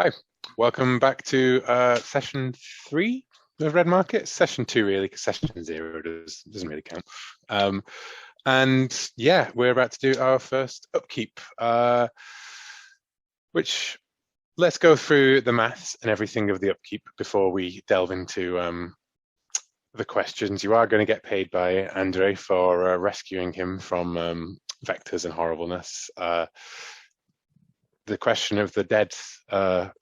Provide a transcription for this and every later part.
Hi, welcome back to session 3 of Red Market. Session 2 really, because session 0 doesn't really count. And yeah, we're about to do our first upkeep, which let's go through the maths and everything of the upkeep before we delve into the questions. You are going to get paid by Andre for rescuing him from vectors and horribleness. The question of the dead,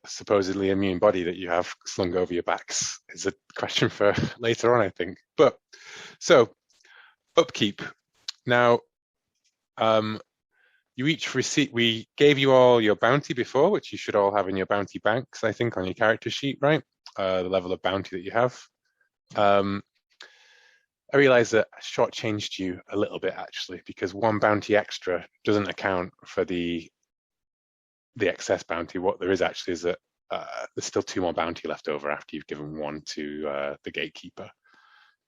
supposedly immune body that you have slung over your backs is a question for later on, I think. But so upkeep. Now, you each receive. We gave you all your bounty before, which you should all have in your bounty banks, I think, on your character sheet, right? The level of bounty that you have. I realize that I shortchanged you a little bit actually, because one bounty extra doesn't account for the excess bounty. What there is actually is that there's still 2 more bounty left over after you've given 1 to the gatekeeper.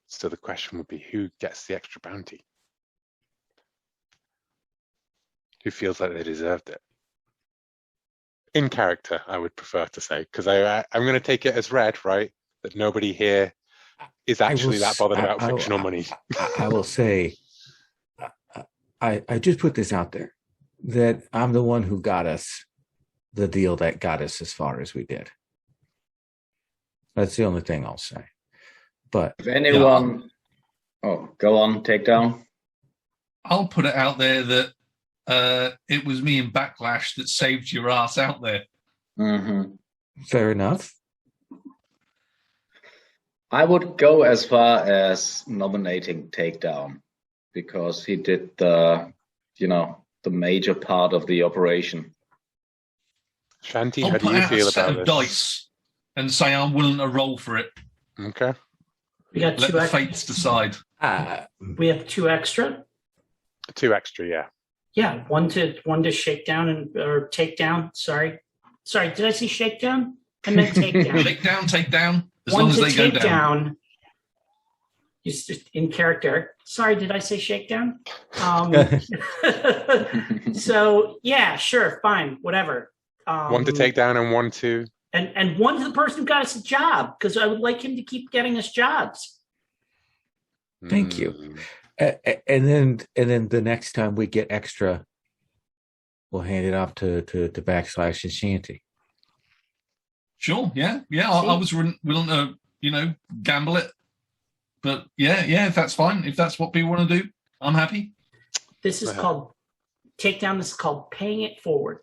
So the question would be, who gets the extra bounty? Who feels like they deserved it? In character, I would prefer to say, because I'm going to take it as read, right, that nobody here is actually that bothered about fictional money. I will say, I just put this out there, that I'm the one who got us the deal that got us as far as we did. That's the only thing I'll say. But if anyone, go on, Takedown. I'll put it out there that it was me in Backlash that saved your ass out there. Mm-hmm. Fair enough. I would go as far as nominating Takedown, because he did the major part of the operation. Shanti, how do you feel about this? Dice and say I'm willing to roll for it. Okay. We got Let the fates decide. We have 2 extra. 2 extra, yeah. Yeah, one to shake down or take down. Sorry, did I say shakedown? I meant take down. Take down. As One long as to they go take down. Just in character. Sorry, did I say shakedown? So yeah, sure, fine, whatever. 1 to take down and 1 to... And 1 to the person who got us a job, because I would like him to keep getting us jobs. Thank you. And then the next time we get extra, we'll hand it off to Backslash and Shanty. Sure, yeah. I was willing to, gamble it. But yeah, if that's fine, if that's what people want to do, I'm happy. This is called Takedown. This is called paying it forward.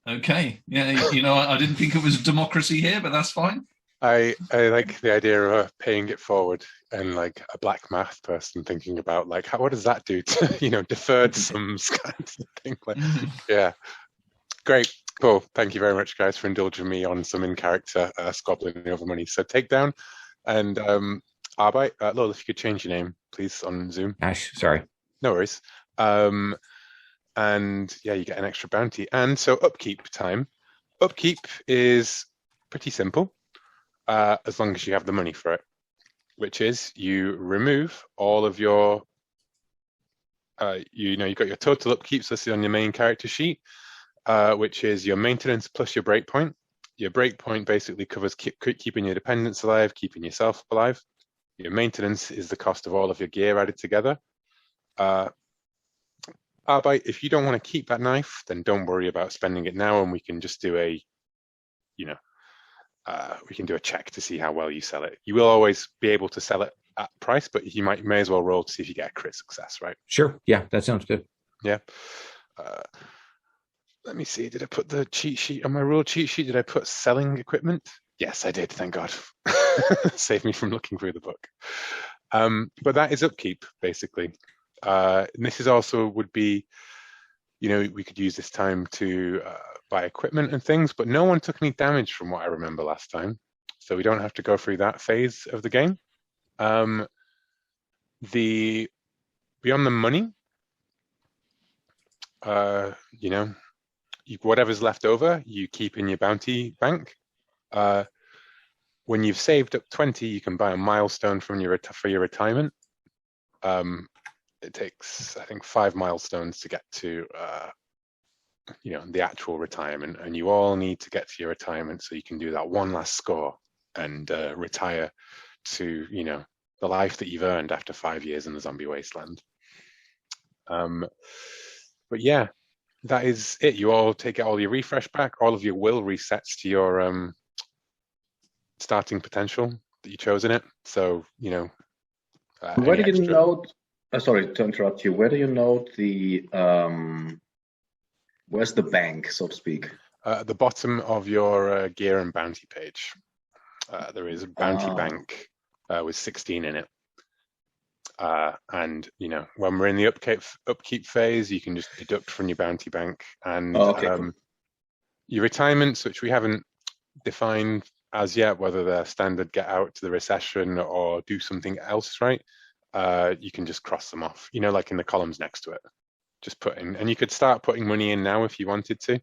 Okay. Yeah, I didn't think it was democracy here, but that's fine. I like the idea of paying it forward, and like a black math person thinking about like what does that do to deferred sums kind of thing. Like, yeah, great, cool. Thank you very much, guys, for indulging me on some in character squabbling over money. So Takedown and Arbeit. Lol, if you could change your name, please, on Zoom. Ash, sorry. No worries. And yeah, you get an extra bounty. And so upkeep time. Upkeep is pretty simple, as long as you have the money for it, which is you remove all of your, you've got your total upkeeps listed on your main character sheet, which is your maintenance plus your breakpoint. Your breakpoint basically covers keeping your dependents alive, keeping yourself alive. Your maintenance is the cost of all of your gear added together. Arbeit, if you don't want to keep that knife, then don't worry about spending it now, and we can just do a, we can do a check to see how well you sell it. You will always be able to sell it at price, but you may as well roll to see if you get a crit success, right? Sure. Yeah, that sounds good. Yeah. Let me see. Did I put the cheat sheet on my rule cheat sheet? Did I put selling equipment? Yes, I did. Thank God. Saved me from looking through the book. But that is upkeep, basically. And this is also would be, we could use this time to buy equipment and things, but no one took any damage from what I remember last time. So we don't have to go through that phase of the game. Beyond the money, whatever's left over, you keep in your bounty bank. When you've saved up 20, you can buy a milestone for your retirement. It takes, I think, 5 milestones to get to the actual retirement, and you all need to get to your retirement so you can do that one last score and retire to the life that you've earned after 5 years in the zombie wasteland. But yeah, that is it. You all take all your refresh back. All of your will resets to your starting potential that you chose in it. So where do you note? Sorry to interrupt you. Where do you note the? Where's the bank, so to speak? At the bottom of your gear and bounty page, there is a bounty bank with 16 in it. And when we're in the upkeep phase, you can just deduct from your bounty bank, and cool. Your retirements, which we haven't defined as yet, whether they're standard get out to the recession or do something else, right? You can just cross them off, like in the columns next to it. Just put in, and you could start putting money in now if you wanted to.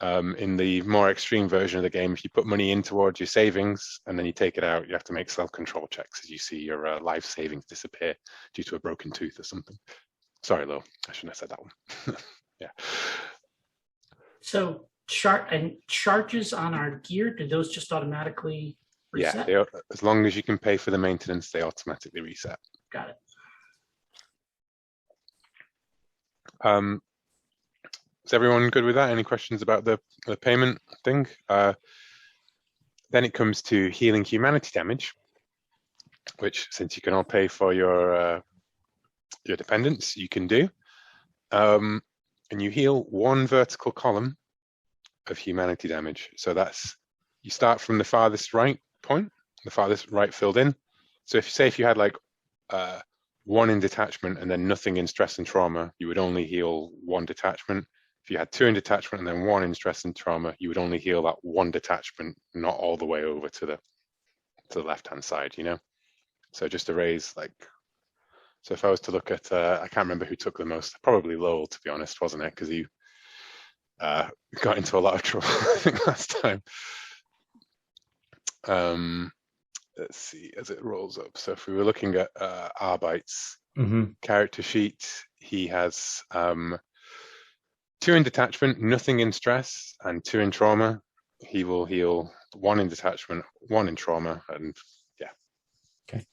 In the more extreme version of the game, if you put money in towards your savings and then you take it out, you have to make self-control checks as you see your life savings disappear due to a broken tooth or something. Sorry, Lo, I shouldn't have said that one. Yeah. So charges on our gear, do those just automatically reset? Yeah, as long as you can pay for the maintenance, they automatically reset. Got it. Is everyone good with that? Any questions about the payment thing? Then it comes to healing humanity damage, which, since you can all pay for your dependents, you can do. And you heal 1 vertical column of humanity damage. So you start from the farthest right point, the farthest right filled in. So if you had like 1 in detachment and then nothing in stress and trauma, you would only heal 1 detachment. If you had 2 in detachment and then 1 in stress and trauma, you would only heal that 1 detachment, not all the way over to the left-hand side, So just to raise so if I was to look at, I can't remember who took the most, probably Lowell, to be honest, wasn't it? Because he got into a lot of trouble, I think, last time. Let's see, as it rolls up. So if we were looking at Arbite's character sheet, he has 2 in detachment, nothing in stress, and 2 in trauma. He will heal 1 in detachment, 1 in trauma, and yeah. Okay.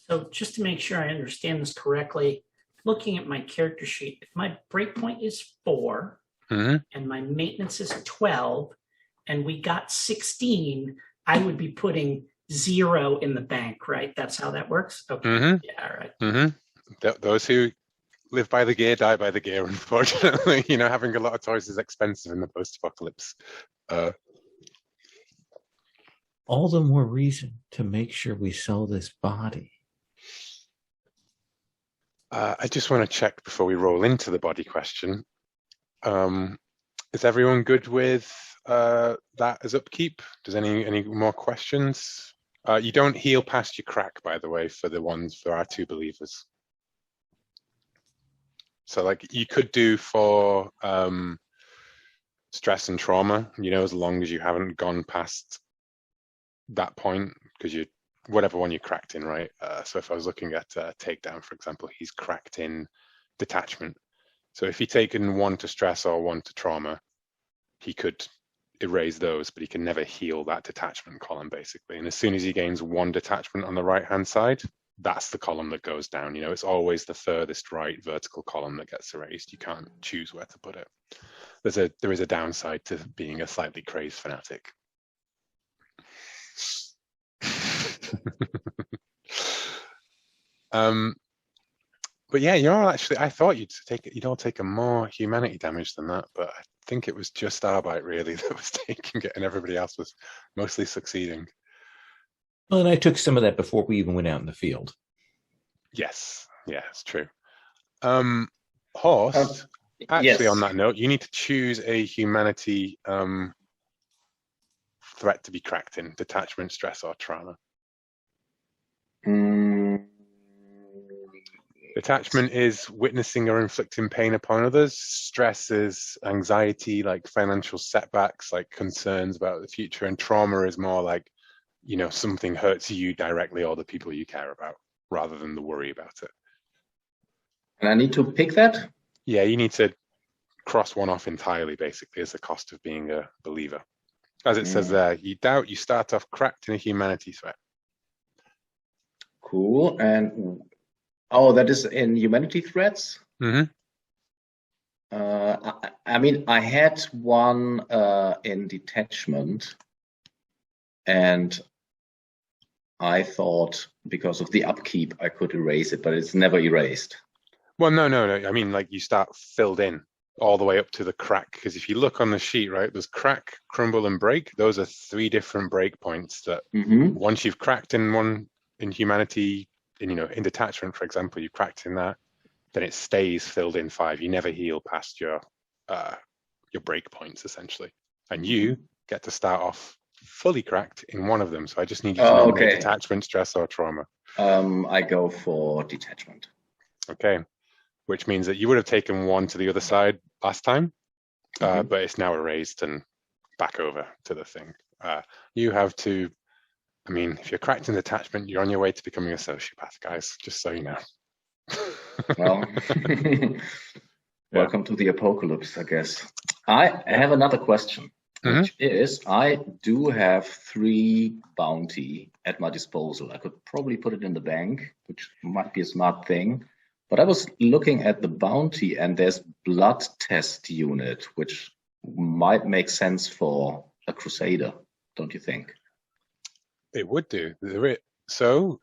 So just to make sure I understand this correctly, looking at my character sheet, if my breakpoint is 4 and my maintenance is 12, and we got 16, I would be putting 0 in the bank, right? That's how that works? Okay. Yeah, all right. Those who live by the gear, die by the gear, unfortunately. Having a lot of toys is expensive in the post-apocalypse. All the more reason to make sure we sell this body. I just want to check before we roll into the body question. Is everyone good with that as upkeep? Does any more questions? You don't heal past your crack, by the way, for our 2 believers. So you could do for stress and trauma, as long as you haven't gone past that point, because whatever one you cracked in, right? So if I was looking at Takedown, for example, he's cracked in detachment. So if he'd taken 1 to stress or 1 to trauma, he could erase those, but he can never heal that detachment column, basically. And as soon as he gains 1 detachment on the right-hand side, that's the column that goes down. It's always the furthest right vertical column that gets erased. You can't choose where to put it. There is a downside to being a slightly crazed fanatic. But yeah, I thought you'd all take a more humanity damage than that, but I think it was just Arbite really that was taking it, and everybody else was mostly succeeding. Well, and I took some of that before we even went out in the field. Yes, yeah, it's true. Horst, actually, yes. On that note, you need to choose a humanity threat to be cracked in: detachment, stress, or trauma. Detachment is witnessing or inflicting pain upon others. Stress is anxiety, like financial setbacks, like concerns about the future. And trauma is more like, something hurts you directly or the people you care about, rather than the worry about it. And I need to pick that? Yeah, you need to cross one off entirely, basically, as the cost of being a believer. As it says there, you doubt, you start off cracked in a humanity threat. Cool. And that is in humanity threats? Mm-hmm. I mean, I had one in detachment, and I thought because of the upkeep I could erase it, but it's never erased. Well, no. I mean, like, you start filled in all the way up to the crack, because if you look on the sheet, right, there's crack, crumble, and break. Those are 3 different break points that once you've cracked in one in humanity, in detachment, for example, you cracked in that, then it stays filled in 5. You never heal past your break points, essentially, and you get to start off fully cracked in one of them. So I just need you to know detachment, stress, or trauma. I go for detachment. Okay, which means that you would have taken 1 to the other side last time, but it's now erased and back over to the thing. You have to. I mean, if you're cracked in detachment, you're on your way to becoming a sociopath, guys. Just so you know. Well, welcome to the apocalypse, I guess. I have another question, which is, I do have 3 bounty at my disposal. I could probably put it in the bank, which might be a smart thing. But I was looking at the bounty, and there's blood test unit, which might make sense for a Crusader, don't you think? It would do. So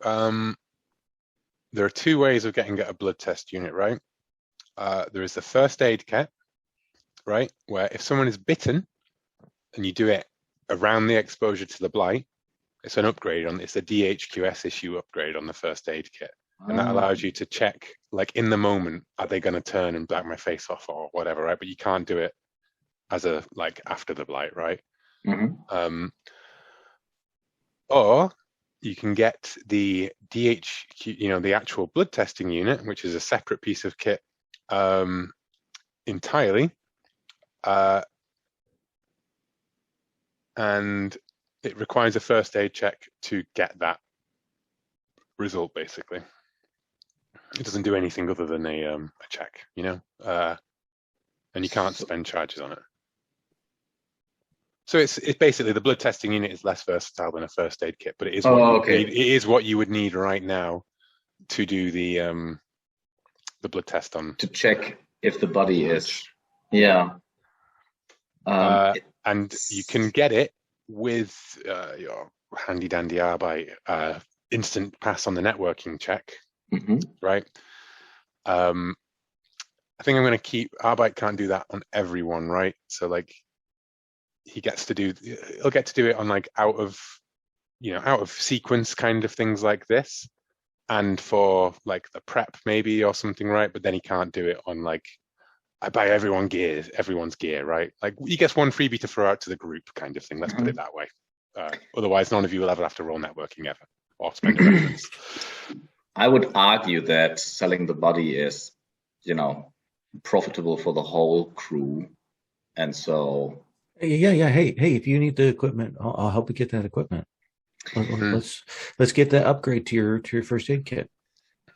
there are 2 ways of getting a blood test unit, right? There is the first aid kit, right? Where if someone is bitten and you do it around the exposure to the blight, it's an upgrade it's a DHQS issue upgrade on the first aid kit. And that allows you to check, like, in the moment, are they going to turn and black my face off or whatever, right? But you can't do it as after the blight, right? Or you can get the DHQ, the actual blood testing unit, which is a separate piece of kit entirely. And it requires a first aid check to get that result, basically. It doesn't do anything other than a check, and you can't spend charges on it. So it's basically, the blood testing unit is less versatile than a first aid kit, but it is it is what you would need right now to do the blood test on, to check if the body is and you can get it with your handy dandy Arbite instant pass on the networking check, right? I think I'm going to keep Arbite can't do that on everyone, right? So he'll get to do it on out of sequence kind of things like this, and for the prep maybe or something, right? But then he can't do it on I buy everyone's gear, right? He gets 1 freebie to throw out to the group kind of thing. Let's put it that way. Otherwise, none of you will ever have to roll networking ever or spend a reference. I would argue that selling the body is, profitable for the whole crew, and so. Yeah. Hey, if you need the equipment, I'll help you get that equipment. Let's get that upgrade to your first aid kit.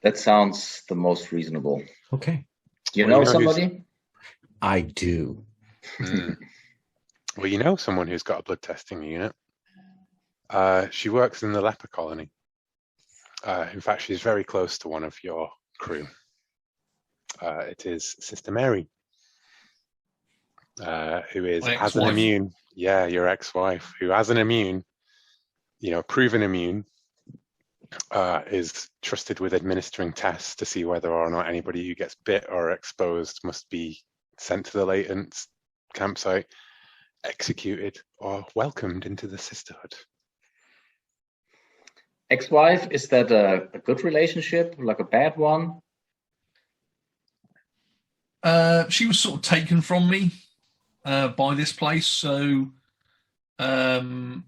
That sounds the most reasonable. Okay. You know somebody? I do. Well, someone who's got a blood testing unit. She works in the leper colony. In fact, she's very close to one of your crew. It is Sister Mary, who has an immune. Yeah, your ex-wife, who has an immune, proven immune, is trusted with administering tests to see whether or not anybody who gets bit or exposed must be sent to the latent campsite, executed, or welcomed into the sisterhood. Ex-wife, is that a good relationship, like a bad one? She was sort of taken from me by this place, so I'm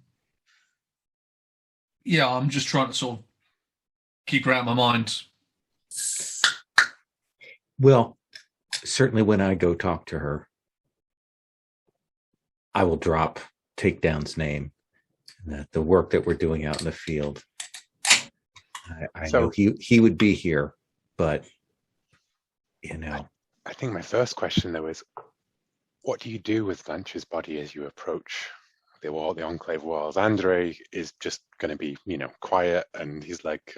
just trying to sort of keep her out of my mind. Well, certainly when I go talk to her, I will drop Takedown's name, the work that we're doing out in the field. I know he would be here, but I think my first question though is, what do you do with Blanche's body as you approach the enclave walls? Andre is just going to be, quiet, and he's like,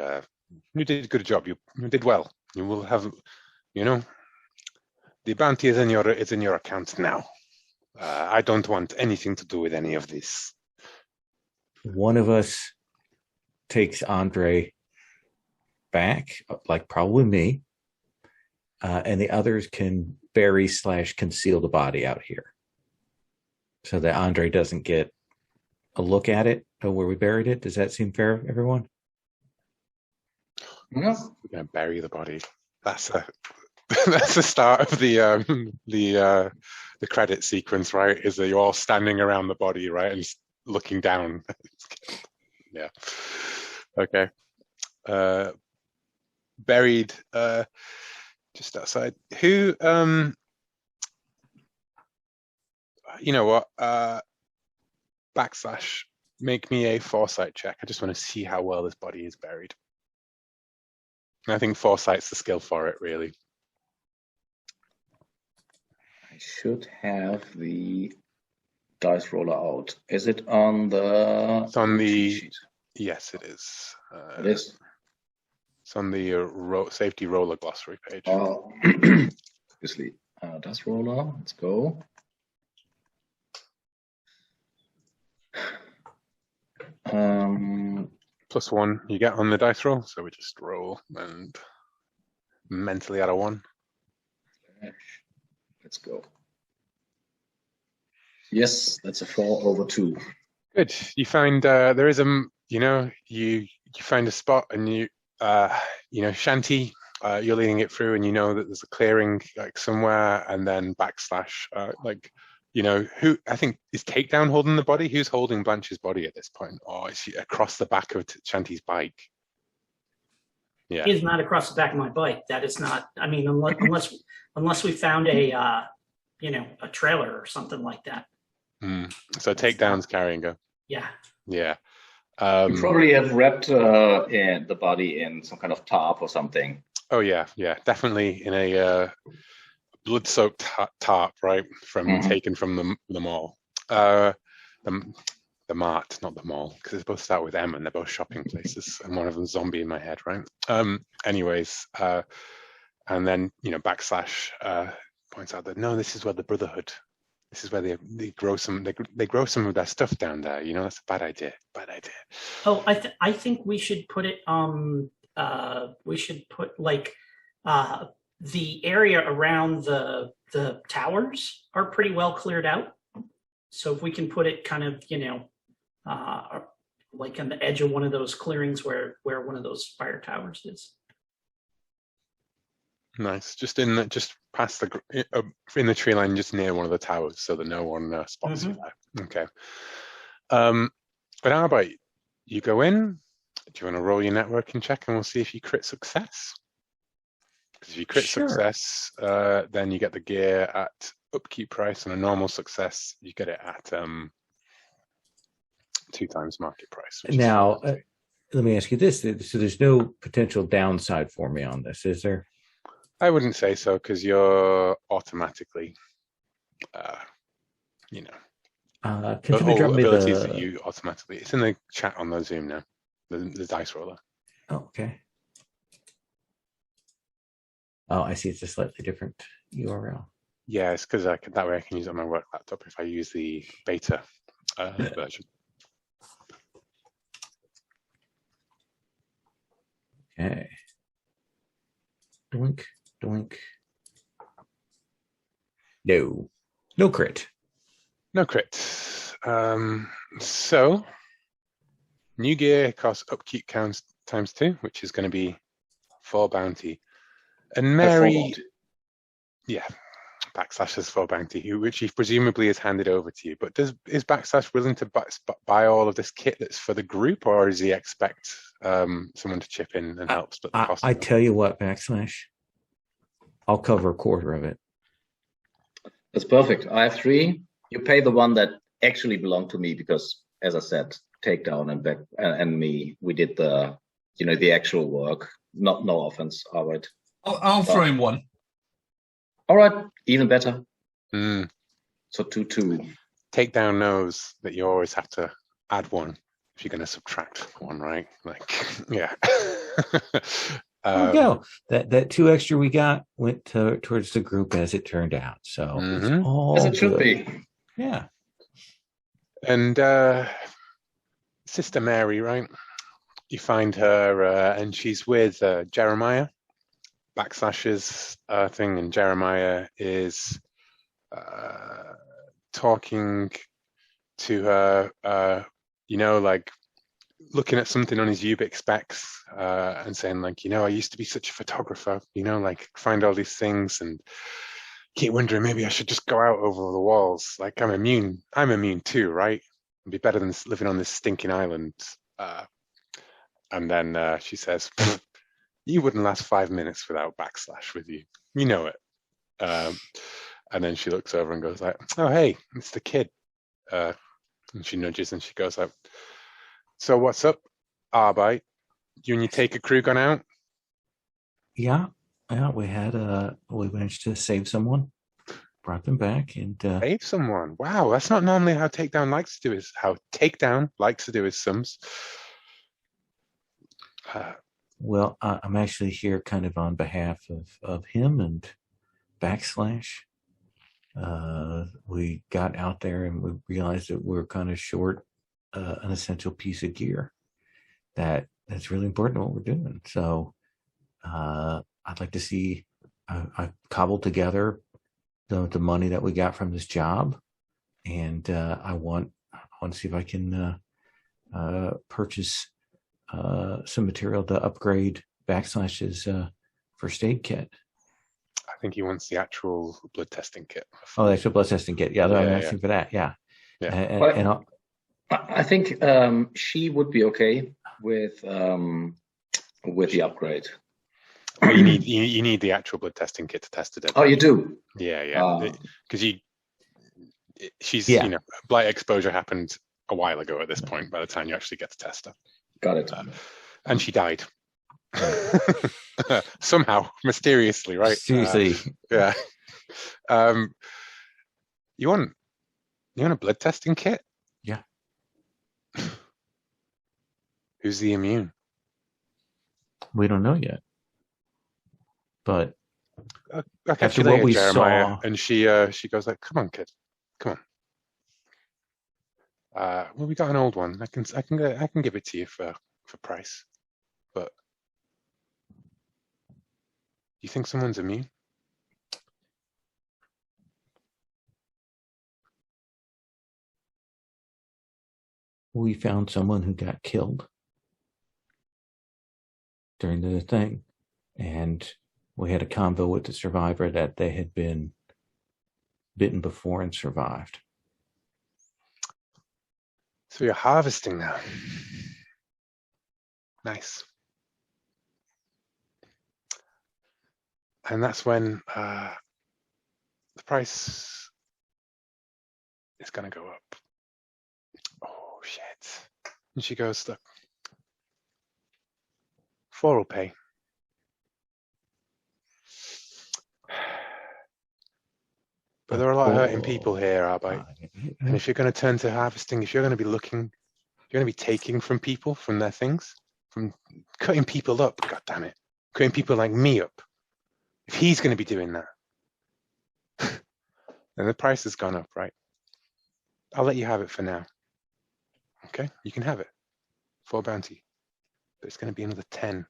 "You did a good job. You did well. You will have, the bounty is in your account now. I don't want anything to do with any of this." One of us takes Andre back, like probably me, and the others can bury/conceal the body out here, so that Andre doesn't get a look at it or where we buried it. Does that seem fair, everyone? Yeah. We're going to bury the body. That's the start of the credit sequence, right? Is that you're all standing around the body, right, and looking down. Yeah. Okay. Buried just outside. Who? You know what? Backslash. Make me a foresight check. I just want to see how well this body is buried. I think foresight's the skill for it, really. I should have the dice roller out. Is it on the? It's on the. cheat sheet? Yes, it is. It is. It's on the safety roller glossary page. Oh, obviously, dice roller. Let's go. +1 you get on the dice roll, so we just roll and mentally add a 1. Let's go. Yes, that's a 4/2. Good. You find there is you find a spot, and Shanty, you're leading it through, and you know that there's a clearing like somewhere, and then backslash who I think is Takedown holding the body. Who's holding Blanche's body at this point? Or is she across the back of Shanty's bike? Yeah, He is not across the back of my bike. That is not. I mean, unless we found a trailer or something like that. So Takedown's carrying her. Yeah. Yeah. You probably have wrapped in the body in some kind of tarp or something. Oh yeah, definitely in a blood-soaked tarp, right? Taken from the mall. The mart, not the mall, because it's both start with M and they're both shopping places, and one of them's zombie in my head, right? Anyways, and then backslash points out that no, this is where the Brotherhood. This is where they grow some of their stuff down there. That's a bad idea. Oh, I think we should put it. We should put the area around the towers are pretty well cleared out. So if we can put it kind of like on the edge of one of those clearings where one of those fire towers is. Nice. Just past in the tree line, just near one of the towers, so that no one spots you there. Okay. But how about you go in? Do you want to roll your networking check, and we'll see if you crit success? Because if you crit success, then you get the gear at upkeep price, and a normal success, you get it at 2 times market price. Now, let me ask you this. So there's no potential downside for me on this, is there? I wouldn't say so, because you're automatically, can the you whole drop me abilities that you automatically. It's in the chat on the Zoom now, the dice roller. Oh, okay. Oh, I see. It's a slightly different URL. Yeah, it's because that way I can use it on my work laptop if I use the beta version. Okay. Doink, doink. No crit. No crit. So new gear costs upkeep counts ×2, which is going to be 4 bounty. And Mary, yeah, backslash is 4 bounty, which he presumably has handed over to you. But is backslash willing to buy all of this kit that's for the group, or does he expect someone to chip in and help split the cost? I tell you what, backslash, I'll cover a quarter of it. That's perfect. I have 3. You pay the one that actually belonged to me because, as I said, Takedown and me, we did the actual work. No offense. All right. I'll throw in 1. All right. Even better. So 2-2. Takedown knows that you always have to add one if you're going to subtract one, right? Like, yeah. There we go. That 2 extra we got went towards the group as it turned out. So it's all As it should good. be. Yeah. And Sister Mary, right? You find her, and she's with Jeremiah, Backslash's thing, and Jeremiah is talking to her, like looking at something on his Ubix specs and saying, like, I used to be such a photographer, like find all these things and keep wondering maybe I should just go out over the walls. Like I'm immune too, right? It'd be better than living on this stinking island. And then she says, you wouldn't last 5 minutes without Backslash with you. You know it. And then she looks over and goes like, oh, hey, it's the kid. And she nudges and she goes like, so what's up, Arbite? You and your Taker crew gone out? Yeah. We managed to save someone, brought them back, and Save someone. Wow, that's not normally how Takedown likes to do his sums. Well, I'm actually here kind of on behalf of him and Backslash. We got out there and we realized that we're kind of short an essential piece of gear that's really important to what we're doing. So I'd like to see I cobbled together the money that we got from this job, and I want to see if I can purchase some material to upgrade Backslash's first aid kit. I think he wants the actual blood testing kit. Oh, the actual blood testing kit. Yeah, I'm asking for that. Yeah. And I think she would be okay with the upgrade. Well, you need the actual blood testing kit to test it. Oh, you do? Yeah. Because she's blight exposure happened a while ago at this point. By the time you actually get to test her, got it. And she died somehow, mysteriously, right? Seriously, yeah. You want a blood testing kit? Yeah. Who's the immune? We don't know yet. But after what we Jeremiah, saw, and she goes like, "Come on, kid, come on. Well, we got an old one. I can give it to you for price. But you think someone's immune?" We found someone who got killed during the thing, and we had a convo with the survivor that they had been bitten before and survived. So you're harvesting now. Nice. And that's when the price is going to go up. Oh, shit. And she goes, look, 4 will pay. But there are a lot of hurting people here, Arbite. And if you're going to turn to harvesting, if you're going to be looking, you're going to be taking from people, from their things, from cutting people up, God damn it, cutting people like me up. If he's going to be doing that, then the price has gone up, right? I'll let you have it for now. Okay, you can have it. 4 bounty. But it's going to be another 10. I'm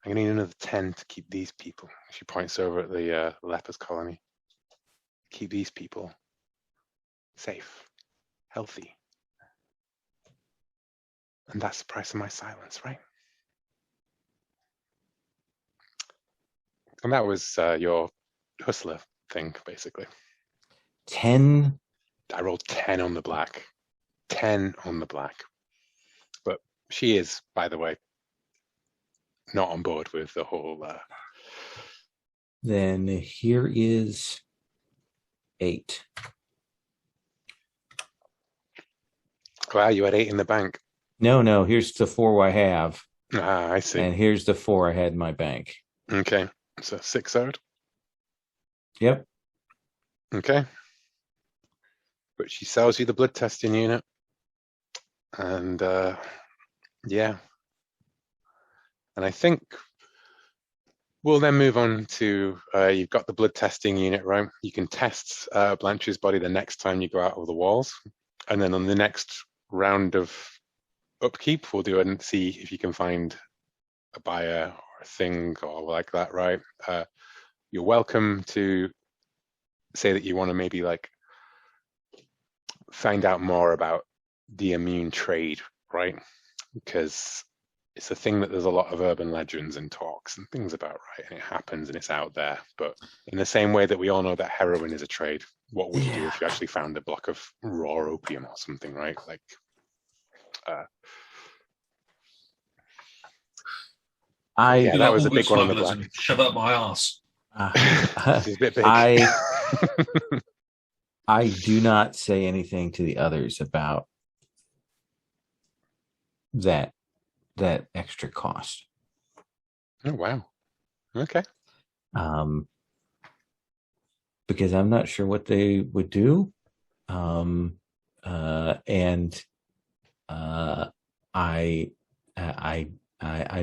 going to need another 10 to keep these people. She points over at the lepers colony. Keep these people safe, healthy. And that's the price of my silence, right? And that was your hustler thing, basically. 10? I rolled 10 on the black. 10 on the black. But she is, by the way, not on board with the whole... Then here is 8. Wow, you had 8 in the bank. No, here's the 4 I have. Ah, I see. And here's the 4 I had in my bank. Okay, so 6 out. Yep. Okay. but she sells you the blood testing unit. And yeah. And I think we'll then move on to, you've got the blood testing unit, right? You can test Blanche's body the next time you go out of the walls. And then on the next round of upkeep, we'll do it and see if you can find a buyer or a thing or like that, right? You're welcome to say that you want to maybe like find out more about the immune trade, right? Because it's a thing that there's a lot of urban legends and talks and things about, right? And it happens and it's out there. But in the same way that we all know that heroin is a trade, what would you do if you actually found a block of raw opium or something, right? Like, that was a big one on the black. Shove up my ass. It's a bit big. I do not say anything to the others about that extra cost. Oh wow. Okay. Because I'm not sure what they would do. I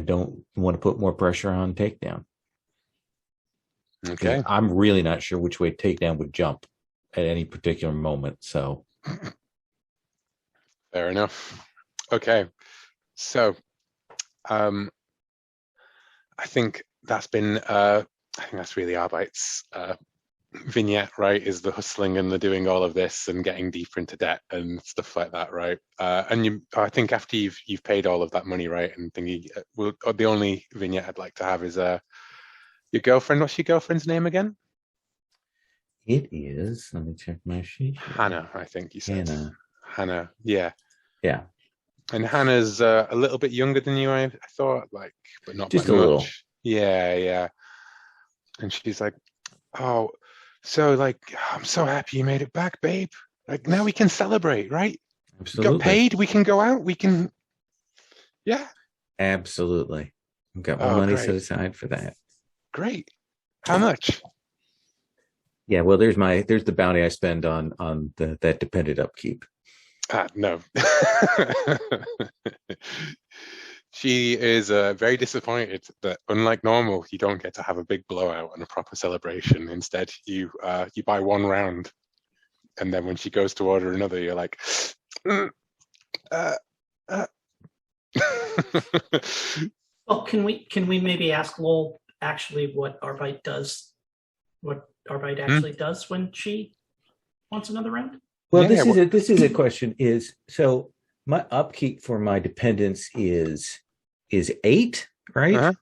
don't want to put more pressure on Takedown. Okay. I'm really not sure which way Takedown would jump at any particular moment. So fair enough. Okay. So I think that's been I think that's really Arbeit's vignette, right? Is the hustling and the doing all of this and getting deeper into debt and stuff like that, right? And I think after you've paid all of that money, right, and thinking, the only vignette I'd like to have is your girlfriend. What's your girlfriend's name again? It is. Let me check my sheet. Hannah, I think you said. Hannah. Yeah. Yeah. And Hannah's a little bit younger than you, I thought, like, but not just by a much. Little. Yeah. And she's like, "Oh, so like, I'm so happy you made it back, babe. Like now we can celebrate, right? Absolutely. We got paid. We can go out. We can, yeah. Absolutely. I've got my money set aside for that. Great. How much? Yeah, well, there's the bounty I spend on that dependent upkeep. No. She is very disappointed that, unlike normal, you don't get to have a big blowout and a proper celebration. Instead, you buy one round, and then when she goes to order another, you're like, Well, can we maybe ask Lowell actually what Arbeit does? What Arbeit actually does when she wants another round? Well, this is a question. Is so my upkeep for my dependents is 8, right?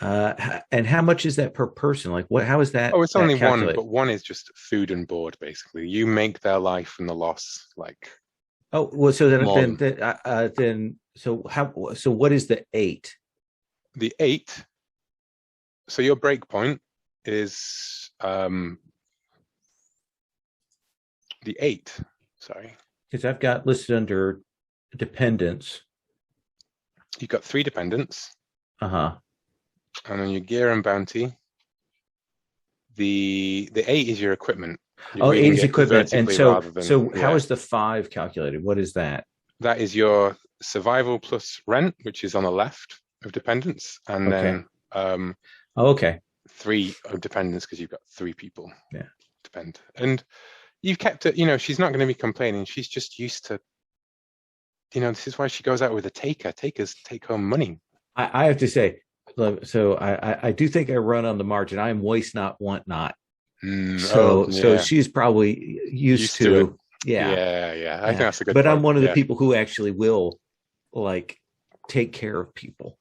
And how much is that per person? Like what? How is that? Oh, it's only calculate? one, but one is just food and board. Basically, you make their life and the loss like. Oh well, so then so what is the 8? The 8. So your break point is the 8. Sorry, because I've got listed under dependents. You've got 3 dependents. And on your gear and bounty, the 8 is your equipment. 8 is equipment. And so how is the 5 calculated? What is that? That is your survival plus rent, which is on the left of dependents, and then 3 of dependents because you've got 3 people. Yeah, depend. And you've kept it. She's not going to be complaining. She's just used to. This is why she goes out with a taker. Takers take home money. I have to say, so I do think I run on the margin. I am waste not, want not. So she's probably used to Yeah. I think that's a good. But point. I'm one of the people who actually will like take care of people.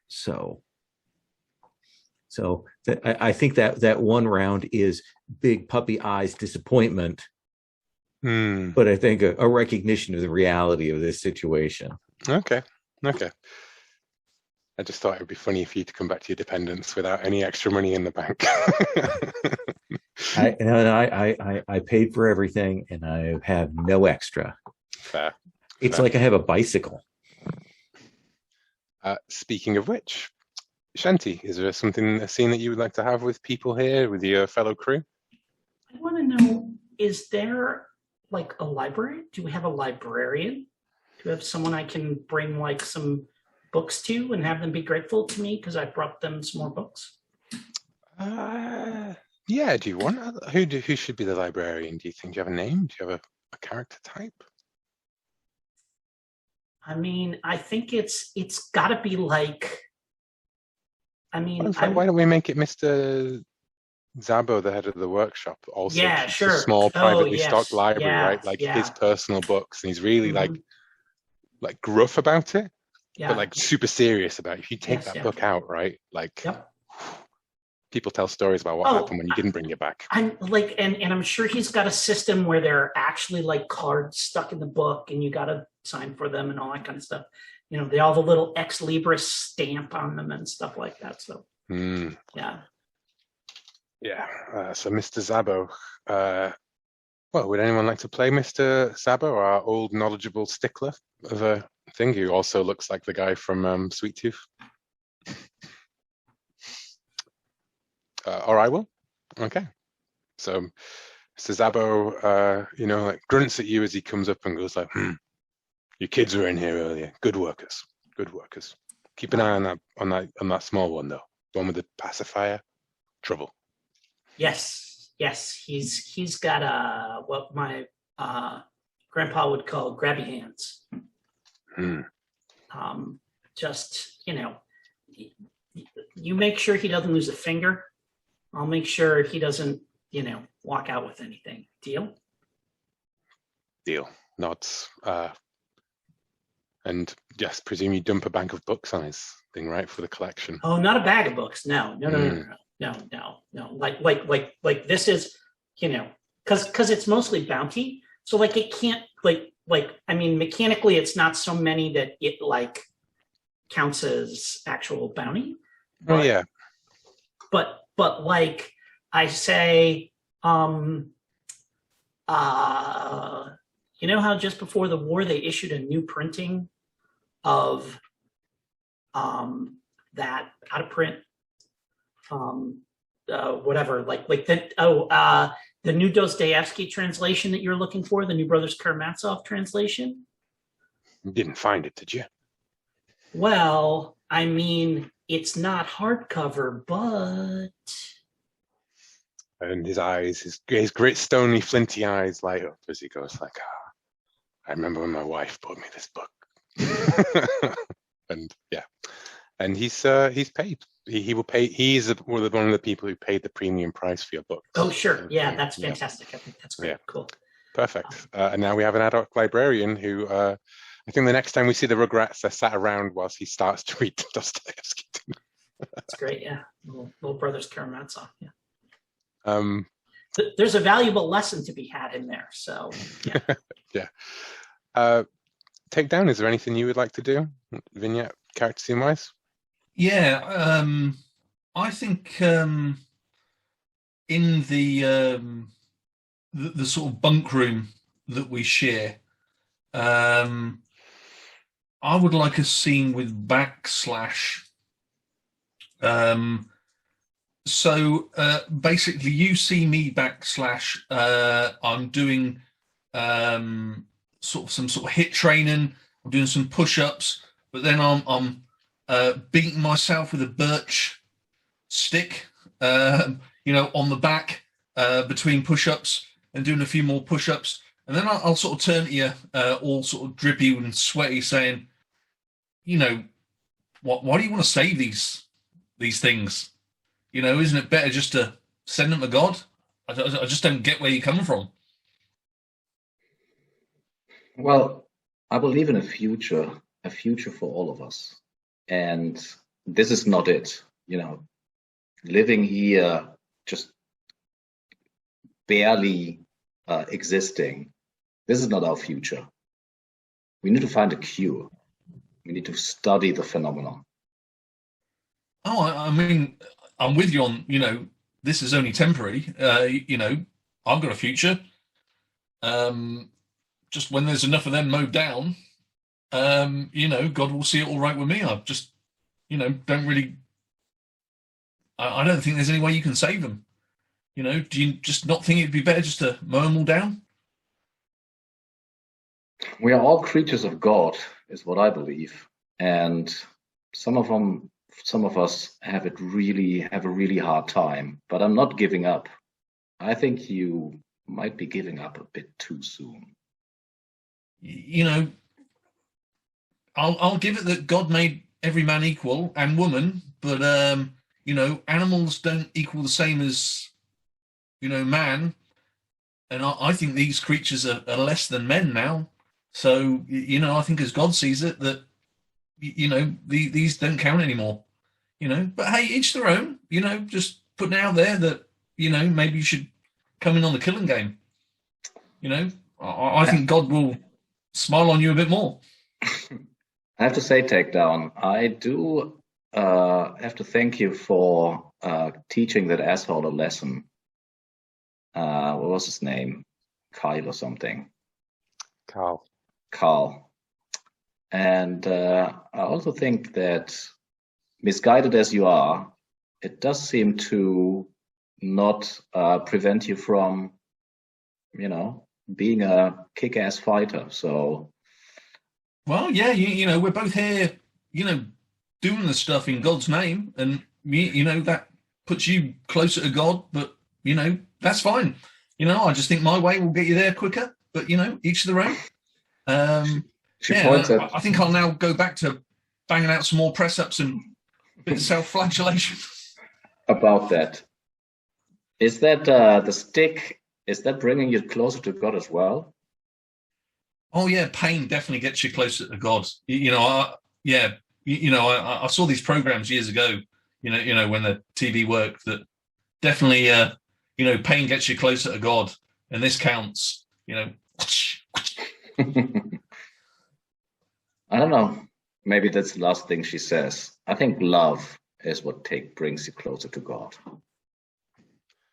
So I think that one round is big puppy eyes disappointment. But I think a recognition of the reality of this situation. Okay. I just thought it would be funny for you to come back to your dependents without any extra money in the bank. I paid for everything and I have no extra. Fair. It's like I have a bicycle. Speaking of which, Shanti, is there a scene that you would like to have with people here, with your fellow crew? I want to know, is there like a library? Do we have a librarian? Do we have someone I can bring like some books to and have them be grateful to me because I brought them some more books? Yeah. Do you want who should be the librarian? Do you think? Do you have a name? Do you have a character type? I mean, I think it's got to be like. I mean, Why don't we make it Mr. Zabo, the head of the workshop, also Yeah, keeps sure. a small privately yes. stocked library, Yeah, right? Like yeah. his personal books, and he's really Mhm. like gruff about it, Yeah. but like super serious about it. If you take Yes, that yeah. book out, right? Like Yep. people tell stories about what happened when you didn't bring it back. I'm like, and I'm sure he's got a system where there are actually like cards stuck in the book, and you got to sign for them and all that kind of stuff. You know, they all have a little ex libris stamp on them and stuff like that. So yeah. Yeah. So Mr. Zabo, well, would anyone like to play Mr. Zabo, our old knowledgeable stickler of a thing who also looks like the guy from Sweet Tooth? Or I will. Okay. So Mr. Zabo, like grunts at you as he comes up and goes like, your kids were in here earlier. Good workers. Good workers. Keep an eye on that small one though. The one with the pacifier. Trouble. Yes. He's got what my grandpa would call grabby hands. Just you make sure he doesn't lose a finger. I'll make sure he doesn't walk out with anything. Deal? Deal. Nods. And yes, presume you dump a bank of books on his thing, right, for the collection. Oh, not a bag of books. No. Like this is, because it's mostly bounty. So like it can't I mean, mechanically it's not so many that it like counts as actual bounty. Oh yeah. But like I say, you know how just before the war they issued a new printing of that out of print whatever the new Dostoevsky translation that you're looking for, the New Brothers Karamazov translation? You didn't find it, did you? Well, I mean, it's not hardcover, but... And his eyes, his great stony, flinty eyes light up as he goes like, I remember when my wife bought me this book. And yeah. And he's paid. He will pay. He's one of the people who paid the premium price for your book. Oh, sure. Yeah, that's fantastic. I think that's great. Yeah. Cool. Perfect. And now we have an adult librarian who, I think the next time we see the Rugrats, they're sat around whilst he starts to read Dostoevsky. That's great. Yeah. Little Brothers Karamazov. Yeah. There's a valuable lesson to be had in there. So, yeah. Yeah. Takedown, is there anything you would like to do, vignette, character scene wise? Yeah, I think in the sort of bunk room that we share, I would like a scene with backslash. So basically, you see me backslash. I'm doing some sort of hit training. I'm doing some push-ups, but then I'm beating myself with a birch stick, on the back between push-ups and doing a few more push-ups. And then I'll sort of turn to you all sort of drippy and sweaty saying, why do you want to save these things? Isn't it better just to send them to God? I just don't get where you're coming from. Well, I believe in a future for all of us. And this is not it, living here, just barely existing. This is not our future. We need to find a cure. We need to study the phenomenon. Oh, I mean, I'm with you on, this is only temporary. I've got a future. Just when there's enough of them mowed down, God will see it all right with me. I just, don't really. I don't think there's any way you can save them. Do you just not think it'd be better just to mow them all down? We are all creatures of God, is what I believe, and some of us have a really hard time. But I'm not giving up. I think you might be giving up a bit too soon. You know, I'll give it that God made every man equal and woman, but you know, animals don't equal the same as, you know, man. And I think these creatures are less than men now. So, you know, I think as God sees it, that, you know, these don't count anymore. You know, but hey, each their own. You know, just putting out there that, you know, maybe you should come in on the killing game. You know, I think God will smile on you a bit more. I have to say, Takedown, I do have to thank you for teaching that asshole a lesson. What was his name? Kyle or something. Carl. And I also think that, misguided as you are, it does seem to not prevent you from, you know, being a kick-ass fighter. So, well, yeah, you know, we're both here, you know, doing the stuff in God's name, and you know that puts you closer to God. But you know, that's fine. You know, I just think my way will get you there quicker. But you know, each of their own. Yeah, I think I'll now go back to banging out some more press-ups and a bit of self-flagellation. About that, is that the stick? Is that bringing you closer to God as well? Oh yeah, pain definitely gets you closer to God. You know, I saw these programs years ago. You know when the TV worked. That definitely, you know, pain gets you closer to God, and this counts. You know. I don't know. Maybe that's the last thing she says. I think love is what brings you closer to God.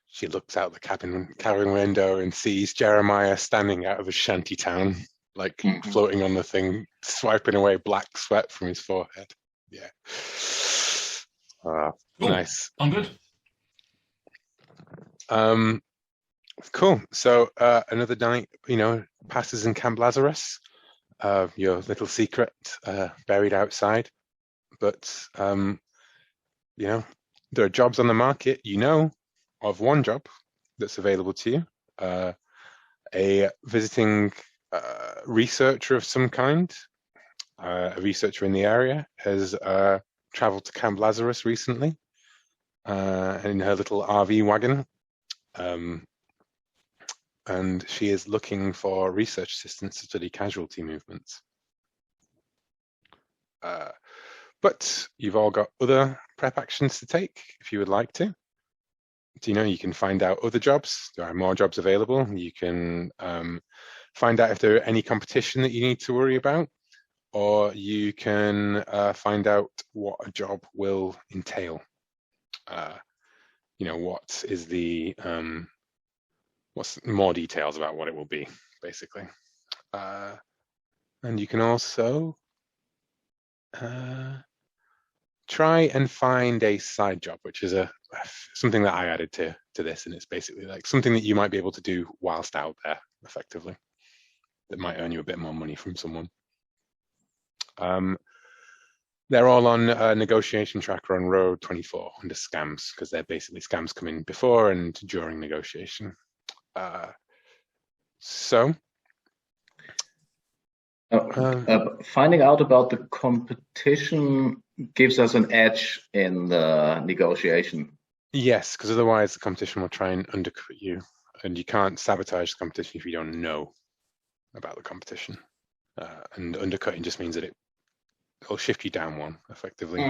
She looks out the cabin window and sees Jeremiah standing out of a shanty town, like floating on the thing, swiping away black sweat from his forehead. Yeah. Cool. Nice. I'm good. Cool. So another night, you know, passes in Camp Lazarus. Your little secret buried outside, but you know, there are jobs on the market. You know of one job that's available to you, a visiting researcher of some kind. A researcher in the area has traveled to Camp Lazarus recently in her little RV wagon. And she is looking for research assistants to study casualty movements. But you've all got other prep actions to take if you would like to. Do you know you can find out other jobs? There are more jobs available. You can find out if there are any competition that you need to worry about, or you can find out what a job will entail. You know, what is the what's more details about what it will be, basically. And you can also try and find a side job, which is something that I added to this, and it's basically like something that you might be able to do whilst out there, effectively, that might earn you a bit more money from someone. They're all on a negotiation tracker on road 24 under scams, because they're basically scams coming before and during negotiation. Finding out about the competition gives us an edge in the negotiation. Yes, because otherwise the competition will try and undercut you, and you can't sabotage the competition if you don't know about the competition. And undercutting just means that it'll shift you down one, effectively.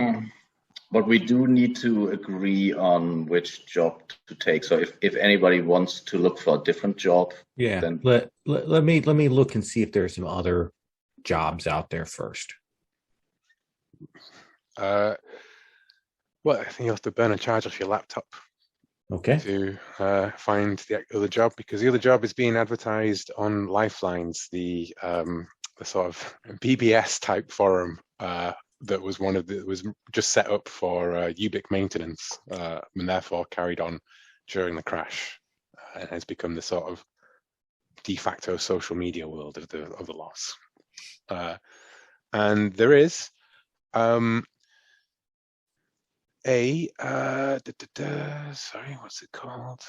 But we do need to agree on which job to take. So if anybody wants to look for a different job, yeah, then let me look and see if there's some other jobs out there first. Well, I think you'll have to burn a charge off your laptop. Okay. To find the other job, because the other job is being advertised on Lifelines, the sort of BBS type forum that was was just set up for Ubik maintenance, and therefore carried on during the crash, and has become the sort of de facto social media world of the loss. And there is sorry, what's it called?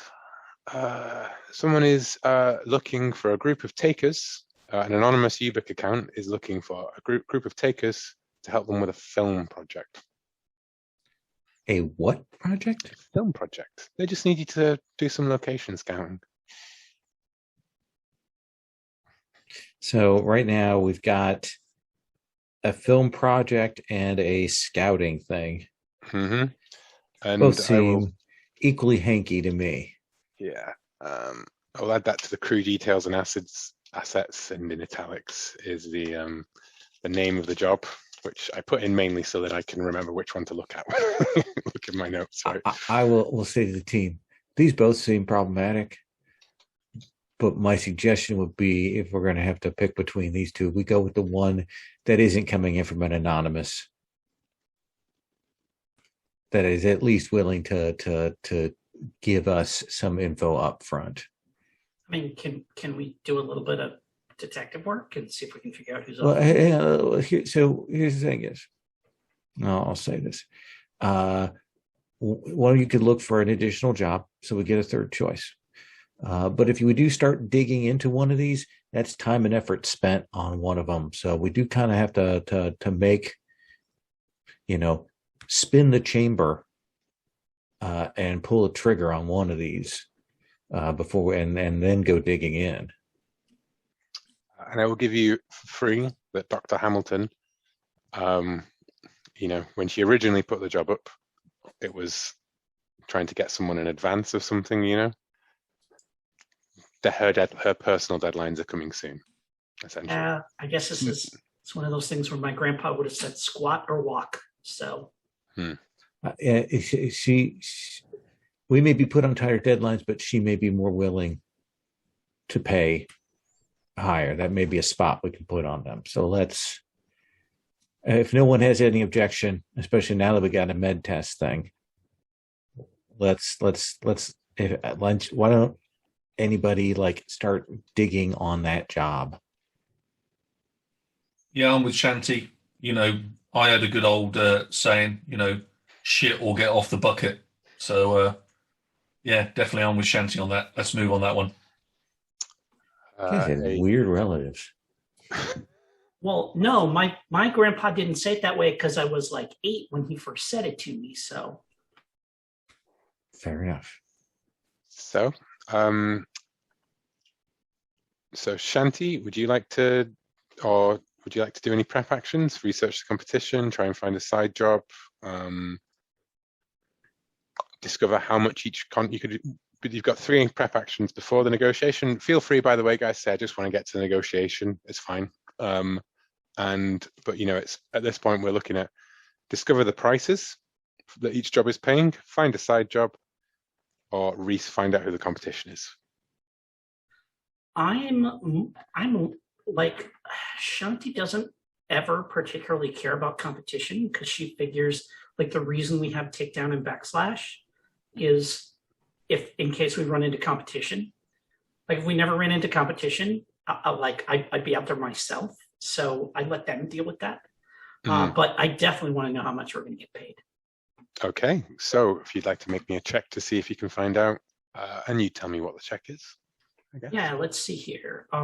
Someone is looking for a group of takers. An anonymous Ubic account is looking for a group of takers to help them with a film project. A what project? A film project. They just need you to do some location scouting. So right now we've got a film project and a scouting thing. Mm-hmm. And both seem equally hanky to me. Yeah. I'll add that to the crew details and assets, and in italics is the name of the job, which I put in mainly so that I can remember which one to look at. Look at my notes. Sorry. I will say to the team, these both seem problematic, but my suggestion would be, if we're going to have to pick between these two, we go with the one that isn't coming in from an anonymous, that is at least willing to give us some info up front. I mean, can we do a little bit of detective work and see if we can figure out who's Well, up? so here's the thing is, no, I'll say this. One, you could look for an additional job, so we get a third choice. But if you do start digging into one of these, that's time and effort spent on one of them. So we do kind of have to make, spin the chamber and pull a trigger on one of these before and then go digging in. And I will give you free that Dr. Hamilton, when she originally put the job up, it was trying to get someone in advance of something, her personal deadlines are coming soon, essentially. Yeah, I guess it's one of those things where my grandpa would have said squat or walk. So we may be put on tighter deadlines, but she may be more willing to pay higher. That may be a spot we can put on them. So let's, if no one has any objection, especially now that we got a med test thing, let's at lunch, why don't anybody start digging on that job? Yeah, I'm with Shanti. I had a good old saying, shit or get off the bucket. So, yeah, definitely I'm with Shanti on that. Let's move on that one. Weird relatives. Well, no, my grandpa didn't say it that way because I was 8 when he first said it to me. So fair enough. So, Shanti, would you like to do any prep actions, research the competition, try and find a side job, discover how much you could? You've got 3 prep actions before the negotiation. Feel free, by the way, guys, say I just want to get to the negotiation. It's fine. But it's at this point we're looking at discover the prices that each job is paying, find a side job, or find out who the competition is. I'm Shanti doesn't ever particularly care about competition because she figures the reason we have takedown and backslash is if in case we run into competition. If we never ran into competition, I'd be out there myself. So I let them deal with that. But I definitely want to know how much we're going to get paid. Okay, so if you'd like to make me a check to see if you can find out, and you tell me what the check is, I guess. Yeah, let's see here. I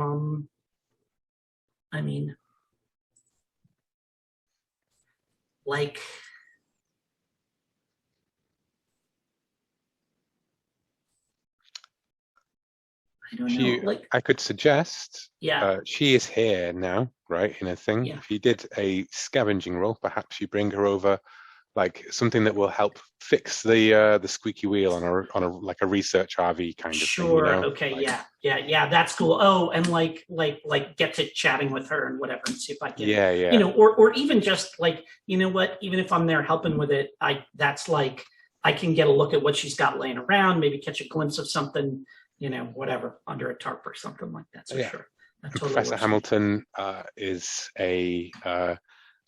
don't know. I could suggest. Yeah. She is here now, right? In a thing. Yeah. If you did a scavenging roll, perhaps you bring her over, something that will help fix the squeaky wheel on a research RV kind of thing. Sure. Okay. Yeah. That's cool. Oh, and get to chatting with her and whatever, and see if I can. Yeah. Or even just what? Even if I'm there helping with it, I can get a look at what she's got laying around, maybe catch a glimpse of something. Whatever, under a tarp or something like that. So yeah. Sure. Professor Hamilton is a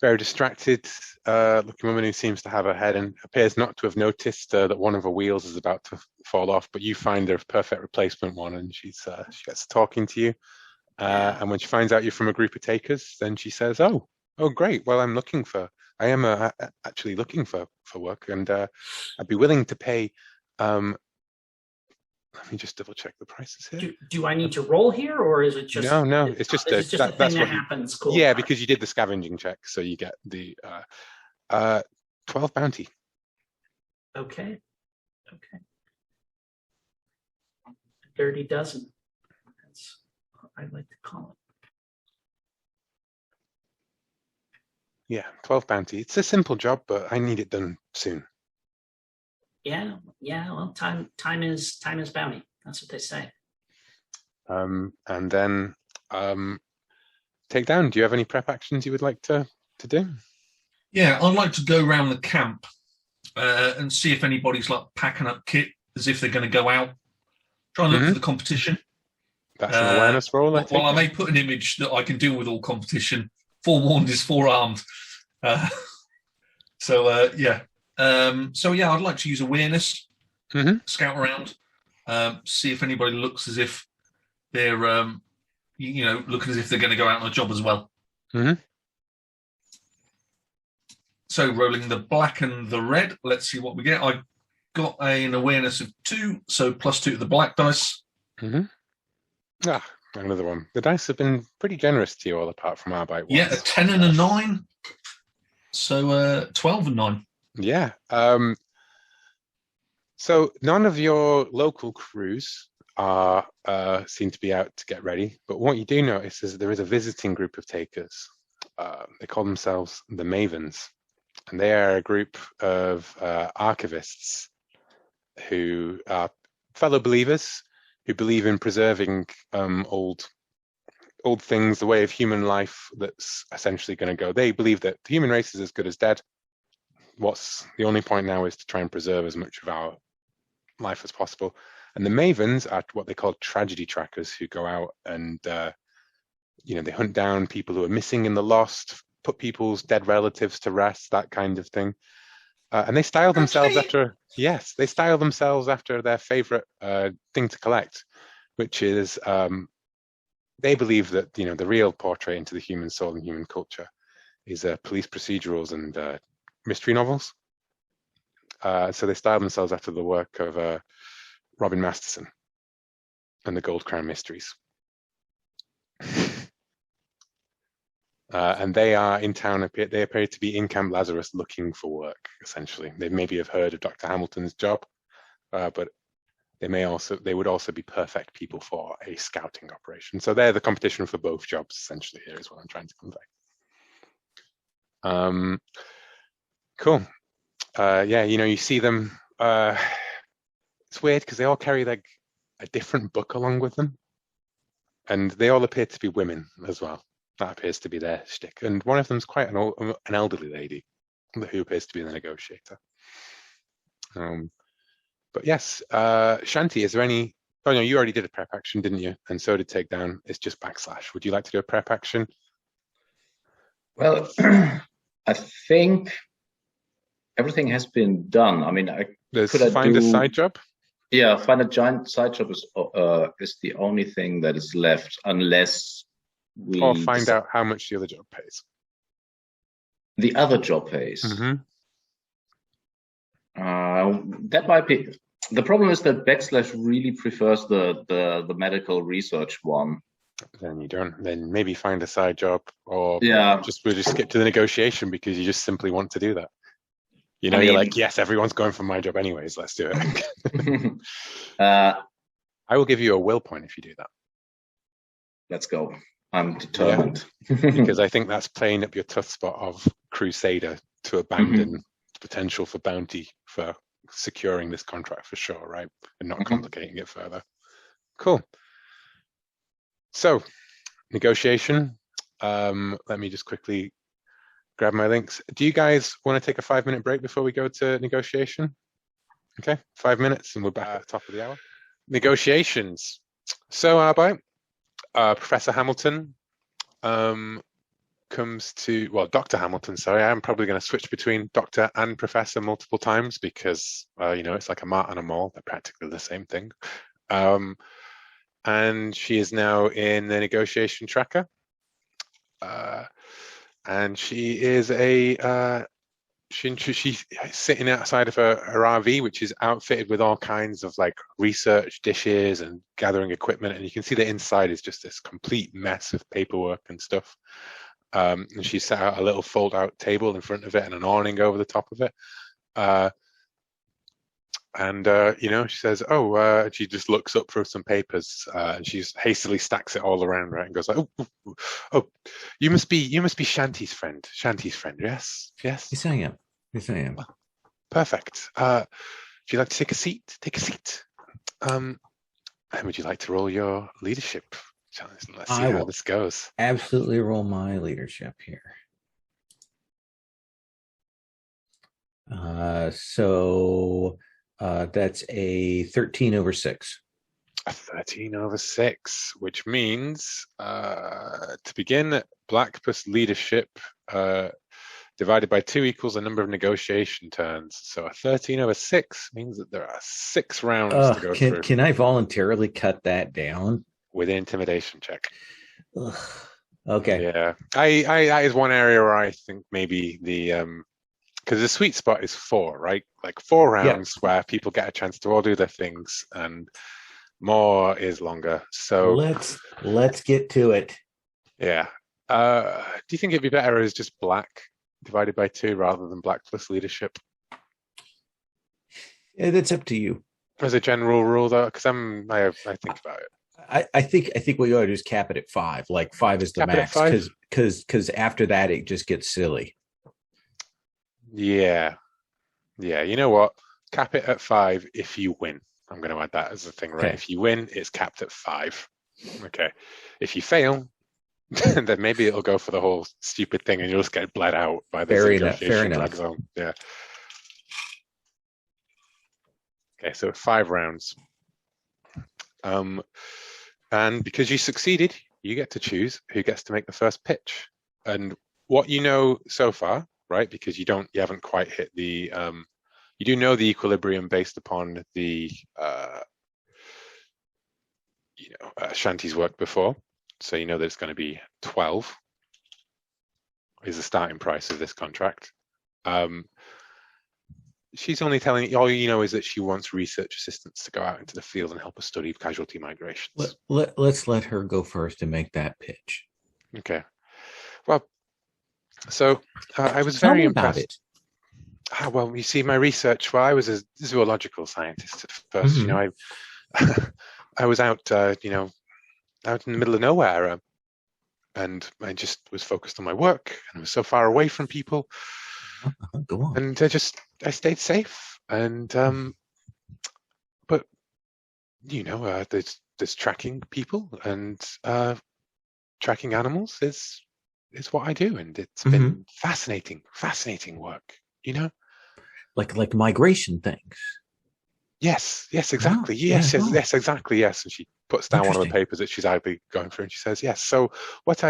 very distracted looking woman who seems to have her head and appears not to have noticed that one of her wheels is about to fall off, but you find her perfect replacement one, and she gets talking to you. And when she finds out you're from a group of takers, then she says, oh, great. Well, I am actually looking for work, and I'd be willing to pay. Let me just double check the prices here. Do I need to roll here, or is it just no? It's just a thing that happens. Cool. Yeah, because you did the scavenging check, so you get the 12 bounty. Okay. A dirty dozen. That's what I like to call it. Yeah, 12 bounty. It's a simple job, but I need it done soon. Yeah. Well, time is bounty. That's what they say. And then Takedown. Do you have any prep actions you would like to do? Yeah, I'd like to go around the camp and see if anybody's like packing up kit as if they're going to go out. Try and look for the competition. That's an awareness roll. While I may put an image that I can deal with all competition, forewarned is forearmed. I'd like to use awareness, scout around, see if anybody looks as if they're, looking as if they're going to go out on a job as well. So rolling the black and the red, let's see what we get. I got an awareness of 2, so +2 to the black dice. Another one. The dice have been pretty generous to you all, apart from our bite ones. Yeah, a 10 and a 9. So 12 and 9. Yeah. So none of your local crews seem to be out to get ready, but what you do notice is there is a visiting group of takers. They call themselves the Mavens, and they are a group of archivists who are fellow believers who believe in preserving old things, the way of human life that's essentially going to go. They believe that the human race is as good as dead. What's the only point now is to try and preserve as much of our life as possible. And the Mavens are what they call tragedy trackers, who go out and they hunt down people who are missing in the lost, put people's dead relatives to rest, that kind of thing. And they style themselves after their favorite thing to collect, which is they believe that the real portrait into the human soul and human culture is police procedurals and mystery novels. So they style themselves after the work of Robin Masterson and the Gold Crown Mysteries. And they are in town. They appear to be in Camp Lazarus looking for work, essentially. They maybe have heard of Dr. Hamilton's job, but they would also be perfect people for a scouting operation. So they're the competition for both jobs, essentially, here is what I'm trying to convey. Cool. You see them. It's weird because they all carry like a different book along with them, and they all appear to be women as well. That appears to be their shtick. And one of them's quite an elderly lady who appears to be the negotiator. But yes, Shanti, is there any... Oh, no, you already did a prep action, didn't you? And so did Takedown. It's just /. Would you like to do a prep action? Well, I think everything has been done. I mean, find a side job? Yeah, find a giant side job is the only thing that is left, unless we... Or find out how much the other job pays. The other job pays? That might be... The problem is that / really prefers the medical research one. Then you don't. Then maybe find a side job, or we'll just skip to the negotiation because you just simply want to do that. You're like, yes, everyone's going for my job anyways. Let's do it. I will give you a will point if you do that. Let's go. I'm determined. Because I think that's playing up your tough spot of Crusader to abandon the potential for bounty for securing this contract for sure, right? And not complicating it further. Cool. So, negotiation. Let me just quickly grab my links. Do you guys want to take a 5-minute break before we go to negotiation? Okay, 5 minutes and we're back at the top of the hour. Negotiations. So, Professor Hamilton, comes to, well, Dr. Hamilton, sorry, I'm probably going to switch between Doctor and Professor multiple times because, it's like a mart and a mall. They're practically the same thing. And she is now in the negotiation tracker. And she is she's sitting outside of her RV, which is outfitted with all kinds of like research dishes and gathering equipment. And you can see the inside is just this complete mess of paperwork and stuff. And she set out a little fold-out table in front of it and an awning over the top of it. She says, she just looks up for some papers. And she hastily stacks it all around, right, and goes like, oh, you must be Shanty's friend. Yes. Yes, I am. Perfect. Would you like to take a seat? Take a seat. And would you like to roll your leadership? Let's see how this goes. Absolutely roll my leadership here. So that's a 13 over 6. A 13 over 6, which means to begin, black plus leadership divided by 2 equals the number of negotiation turns. So a 13 over 6 means that there are 6 rounds to go through. Can I voluntarily cut that down? With an intimidation check. Ugh. Okay. Yeah. I that is one area where I think maybe because the sweet spot is 4, right? Like 4 rounds where people get a chance to all do their things, and more is longer. So let's get to it. Yeah. Do you think it'd be better as just black divided by 2 rather than black plus leadership? Yeah, that's up to you. As a general rule, though, because I think about it. I think what you ought to do is cap it at 5. Like 5 is the max, because after that it just gets silly. Yeah. You know what? Cap it at 5 if you win. I'm going to add that as a thing, right? Okay. If you win, it's capped at 5. Okay. If you fail, then maybe it'll go for the whole stupid thing, and you'll just get bled out by the fair enough. Zone. Yeah. Okay, so 5 rounds. And because you succeeded, you get to choose who gets to make the first pitch. And what you know so far, right? Because you haven't quite hit the, you do know the equilibrium based upon the, Shanty's work before. So you know that it's going to be 12 is the starting price of this contract. She's only telling you, all you know is that she wants research assistants to go out into the field and help us study casualty migrations. Let's let her go first and make that pitch. Okay. Well, so I was very impressed. Well, you see, my research, I was a zoological scientist at first. Mm-hmm. I was out, out in the middle of nowhere, and I just was focused on my work, and I was so far away from people. Go on. And I stayed safe, and but there's tracking people and tracking animals is what I do, and it's been fascinating work. Like migration things. Yes, exactly. Yes, exactly. Yes, and she puts down one of the papers that she's either going through, and she says, "Yes." So what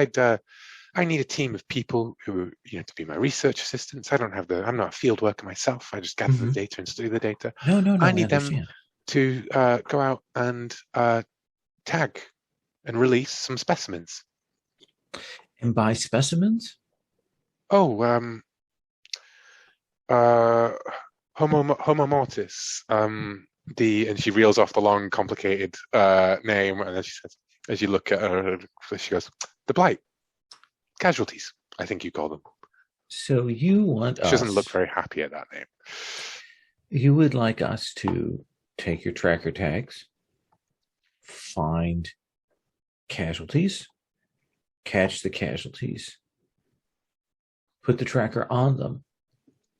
I need a team of people who, to be my research assistants. I'm not a field worker myself. I just gather the data and study the data. No. I need them to go out and tag and release some specimens. And by specimens? Homo mortis. And she reels off the long, complicated name, and then she says, as you look at her, she goes, "The blight. Casualties, I think you call them." So you want She doesn't look very happy at that name. You would like us to take your tracker tags, find casualties, catch the casualties, put the tracker on them,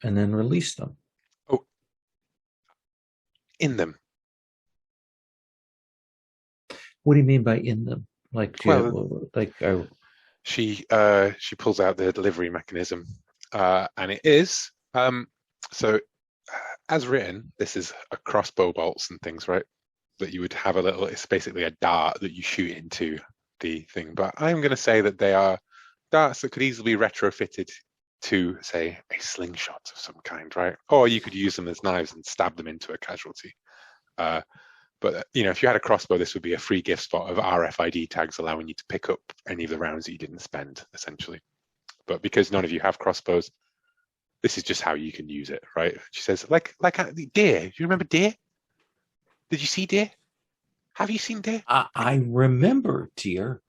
and then release them. Oh, in them. What do you mean by in them? She pulls out the delivery mechanism, and it is so as written. This is a crossbow bolts and things, right? That you would have it's basically a dart that you shoot into the thing. But I'm going to say that they're darts that could easily be retrofitted to, say, a slingshot of some kind, right? Or you could use them as knives and stab them into a casualty. But if you had a crossbow, this would be a free gift spot of RFID tags allowing you to pick up any of the rounds that you didn't spend, essentially. But because none of you have crossbows, this is just how you can use it, right? She says, like deer. Do you remember deer? Did you see deer? Have you seen deer? I remember deer.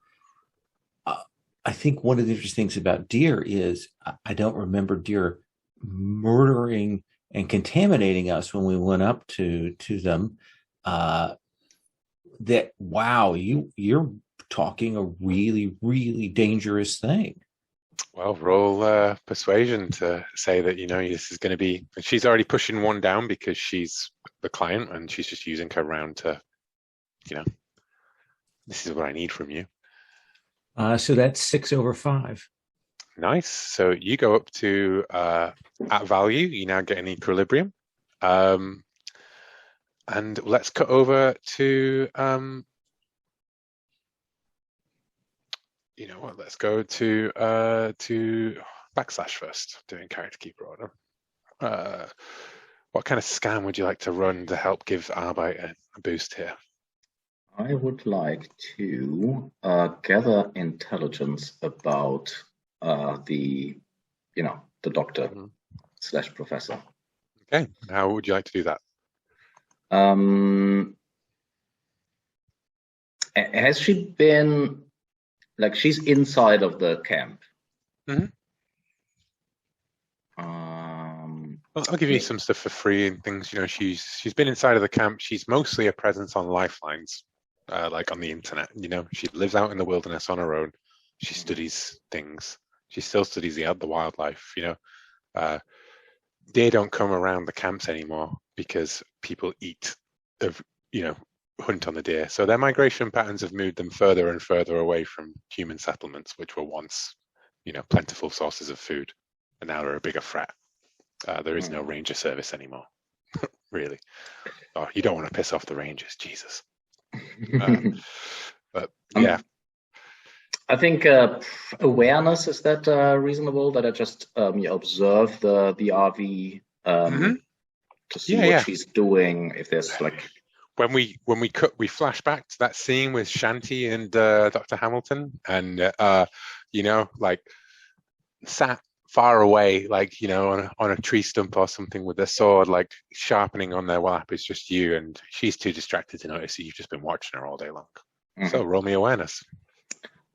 I think one of the interesting things about deer is I don't remember deer murdering and contaminating us when we went up to them. That wow, you're talking a really, really dangerous thing. Well, roll persuasion to say that this is going to be. She's already pushing one down because she's the client and she's just using her round to, this is what I need from you. So that's 6 over 5. Nice. So you go up to at value. You now get an equilibrium. And let's cut over to let's go to backslash first, doing character keeper order. What kind of scam would you like to run to help give Arbeit a boost here? I would like to gather intelligence about the doctor / professor. Okay. How would you like to do that? Has she been she's inside of the camp? Mm-hmm. I'll give you some stuff for free and things. She's been inside of the camp. She's mostly a presence on lifelines, like on the internet. She lives out in the wilderness on her own. She studies things. She still studies the wildlife. Deer don't come around the camps anymore because people hunt on the deer. So their migration patterns have moved them further and further away from human settlements, which were once, plentiful sources of food, and now they're a bigger threat. There is no ranger service anymore, really. Oh, you don't want to piss off the rangers, Jesus. But yeah. I think awareness, is that reasonable? That I just observe the RV to see what she's doing. If there's when we flash back to that scene with Shanti and Dr. Hamilton, and sat far away, on a tree stump or something with their sword, sharpening on their lap is just you, and she's too distracted to notice that you've just been watching her all day long. So roll me awareness.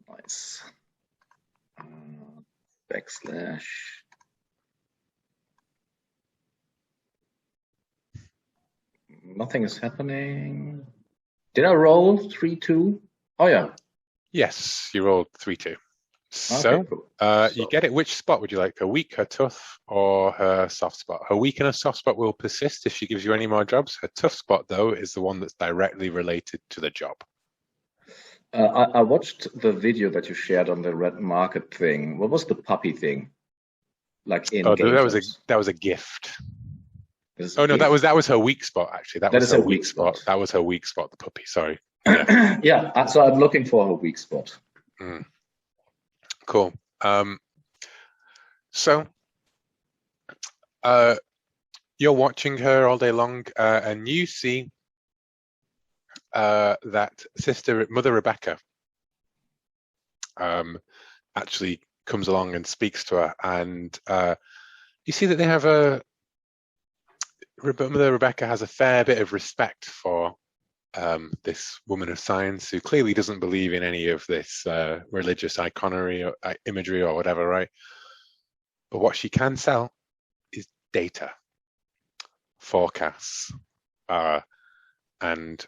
Nice. Backslash. Nothing is happening. Did I roll 3-2? Oh yeah. Yes, you rolled 3-2. So, cool. You get it. Which spot would you like? Her weak, her tough, or her soft spot? Her weak and her soft spot will persist if she gives you any more jobs. Her tough spot, though, is the one that's directly related to the job. I watched the video that you shared on the red market thing. What was the puppy thing? That was a gift. That was her weak spot. Actually, that was her weak spot. That was her weak spot. The puppy. Sorry. Yeah. Yeah. So I'm looking for her weak spot. Cool. So you're watching her all day long, and you see that Mother Rebecca actually comes along and speaks to her, and you see that they have Mother Rebecca has a fair bit of respect for this woman of science who clearly doesn't believe in any of this religious iconography or imagery or whatever, right? But what she can sell is data, forecasts, and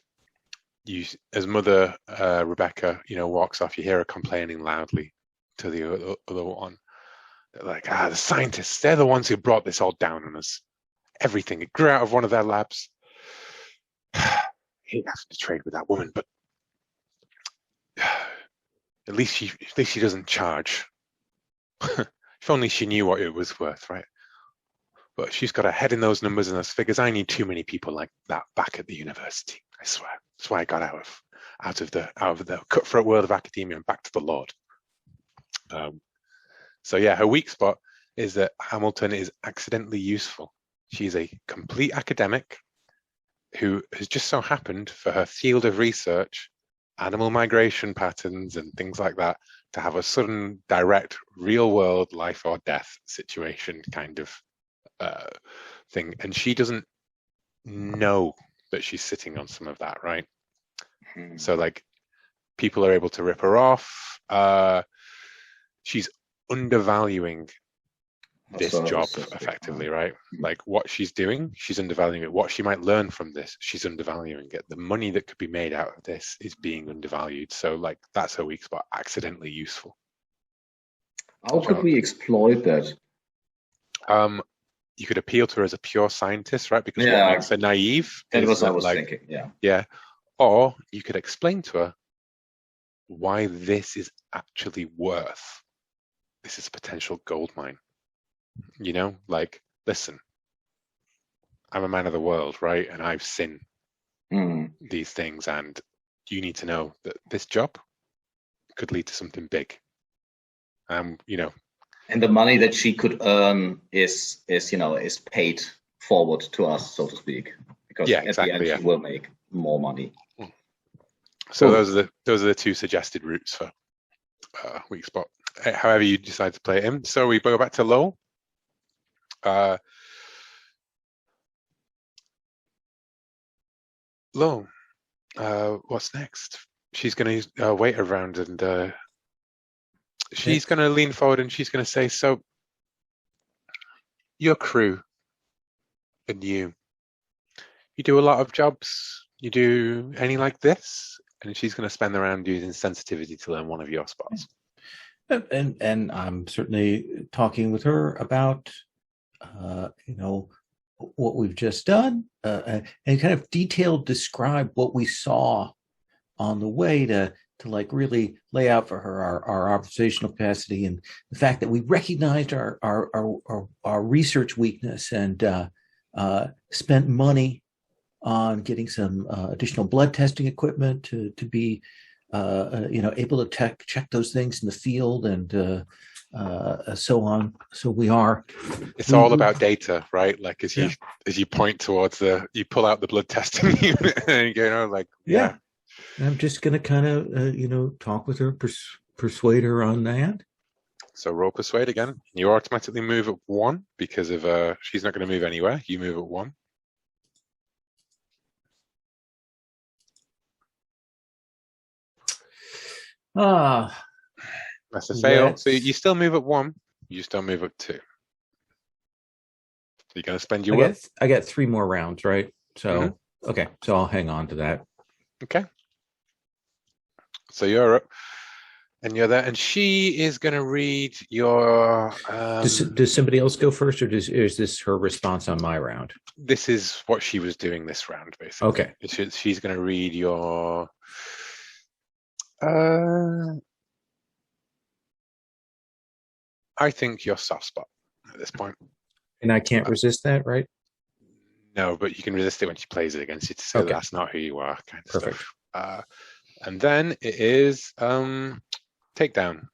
you, as Mother Rebecca, walks off, you hear her complaining loudly to the other one. They're like, the scientists, they're the ones who brought this all down on us. Everything, it grew out of one of their labs. He has to trade with that woman, but at least she doesn't charge. If only she knew what it was worth, right? But she's got her head in those numbers and those figures. I need too many people like that back at the university. I swear. That's why I got out of the cutthroat world of academia and back to the Lord. So yeah, her weak spot is that Hamilton is accidentally useful. She's a complete academic who has just so happened for her field of research, animal migration patterns and things like that, to have a sudden direct real world life or death situation kind of thing. And she doesn't know that she's sitting on some of that, right? So like people are able to rip her off. She's undervaluing this job effectively, right? Like what she's doing, she's undervaluing it. What she might learn from this, she's undervaluing it. The money that could be made out of this is being undervalued. So like that's her weak spot, accidentally useful. How could we exploit that? You could appeal to her as a pure scientist, right? Because what makes her naive that is was that, I was like, thinking, yeah. Yeah. Or you could explain to her why this is actually worth. This is a potential gold mine. You know, like, listen, I'm a man of the world, right? And I've seen these things, and you need to know that this job could lead to something big. You know. And the money that she could earn is paid forward to us, so to speak. Because at the end she will make more money. So those are the two suggested routes for weak spot. However you decide to play it in. So we go back to Lowell. Lowell, what's next? She's going to wait around, and she's going to lean forward, and she's going to say, so your crew and you do a lot of jobs. You do any like this? And she's going to spend the round using sensitivity to learn one of your spots. And I'm certainly talking with her about, what we've just done, and kind of detailed describe what we saw on the way to like really lay out for her our observational capacity and the fact that we recognized our research weakness and spent money on getting some additional blood testing equipment to be able to check those things in the field and so on. So we are. It's all about data, right? Like as you point towards you pull out the blood testing unit, and yeah. And I'm just going to kind of talk with her, persuade her on that. So roll persuade again. You automatically move at 1 because of she's not going to move anywhere. You move at 1. That's a fail. So you still move at 1. You just don't move at 2. You're going to spend your will. I get 3 more rounds, right? So okay, so I'll hang on to that. Okay. So you're up, and you're there, and she is going to read your. Does somebody else go first, or is this her response on my round? This is what she was doing this round, basically. Okay. She's going to read your. I think your soft spot at this point. And I can't resist that, right? No, but you can resist it when she plays it against you to say that's not who you are, kind of Perfect. stuff. And then it is Takedown.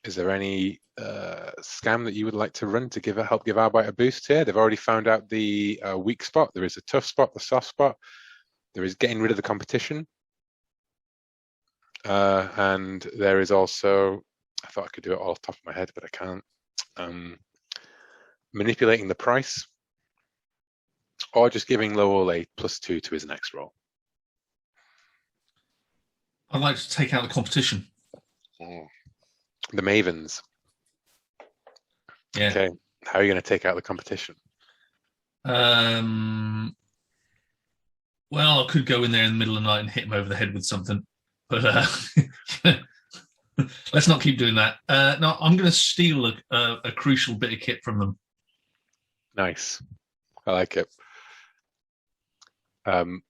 Is there any scam that you would like to run to help give Arbite a boost here? They've already found out the weak spot. There is a tough spot, the soft spot. There is getting rid of the competition. And there is also, I thought I could do it all off the top of my head, but I can't. Manipulating the price, or just giving Lowell a +2 to his next roll. I'd like to take out the competition. The Mavens. Yeah. Okay. How are you going to take out the competition? Well, I could go in there in the middle of the night and hit him over the head with something, but let's not keep doing that. No, I'm going to steal a crucial bit of kit from them. Nice. I like it. And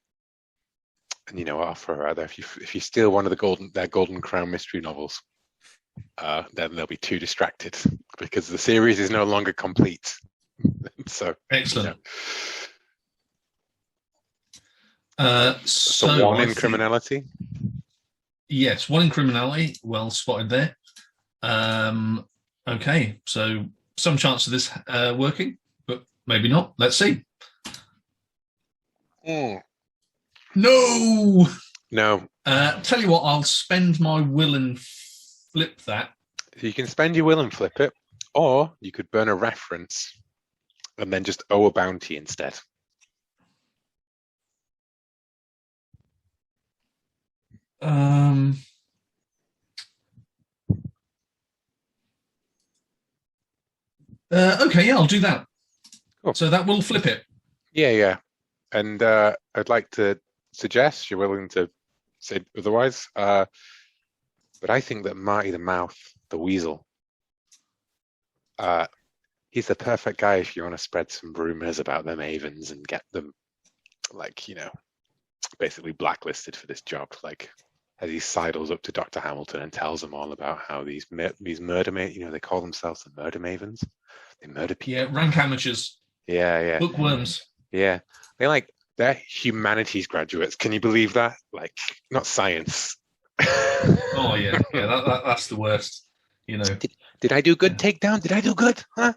you know what, I'll throw her out there. If you steal one of their Golden Crown mystery novels, then they'll be too distracted because the series is no longer complete. So excellent. So 1 in criminality. Yes, 1 in criminality. Well spotted there. Okay, so some chance of this working, but maybe not. Let's see. No. No. Tell you what, I'll spend my will and flip that. You can spend your will and flip it, or you could burn a reference and then just owe a bounty instead. Okay, yeah, I'll do that. Cool. So that will flip it. Yeah. And I'd like to suggest, you're willing to say otherwise, but I think that Marty the Mouth, the Weasel, he's the perfect guy if you want to spread some rumors about the Mavens and get them, like, basically blacklisted for this job. Like, as he sidles up to Dr. Hamilton and tells them all about how these murder they call themselves the murder mavens. They murder people. Yeah, rank amateurs. Yeah. Bookworms. Yeah. They're humanities graduates. Can you believe that? Like, not science. Oh yeah. That's the worst. Did I do good, Takedown? Did I do good? Huh?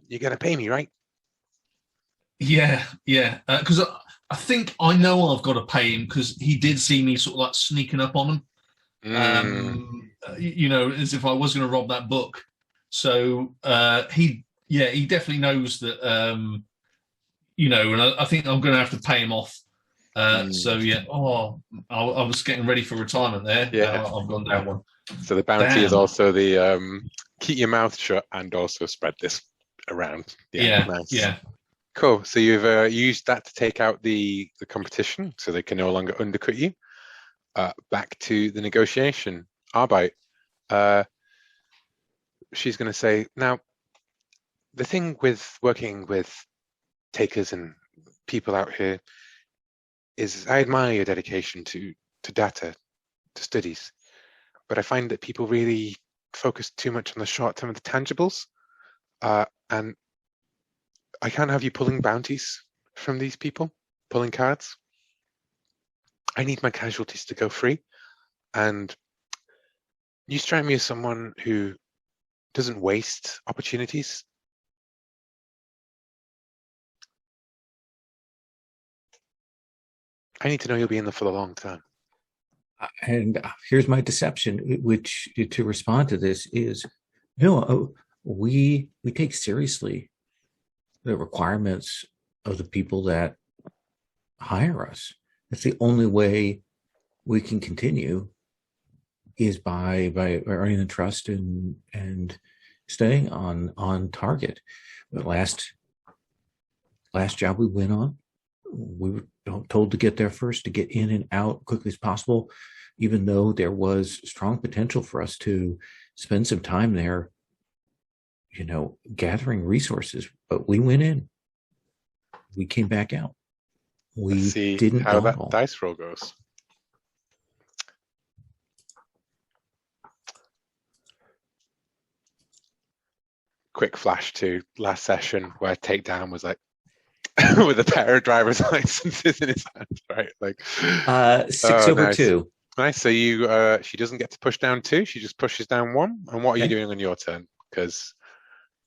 You're gonna pay me, right? Yeah. Because I think I know I've got to pay him because he did see me sort of like sneaking up on him. As if I was going to rob that book. So he definitely knows that. And I think I'm going to have to pay him off. So yeah. Oh, I was getting ready for retirement there. Yeah, I've gone down one. So the bounty is also the keep your mouth shut and also spread this around. Yeah. Nice. Yeah. Cool. So you've used that to take out the competition, so they can no longer undercut you. Back to the negotiation. Arbite. She's going to say, now, the thing with working with takers and people out here is I admire your dedication to data, to studies, but I find that people really focus too much on the short term of the tangibles, and I can't have you pulling bounties from these people, pulling cards. I need my casualties to go free, and you strike me as someone who doesn't waste opportunities. I need to know you'll be in there for the long term. And here's my deception, which to respond to this is, no, we take seriously the requirements of the people that hire us. That's the only way we can continue is by earning the trust and staying on target. The last job we went on, we were told to get there first, to get in and out quickly as possible, even though there was strong potential for us to spend some time there, gathering resources. But we went in, we came back out. Let's see didn't how dawdle. that dice roll goes. Quick flash to last session where Takedown was like with a pair of driver's licenses in his hands, right? Like 6 over nice. 2. Nice. So she doesn't get to push down 2. She just pushes down 1. And what are you doing on your turn? Because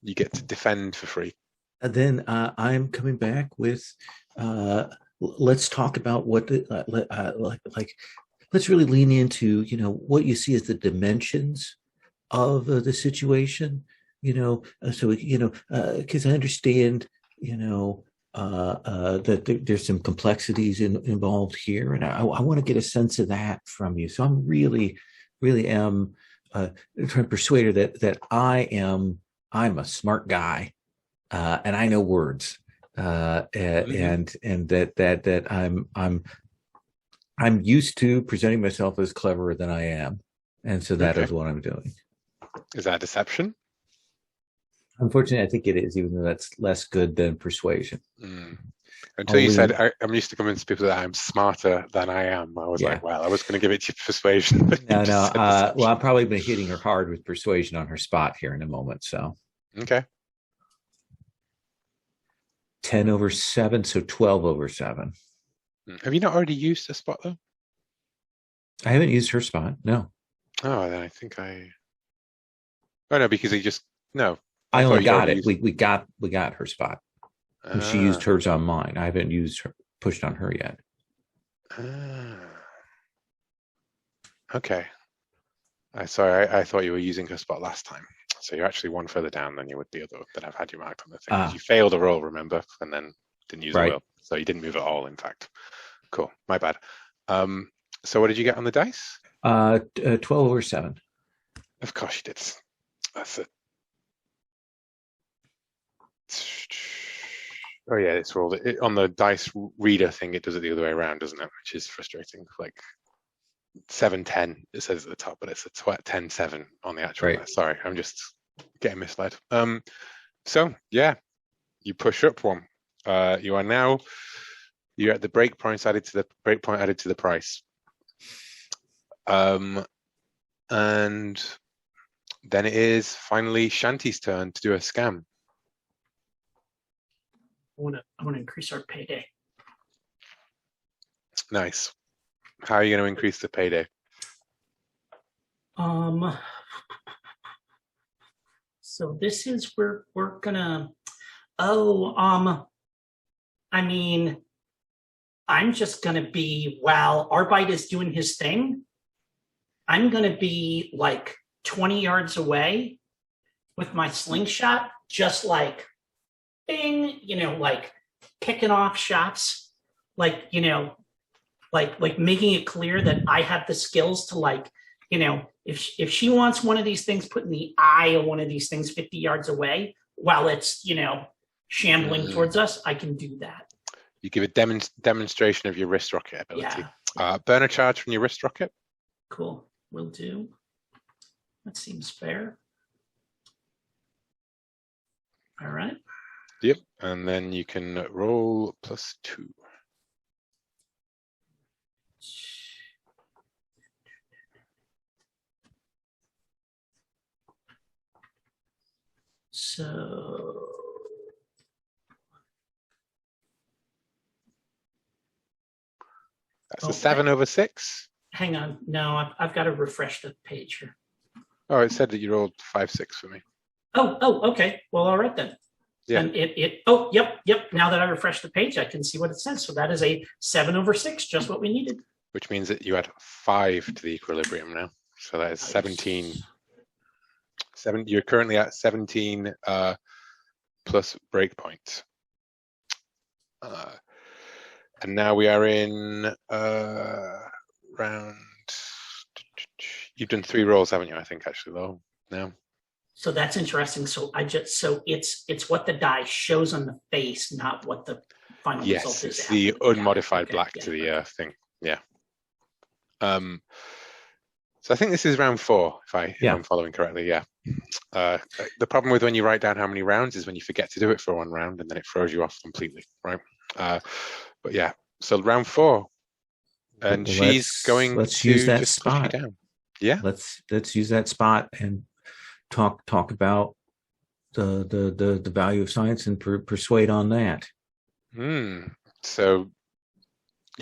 you get to defend for free. And then I'm coming back with, let's talk about what let's really lean into, what you see as the dimensions of the situation, so, because I understand, that there's some complexities involved here. And I want to get a sense of that from you. So I'm really am trying to persuade her that I'm a smart guy, and I know words, and that I'm used to presenting myself as cleverer than I am, and so that is what I'm doing. Is that deception? Unfortunately, I think it is, even though that's less good than persuasion. Until you said, I'm used to convince people that I'm smarter than I am. I was like, well, I was going to give it to persuasion. No. Well, I've probably been hitting her hard with persuasion on her spot here in a moment. So, okay. 10 over 7, so 12 over 7. Have you not already used a spot, though? I haven't used her spot, no. Oh, then I think Oh no, because no. I only thought got you it. We got her spot. And she used hers on mine. I haven't pushed on her yet. Okay. I thought you were using her spot last time. So you're actually one further down than you would the other that I've had you marked on the thing. 'Cause you failed a roll, remember, and then didn't use a will. So you didn't move at all, in fact. Cool. My bad. So what did you get on the dice? 12 over 7. Of course you did. That's it. Oh yeah, it's rolled on the dice reader thing. It does it the other way around, doesn't it? Which is frustrating. Like 7-10, it says at the top, but it's a 10-7 on the actual. Right. Sorry, I'm just getting misled. So yeah, you push up one. You're at the breakpoint added to the price. And then it is finally Shanti's turn to do a scam. I want to increase our payday. Nice. How are you going to increase the payday? So this is where we're gonna. I mean, I'm just gonna be while Arbite is doing his thing. I'm gonna be like 20 yards away with my slingshot, just like bing, like kicking off shots, like like making it clear that I have the skills to like, if she wants one of these things put in the eye of one of these things 50 yards away while it's, shambling towards us, I can do that. You give a demonstration of your wrist rocket ability. Yeah. Burn a charge from your wrist rocket. Cool. Will do. That seems fair. All right. Yep. And then you can roll +2. So that's a 7 over 6. Hang on. No, I've got to refresh the page here. Oh, it said that you rolled 5-6 for me. Oh, okay. Well, all right then. Yeah. And yep. Now that I refresh the page, I can see what it says. So that is a 7 over 6, just what we needed. Which means that you add 5 to the equilibrium now. So that is 17. You're currently at 17 plus breakpoint. And now we are in round. You've done 3 rolls, haven't you? I think actually, though. Now. So that's interesting. So it's what the die shows on the face, not what the final result is. Yes, it's the unmodified black to the okay. thing. Yeah. So I think this is round 4, if I'm following correctly. Yeah. The problem with when you write down how many rounds is when you forget to do it for one round and then it throws you off completely, right? But yeah, so round 4, and she's going to use that just spot. push you down. Yeah. Let's use that spot and talk about the value of science and persuade on that. So,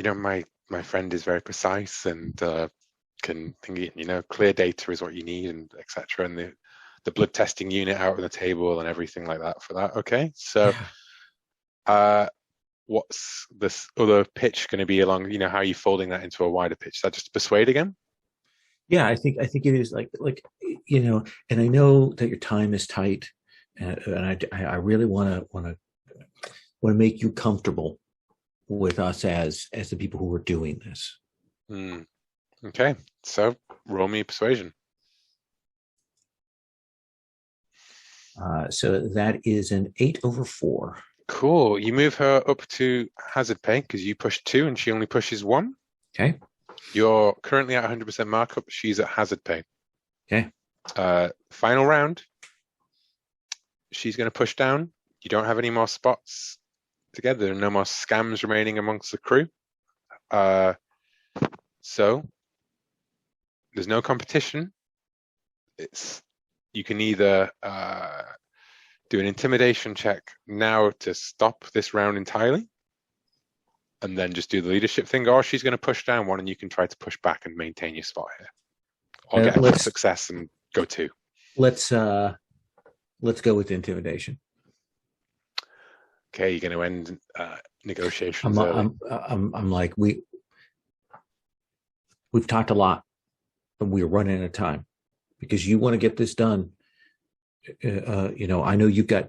my friend is very precise and can think, clear data is what you need, and etc. And the blood testing unit out on the table and everything like that for that. Okay, so what's this other pitch going to be along? How are you folding that into a wider pitch? Is that just persuade again? Yeah, I think it is like and I know that your time is tight, and I really want to make you comfortable with us as the people who are doing this. Okay, so roll me persuasion. So that is an 8 over 4. Cool. You move her up to hazard pay because you pushed 2 and she only pushes 1. Okay. You're currently at 100% markup. She's at hazard pay. Okay. Final round. She's going to push down. You don't have any more spots together. There are no more scams remaining amongst the crew. So there's no competition. You can either do an intimidation check now to stop this round entirely, and then just do the leadership thing, or she's going to push down one and you can try to push back and maintain your spot here. Or get a success and go 2. let's go with intimidation. Okay, you're going to end negotiations early. I'm like, we've talked a lot, and we're running out of time because you want to get this done. I know you've got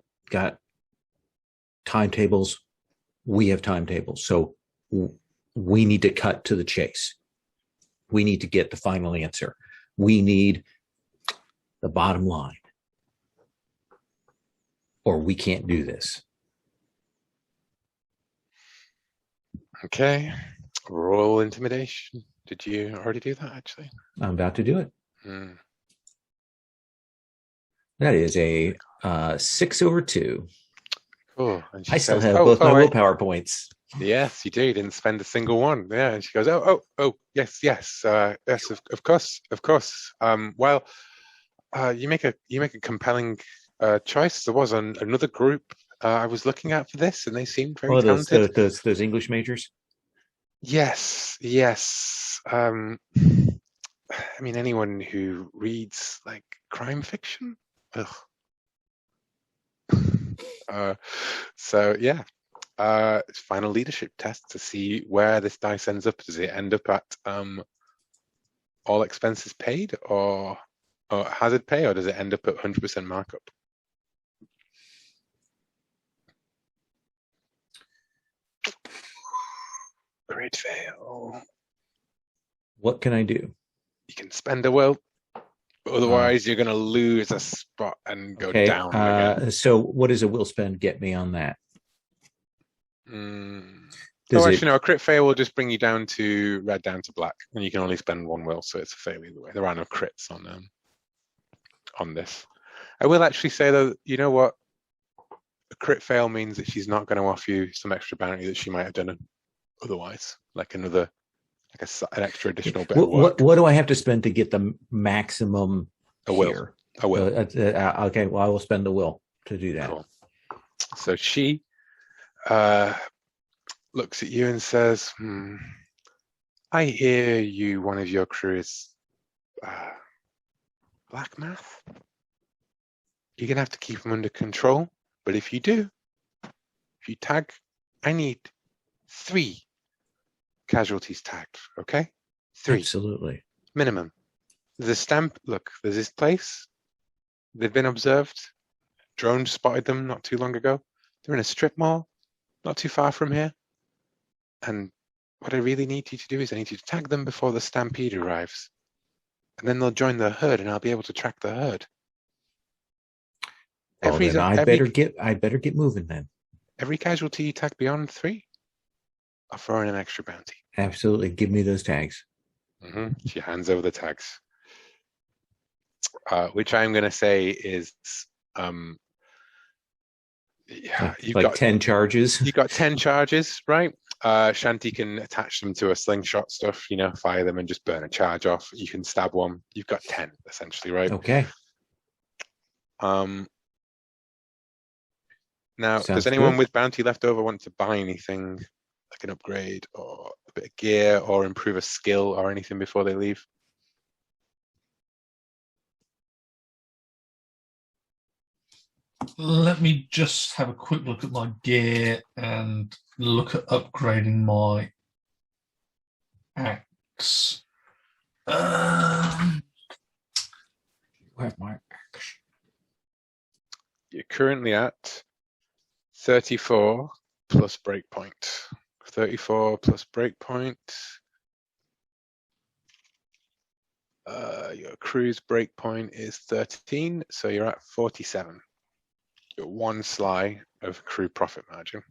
timetables. We have timetables, so we need to cut to the chase. We need to get the final answer. We need the bottom line, or we can't do this. Okay. Roll intimidation. Did you already do that, actually? I'm about to do it. That is a 6/2. Cool. And she I still says, have both my willpower points. Yes, you do. You didn't spend a single one. Yeah. And she goes, yes, yes, of course. Well, you make a compelling choice. There was another group I was looking at for this, and they seemed very talented. Those English majors. Yes. I mean, anyone who reads like crime fiction. Ugh. So yeah. Final leadership test to see where this dice ends up. Does it end up at all expenses paid or hazard pay, or does it end up at 100% markup? Great fail. What can I do? You can spend a will. Otherwise, you're going to lose a spot and go down again. So what does a will spend get me on that? Actually, no, a crit fail will just bring you down to red down to black, and you can only spend one will, so it's a fail either way. There are no crits on this. I will actually say, though, you know what? A crit fail means that she's not going to offer you some extra bounty that she might have done otherwise, like an extra additional bit of work. What do I have to spend to get the maximum here? A will. Okay, well, I will spend the will to do that. Cool. So she looks at you and says, I hear one of your crew is black math. You're going to have to keep them under control. But if you do, if you tag, I need 3 casualties tagged, okay? 3. Absolutely. Minimum. There's a stamp. Look, there's this place. They've been observed. Drones spotted them not too long ago. They're in a strip mall, not too far from here. And what I really need you to do is I need you to tag them before the stampede arrives. And then they'll join the herd and I'll be able to track the herd. I better get moving then. Every casualty you tag beyond 3, I'll throw in an extra bounty. Absolutely. Give me those tags. She hands over the tags. Which I'm going to say is... you've got 10 charges. You've got 10 charges, right? Shanti can attach them to a slingshot stuff, fire them and just burn a charge off. You can stab one. You've got 10, essentially, right? Okay. Now, does anyone with bounty left over want to buy anything, like an upgrade or a bit of gear or improve a skill or anything before they leave? Let me just have a quick look at my gear and look at upgrading my axe. Where's my axe? You're currently at 34 plus breakpoint. 34 plus breakpoint. Your crew's breakpoint is 13, so you're at 47. You're 1 sly of crew profit margin.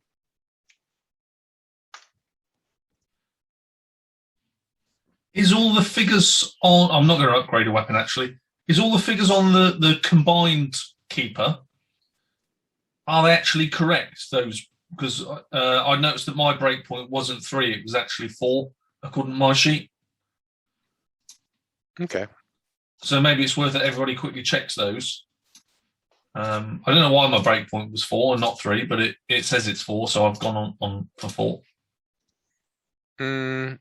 Is all the figures on... I'm not going to upgrade a weapon, actually. Is all the figures on the combined keeper, are they actually correct, those? Because I noticed that my breakpoint wasn't 3, it was actually 4, according to my sheet. Okay. So maybe it's worth it everybody quickly checks those. I don't know why my breakpoint was 4 and not 3, but it says it's 4, so I've gone on for 4.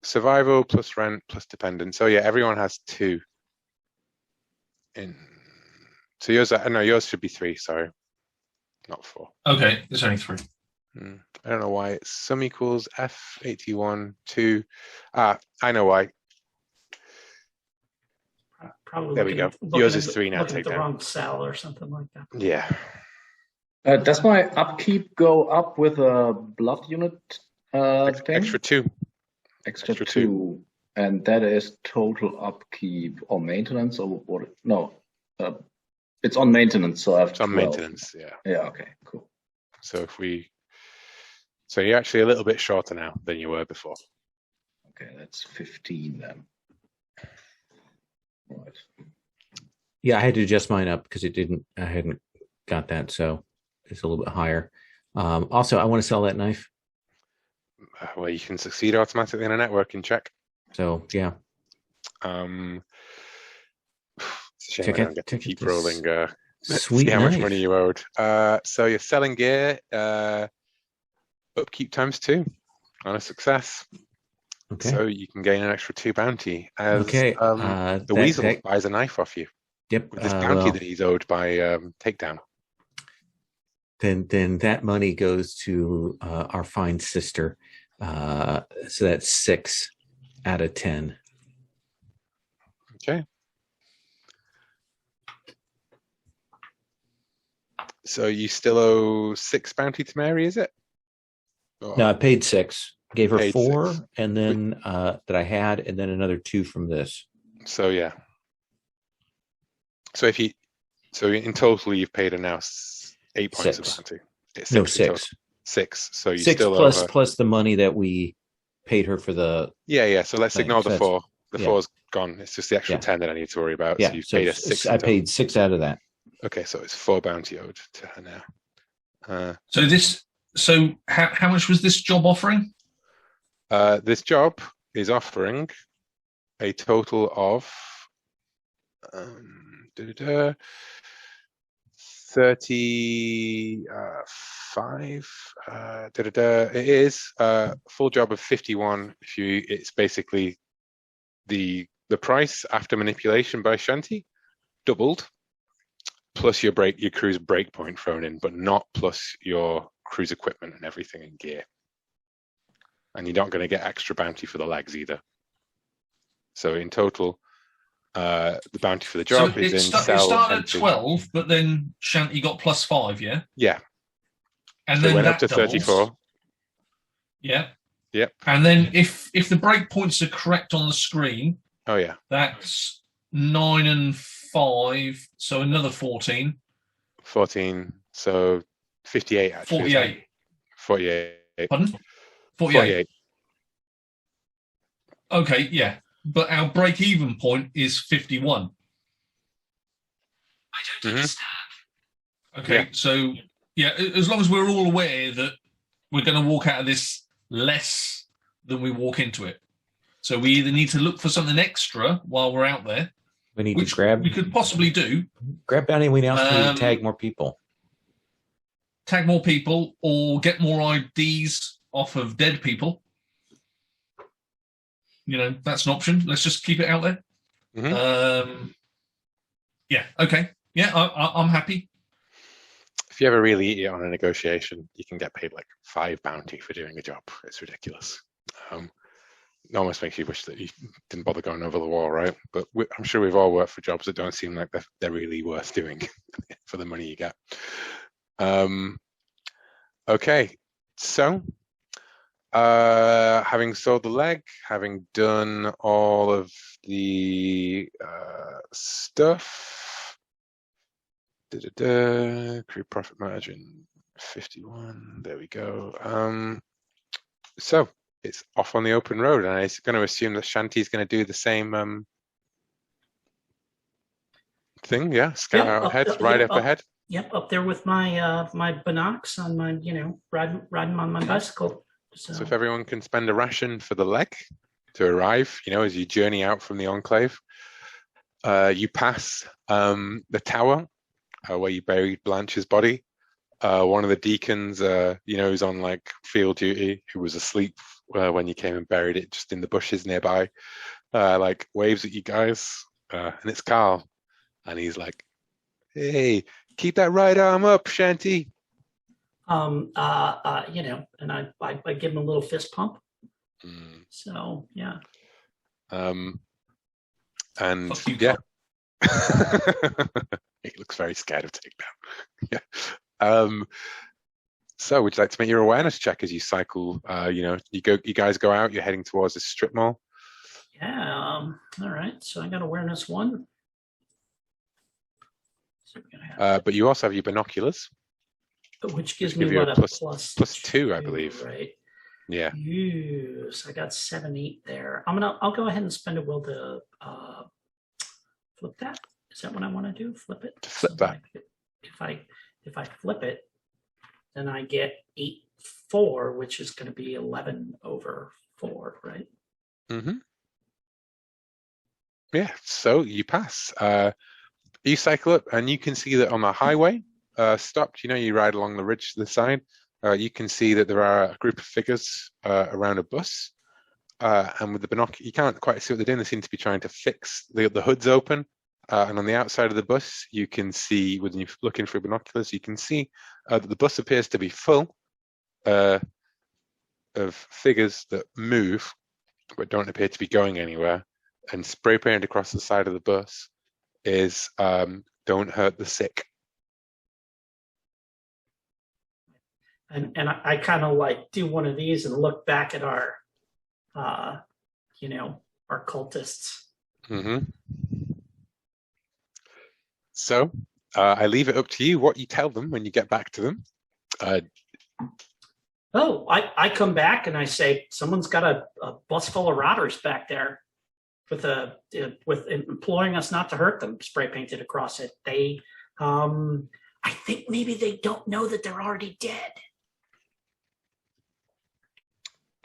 Survival plus rent plus dependent. So yeah, everyone has 2. So yours, no, yours should be 3. Sorry, not 4. Okay, there's only 3. I don't know why. It's sum equals F81 2. I know why. Probably There we go. Yours is 3 now. Take the down. wrong cell or something like that. Yeah. Does my upkeep go up with a blood unit thing? Extra 2. Extra 2. And that is total upkeep or maintenance or what? No, it's on maintenance. So I have It's on 12. maintenance. Yeah. Yeah. Okay. Cool. So so you're actually a little bit shorter now than you were before. Okay, that's 15 then. Right. Yeah, I had to adjust mine up because I hadn't got that, so it's a little bit higher. Also, I want to sell that knife. Well, you can succeed automatically in a networking check. So yeah. It's a shame I don't get to keep rolling. Sweet see how much knife. money you owed. So you're selling gear. Upkeep times 2 on a success. Okay. So you can gain an extra 2 bounty as Okay. the weasel buys a knife off you. Yep. With this bounty that he's owed by Takedown. Then that money goes to our fine sister. So that's 6 out of 10. Okay. So you still owe 6 bounty to Mary, is it? No, I paid 6. Gave her Paid 4, 6. and then that I had, and then another 2 from this. So yeah. So in total you've paid her now 8 points 6. of bounty. It's No, 6 in total. 6. 6. So you 6 still plus owe her. plus the money that we paid her for the. Yeah. So let's thing. ignore the So 4. The yeah. 4's gone. It's just the extra Yeah. 10 that I need to worry about. Yeah, So you've so paid her 6. in I total. paid 6 out of that. Okay, so it's 4 bounty owed to her now. So how much was this job offering? This job is offering a total of 35. It is a full job of 51. It's basically the price after manipulation by Shanti doubled, plus your crew's breakpoint thrown in, but not plus your crew's equipment and everything in gear. And you're not going to get extra bounty for the legs either. So in total, the bounty for the job is in cell. It started at empty. 12, but then Shanti got +5, yeah? Yeah. And So then it went that up to doubles. 34. Yeah. Yep. And then if the breakpoints are correct on the screen, Oh yeah. that's 9 and 5, so another 14. 14. So 58 actually. 48. 48. Pardon? 48. Okay, yeah. But our break-even point is 51. I don't understand. Okay, Yeah. so yeah, as long as we're all aware that we're going to walk out of this less than we walk into it. So we either need to look for something extra while we're out there, We need which to grab we could possibly do, bounty. We also need to tag more people. tag more people, or get more IDs off of dead people. You know, that's an option. Let's just keep it out there. Yeah, okay. Yeah, I'm happy. If you ever really eat it on a negotiation, you can get paid like 5 bounty for doing a job. It's ridiculous. It almost makes you wish that you didn't bother going over the wall, right? But I'm sure we've all worked for jobs that don't seem like they're really worth doing for the money you get. Okay, so having sold the leg, having done all of the stuff, crew profit margin 51. There we go. So it's off on the open road, and I'm going to assume that Shanti's going to do the same thing. Yeah, scout out ahead, right up ahead. Yep, up there with my my binocs on my, riding on my bicycle. So if everyone can spend a ration for the leg to arrive, as you journey out from the enclave, you pass the tower where you buried Blanche's body. One of the deacons, who's on like field duty, who was asleep when you came and buried it just in the bushes nearby, waves at you guys, and it's Carl. and he's like, "Hey, keep that right arm up, Shanty." And I give him a little fist pump. Mm. So yeah. And Fuck you, yeah, he looks very scared of Takedown. Yeah. So would you like to make your awareness check as you cycle? You guys go out. You're heading towards the strip mall. Yeah. All right. So I got awareness 1. So but you also have your binoculars, which gives give me you what, a a plus 2, I believe. Right. Yeah. Yes, I got 7, 8 there. I'll go ahead and spend a will to flip that. Is that what I want to do? Flip it. Flip that. If I flip it, then I get 8, 4, which is going to be 11 over 4, right? Mm-hmm. Yeah. So you pass. You cycle up, and you can see that on the highway, stopped. You ride along the ridge to the side. You can see that there are a group of figures around a bus, and with the binocular, you can't quite see what they're doing. They seem to be trying to fix the hood's open, and on the outside of the bus, you can see, when you're looking through binoculars, you can see that the bus appears to be full of figures that move but don't appear to be going anywhere. And spray painted across the side of the bus is "Don't hurt the sick." And I kind of like do one of these and look back at our cultists. Mm-hmm. So I leave it up to you what you tell them when you get back to them. I come back and I say, someone's got a bus full of rotters back there with imploring us not to hurt them, spray painted across it. They, I think maybe they don't know that they're already dead.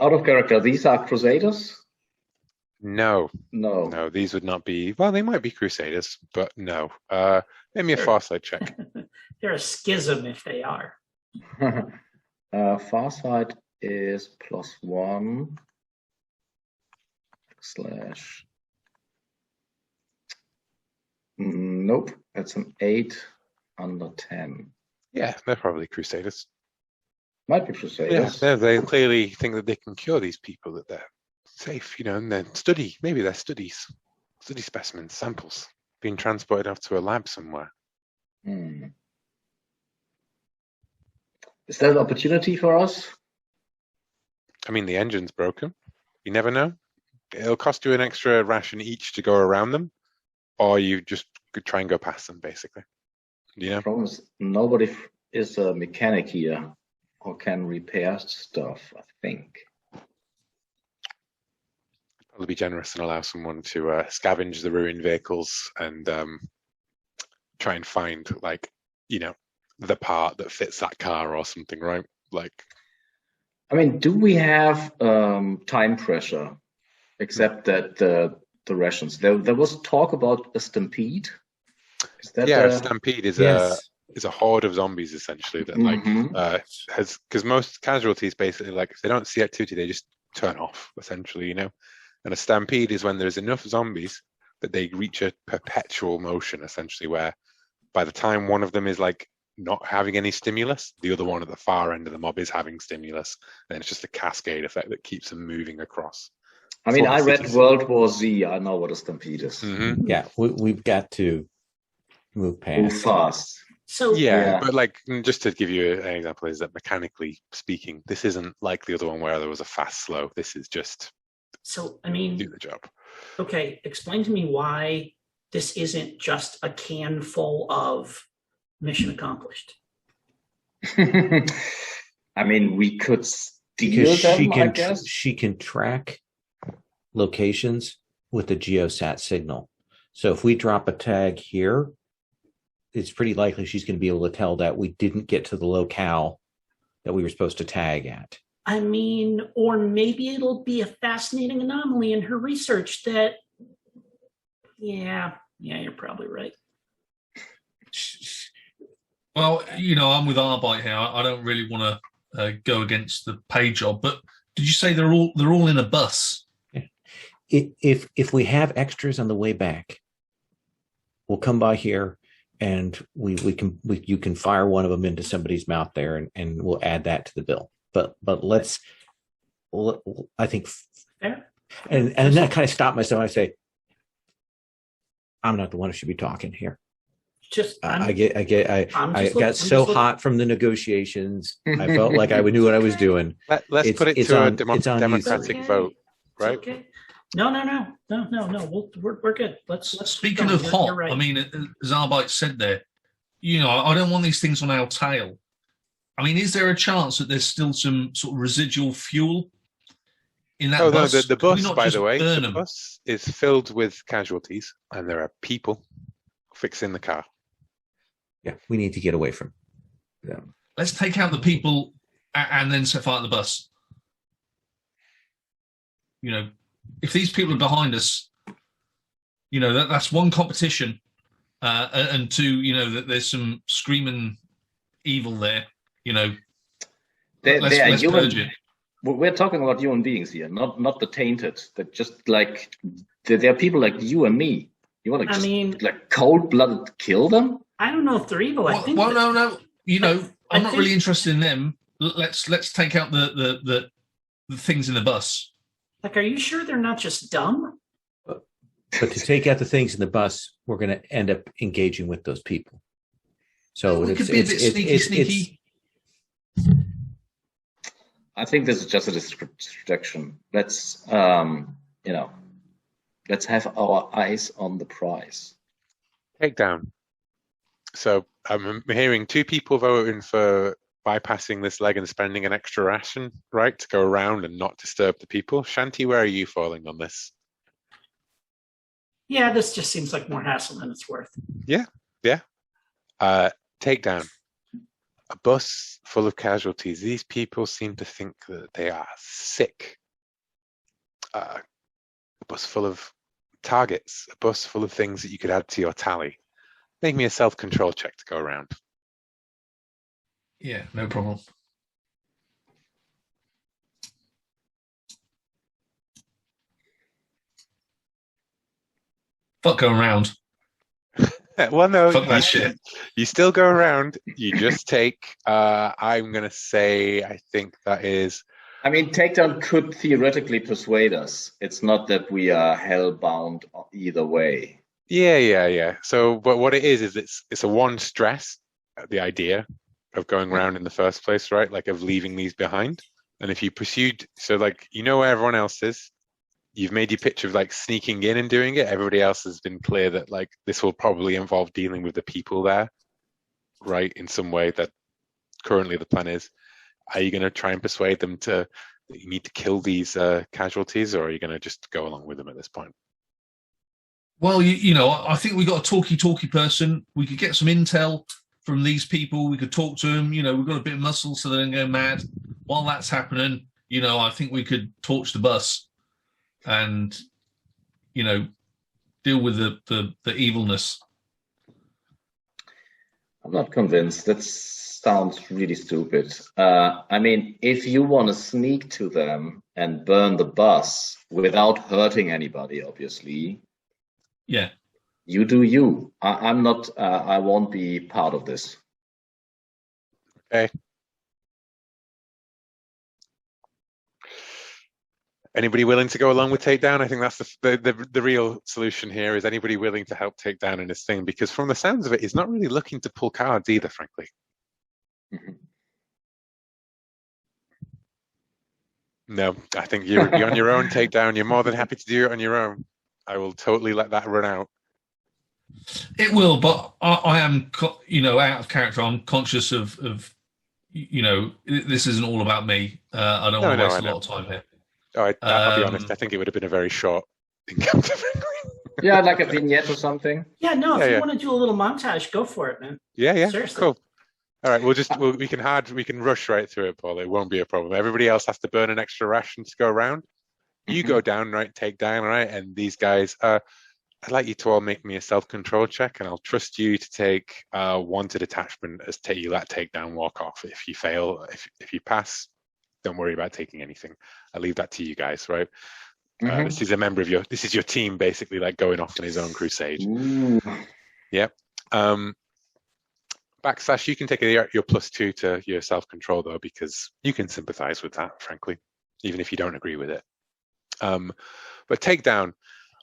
Out of character, these are Crusaders? No, No. these would not be. Well, they might be Crusaders, but no. Maybe a Farsight check. They're a schism if they are. Farsight is +1 / Nope, that's an 8 under 10. Yeah, they're probably Crusaders. Might be Crusaders. Yeah, they clearly think that they can cure these people, that they're safe, and then maybe they're study specimens, samples, being transported off to a lab somewhere. Is that an opportunity for us? I mean, the engine's broken. You never know. It'll cost you an extra ration each to go around them, or you just could try and go past them, basically. The problem is nobody is a mechanic here or can repair stuff, I think. Probably be generous and allow someone to scavenge the ruined vehicles and try and find, the part that fits that car or something, right? I mean, do we have time pressure, except that the rations? There was talk about a stampede. Is that a stampede is yes. is a horde of zombies, essentially, that has, because most casualties basically, if they don't see activity, they just turn off, essentially, And a stampede is when there's enough zombies that they reach a perpetual motion, essentially, where by the time one of them is not having any stimulus, the other one at the far end of the mob is having stimulus, and it's just a cascade effect that keeps them moving across. I mean, I read World War Z. I know what a stampede is. Mm-hmm. Yeah, we've got to move past. Move fast. So yeah, but just to give you an example, is that mechanically speaking, this isn't like the other one where there was a fast slow. This is just do the job. Okay, explain to me why this isn't just a can full of mission accomplished. I mean, we could steal them, I guess. She can track locations with the geosat signal. So if we drop a tag here, it's pretty likely she's going to be able to tell that we didn't get to the locale that we were supposed to tag at. I mean, or maybe it'll be a fascinating anomaly in her research that, yeah, you're probably right. Well, I'm with Arbite here. I don't really want to go against the pay job, but did you say they're all in a bus? If we have extras on the way back, we'll come by here, and you can fire one of them into somebody's mouth there, and we'll add that to the bill. But I think, Fair. and then I kind of stop myself. I say, I'm not the one who should be talking here. I got so hot from the negotiations. I felt like I knew what I was doing. Let's put it to a democratic vote, right? Okay. No. We're good. Let's Speaking of hot, right. I mean, as Arbite said there, I don't want these things on our tail. I mean, is there a chance that there's still some sort of residual fuel in that bus? No, the bus, by the way, the bus is filled with casualties, and there are people fixing the car. Yeah, we need to get away from them. Let's take out the people and then set fire to the bus. If these people are behind us, that's one competition, and two, that there's some screaming evil there. Let's purge it. We're talking about human beings here, not the tainted. That just like there are people like you and me. You want to like cold-blooded kill them? I don't know if they're evil. No. I'm not really interested in them. Let's take out the things in the bus. Like, are you sure they're not just dumb? But to take out the things in the bus, we're going to end up engaging with those people. So it could be a bit sneaky. I think this is just a distraction. Let's let's have our eyes on the prize. Takedown. So I'm hearing 2 people voting for bypassing this leg and spending an extra ration, right, to go around and not disturb the people. Shanti, where are you falling on this? Yeah, this just seems like more hassle than it's worth. Yeah. Takedown. A bus full of casualties. These people seem to think that they are sick. A bus full of targets. A bus full of things that you could add to your tally. Make me a self-control check to go around. Yeah, no problem. Fuck going around. Well, no, fuck that shit. You still go around. You just take. I'm gonna say. I think that is. I mean, Takedown could theoretically persuade us. It's not that we are hellbound either way. Yeah. So, but what it is it's a 1 stress. The idea of going around in the first place, right? Like of leaving these behind. And if you pursued, so like where everyone else is. You've made your pitch of like sneaking in and doing it. Everybody else has been clear that like this will probably involve dealing with the people there, right? In some way that currently the plan is. Are you going to try and persuade them that you need to kill these casualties, or are you going to just go along with them at this point? Well, I think we got a talky person. We could get some intel from these people. We could talk to them. We've got a bit of muscle so they don't go mad. While that's happening, I think we could torch the bus. And deal with the evilness. I'm not convinced. That sounds really stupid. I mean, if you want to sneak to them and burn the bus without hurting anybody, obviously. Yeah. You do you. I'm not. I won't be part of this. Okay. Anybody willing to go along with Takedown? I think that's the real solution here. Is anybody willing to help Takedown in this thing? Because from the sounds of it, he's not really looking to pull cards either, frankly. Mm-hmm. No, I think you're on your own, Takedown. You're more than happy to do it on your own. I will totally let that run out. It will, but I am, out of character. I'm conscious of this isn't all about me. I don't want to waste a lot of time here. I'll be honest. I think it would have been a very short encounter. Yeah, like a vignette or something. Yeah, no. If you want to do a little montage, go for it, man. Yeah. Seriously. Cool. All right, we can rush right through it, Paul. It won't be a problem. Everybody else has to burn an extra ration to go around. You go down, right? Takedown, right? And these guys, I'd like you to all make me a self-control check, and I'll trust you to take 1 to detachment as you let Takedown walk off. If you fail, if you pass, don't worry about taking anything. I leave that to you guys, right? This is a member of this is your team, basically, like going off on his own crusade. Yeah. Backslash, you can take your +2 to your self-control, though, because you can sympathize with that, frankly, even if you don't agree with it. But Takedown,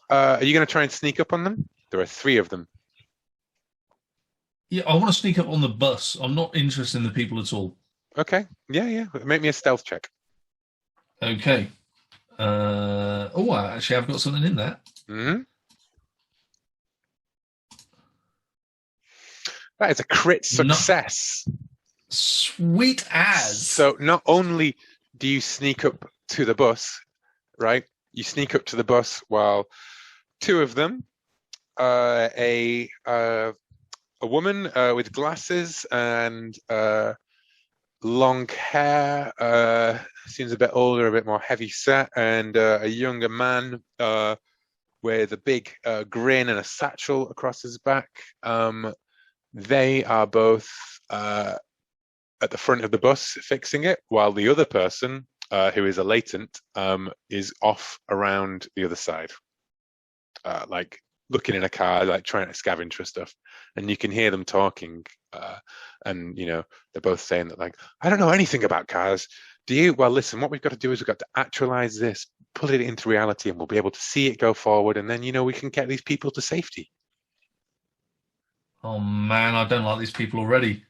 are you going to try and sneak up on them? There are 3 of them. Yeah, I want to sneak up on the bus. I'm not interested in the people at all. Okay. Yeah. Make me a stealth check. Okay. Actually, I've got something in there. Mm-hmm. That is a crit success. Sweet as. So not only do you sneak up to the bus, right? You sneak up to the bus while 2 of them, a woman with glasses and long hair, seems a bit older, a bit more heavy set, and a younger man with a big grin and a satchel across his back. They are both at the front of the bus fixing it, while the other person, who is a latent, is off around the other side, like looking in a car, like trying to scavenge for stuff. And you can hear them talking, and they're both saying that, like, I don't know anything about cars. Do you? Well, listen, what we've got to do is we've got to actualize this, put it into reality, and we'll be able to see it go forward, and then we can get these people to safety. Oh man, I don't like these people already.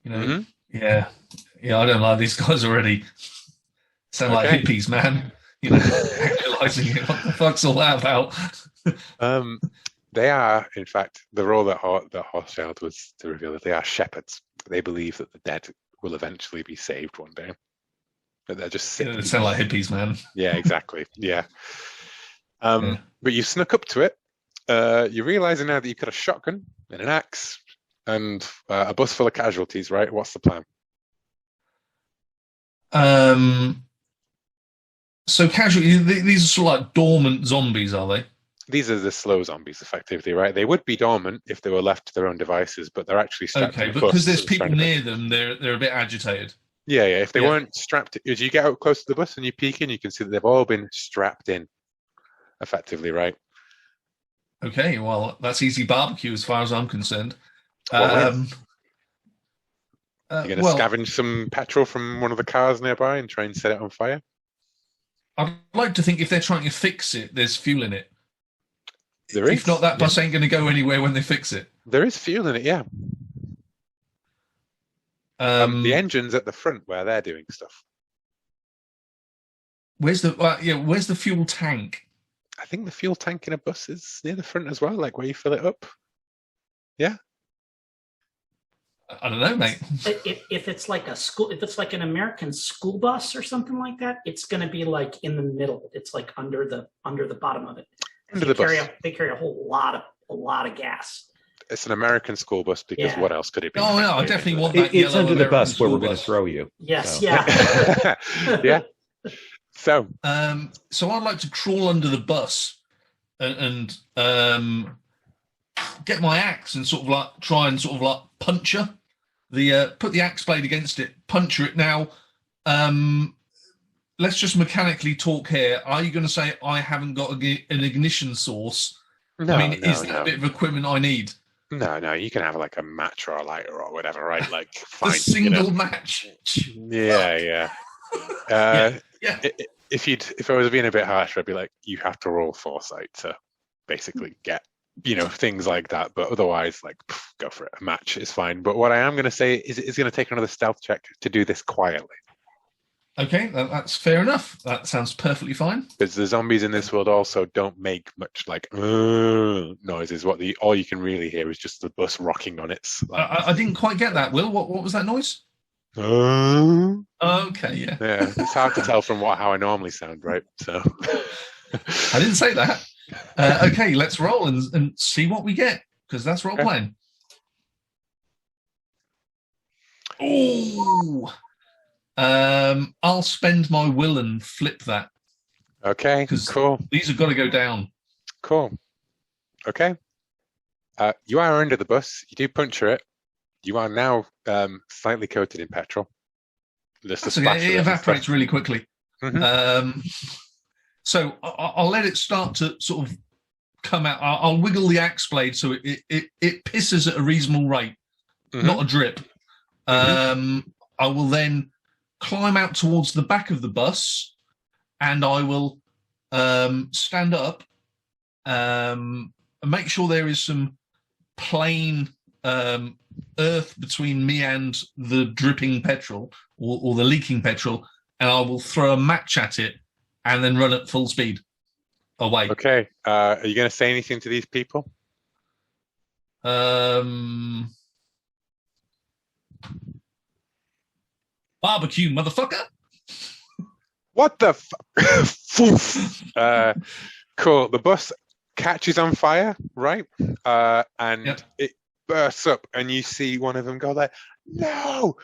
Mm-hmm. Yeah, I don't like these guys already. Sound like hippies, man. Actualizing it. What the fuck's all that about? They are, in fact, the role that Hochschild was to reveal, that they are shepherds. They believe that the dead will eventually be saved one day. But they're just They sound like hippies, man. Yeah, exactly. Yeah. But you snuck up to it. You're realizing now that you've got a shotgun and an axe and a bus full of casualties, right? What's the plan? So these are sort of like dormant zombies, are they? These are the slow zombies, effectively, right? They would be dormant if they were left to their own devices, but they're actually strapped to the bus. Because there's people near them, they're a bit agitated. Yeah. If they weren't strapped, as you get out close to the bus and you peek in, you can see that they've all been strapped in, effectively, right? Okay, well, that's easy barbecue as far as I'm concerned. You're going to scavenge some petrol from one of the cars nearby and try and set it on fire? I'd like to think if they're trying to fix it, there's fuel in it. There is. If not, that bus ain't going to go anywhere when they fix it. There is fuel in it, yeah. The engine's at the front where they're doing stuff. Where's the fuel tank? I think the fuel tank in a bus is near the front as well, like where you fill it up. Yeah. I don't know, mate. If it's like if it's like an American school bus or something like that, it's going to be like in the middle. It's like under the bottom of it. They carry a whole lot of gas. It's an American school bus because what else could it be? Oh no, I definitely want that. It's under the bus where we're going to throw you. Yes, so. yeah. Yeah. So I'd like to crawl under the bus and get my axe and sort of like try and sort of like puncture put the axe blade against it, puncture it. Now, let's just mechanically talk here. Are you going to say I haven't got an ignition source? No, I mean, is that a bit of equipment I need? No, you can have like a match or a lighter or whatever, right? Like a single match. Yeah. If I was being a bit harsh, I'd be like, you have to roll foresight to basically get, things like that. But otherwise, like, go for it. A match is fine. But what I am going to say is it's going to take another stealth check to do this quietly. Okay, that's fair enough. That sounds perfectly fine. Because the zombies in this world also don't make much like noises. All you can really hear is just the bus rocking on its. I didn't quite get that, Will. What was that noise? Okay, yeah. Yeah, it's hard to tell from how I normally sound, right? So I didn't say that. Okay, let's roll and see what we get, because that's role playing. Ooh. I'll spend my will and flip that. Okay, cool. These have got to go down. Cool. Okay. You are under the bus. You do puncture it. You are now slightly coated in petrol. That's okay. It evaporates really quickly. Mm-hmm. So I'll let it start to sort of come out. I'll wiggle the axe blade so it pisses at a reasonable rate, not a drip. I will then climb out towards the back of the bus, and I will stand up and make sure there is some plain earth between me and the dripping petrol or the leaking petrol, and I will throw a match at it and then run at full speed away. Okay. Are you going to say anything to these people? Barbecue, motherfucker. What the cool. The bus catches on fire, right? And it bursts up, and you see one of them go like, no!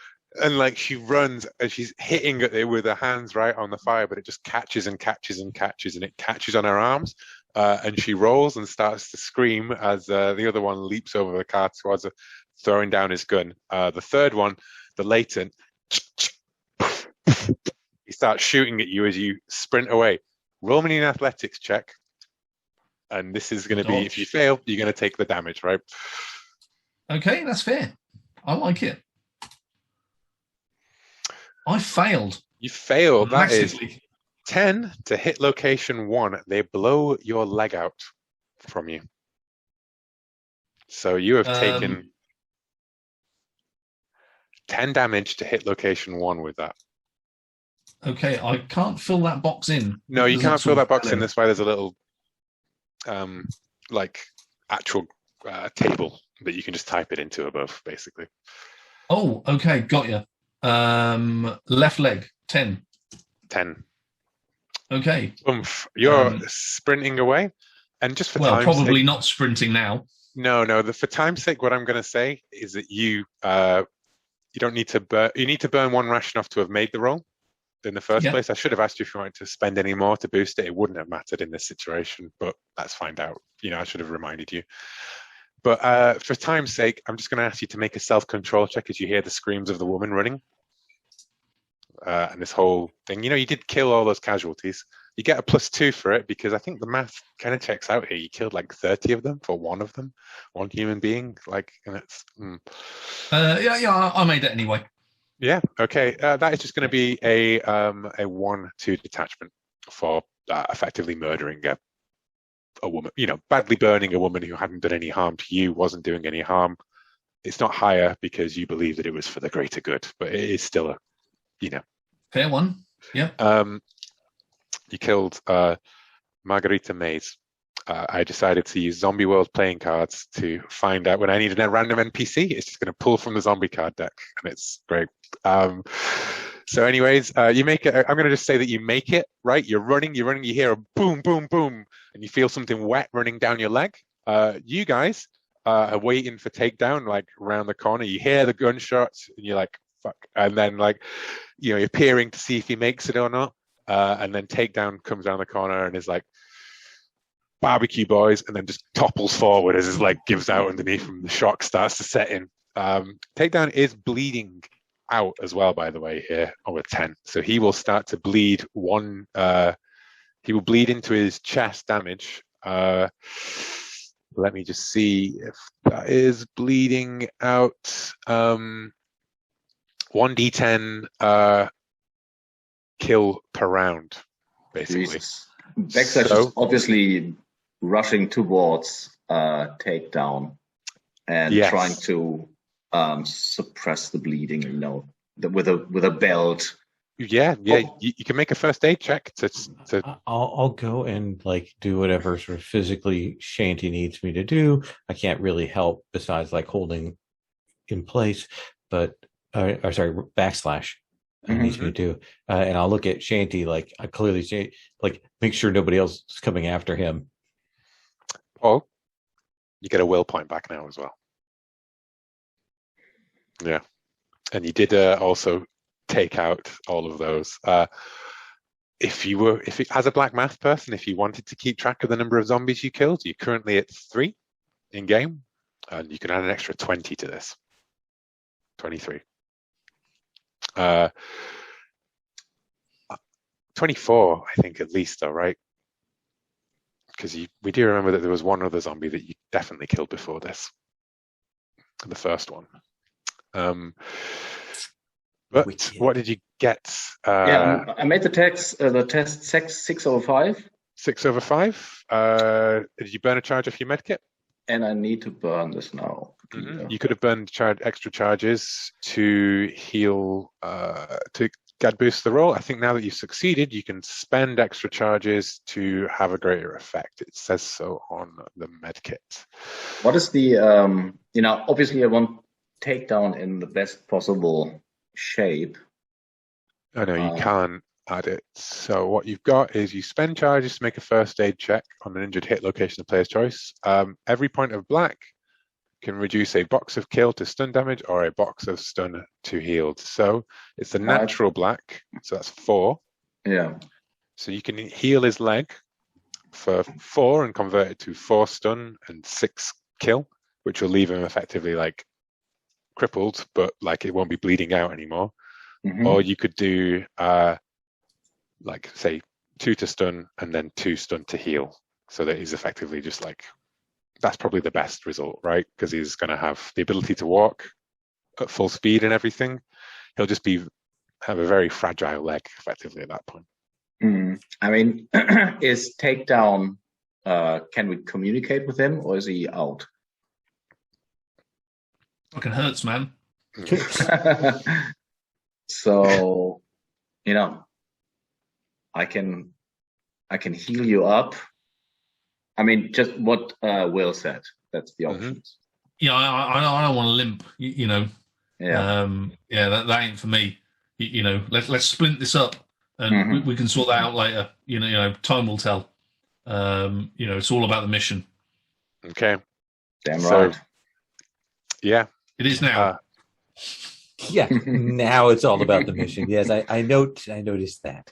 And like she runs, and she's hitting it with her hands right on the fire, but it just catches and catches and catches, and it catches on her arms. And she rolls and starts to scream as the other one leaps over the car towards her, throwing down his gun. The third one, the latent, he starts shooting at you as you sprint away. Roll me an athletics check. And this is going to be, if you fail, you're going to take the damage, right? Okay, that's fair. I like it. I failed. You failed. Massively. That is 10 to hit location 1. They blow your leg out from you. So you have taken 10 damage to hit location 1 with that. Okay, I can't fill that box in. No, you can't fill that box in. That's why there's a little like actual table that you can just type it into above, basically. Oh, okay, got you. Left leg, 10. 10. Okay. You're sprinting away, and just for time's probably sake, not sprinting now. No. For time's sake, what I'm going to say is that you don't need to burn. You need to burn 1 ration off to have made the roll in the first place. I should have asked you if you wanted to spend any more to boost it. It wouldn't have mattered in this situation, but let's find out. I should have reminded you. But for time's sake, I'm just going to ask you to make a self-control check as you hear the screams of the woman running. And this whole thing, you did kill all those casualties. You get a +2 for it because I think the math kind of checks out here. You killed like 30 of them for one of them, one human being. And it's. I made it anyway. Yeah. Okay. That is just going to be a 1-2 detachment for effectively murdering a woman. Badly burning a woman who hadn't done any harm to you, wasn't doing any harm. It's not higher because you believe that it was for the greater good, but it is still a. Fair one. Yeah. You killed Margarita Mays. I decided to use Zombie World playing cards to find out when I needed a random NPC. It's just going to pull from the zombie card deck, and it's great. So anyways, you make it. I'm going to just say that you make it, right? You're running, you hear a boom, boom, boom, and you feel something wet running down your leg. You guys are waiting for Takedown, like around the corner. You hear the gunshots, and you're like, fuck. And then you're peering to see if he makes it or not. And then Takedown comes around the corner and is like, barbecue boys, and then just topples forward as his leg gives out underneath him. The shock starts to set in. Takedown is bleeding out as well, by the way, here over 10. So he will start to bleed he will bleed into his chest damage. Let me just see if that is bleeding out. 1d10 kill per round, basically. Backslash is obviously rushing towards Takedown and trying to suppress the bleeding, with a belt. Yeah. You can make a first aid check to. I'll go and do whatever sort of physically Shanty needs me to do. I can't really help besides holding in place, but backslash needs me to do, and I'll look at Shanty I clearly say make sure nobody else is coming after him. Oh, you get a will point back now as well. Yeah, and you did also take out all of those. If as a black math person, if you wanted to keep track of the number of zombies you killed, you're currently at 3 in game, and you can add an extra 20 to this. 23. 24, I think, at least, though, right? because we do remember that there was one other zombie that you definitely killed before this, the first one. But what did you get? I made the test 6/5. 6/5. Did you burn a charge off your medkit? And I need to burn this now. You could have burned extra charges to heal, to get boost the roll. I think now that you've succeeded, you can spend extra charges to have a greater effect. It says so on the medkit. What is the, obviously I want Takedown in the best possible shape. Oh no, you can't add it. So what you've got is you spend charges to make a first aid check on an injured hit location of player's choice. Every point of black can reduce a box of kill to stun damage or a box of stun to healed. So it's the natural black, so that's 4. Yeah. So you can heal his leg for 4 and convert it to 4 stun and 6 kill, which will leave him effectively like crippled, but like it won't be bleeding out anymore. Or you could do like say 2 to stun and then 2 stun to heal, so that he's effectively just like, that's probably the best result, right? Because he's going to have the ability to walk at full speed and everything. He'll just have a very fragile leg effectively at that point. I mean, is Takedown, can we communicate with him, or is he out? Fucking hurts, man. So, I can heal you up. I mean, just what Will said. That's the options. Yeah, I don't want to limp. Yeah. That ain't for me. Let's splint this up, and we can sort that out later. Time will tell. It's all about the mission. Okay. Damn right. Yeah. It is now. Yeah, now it's all about the mission. Yes, I noticed that.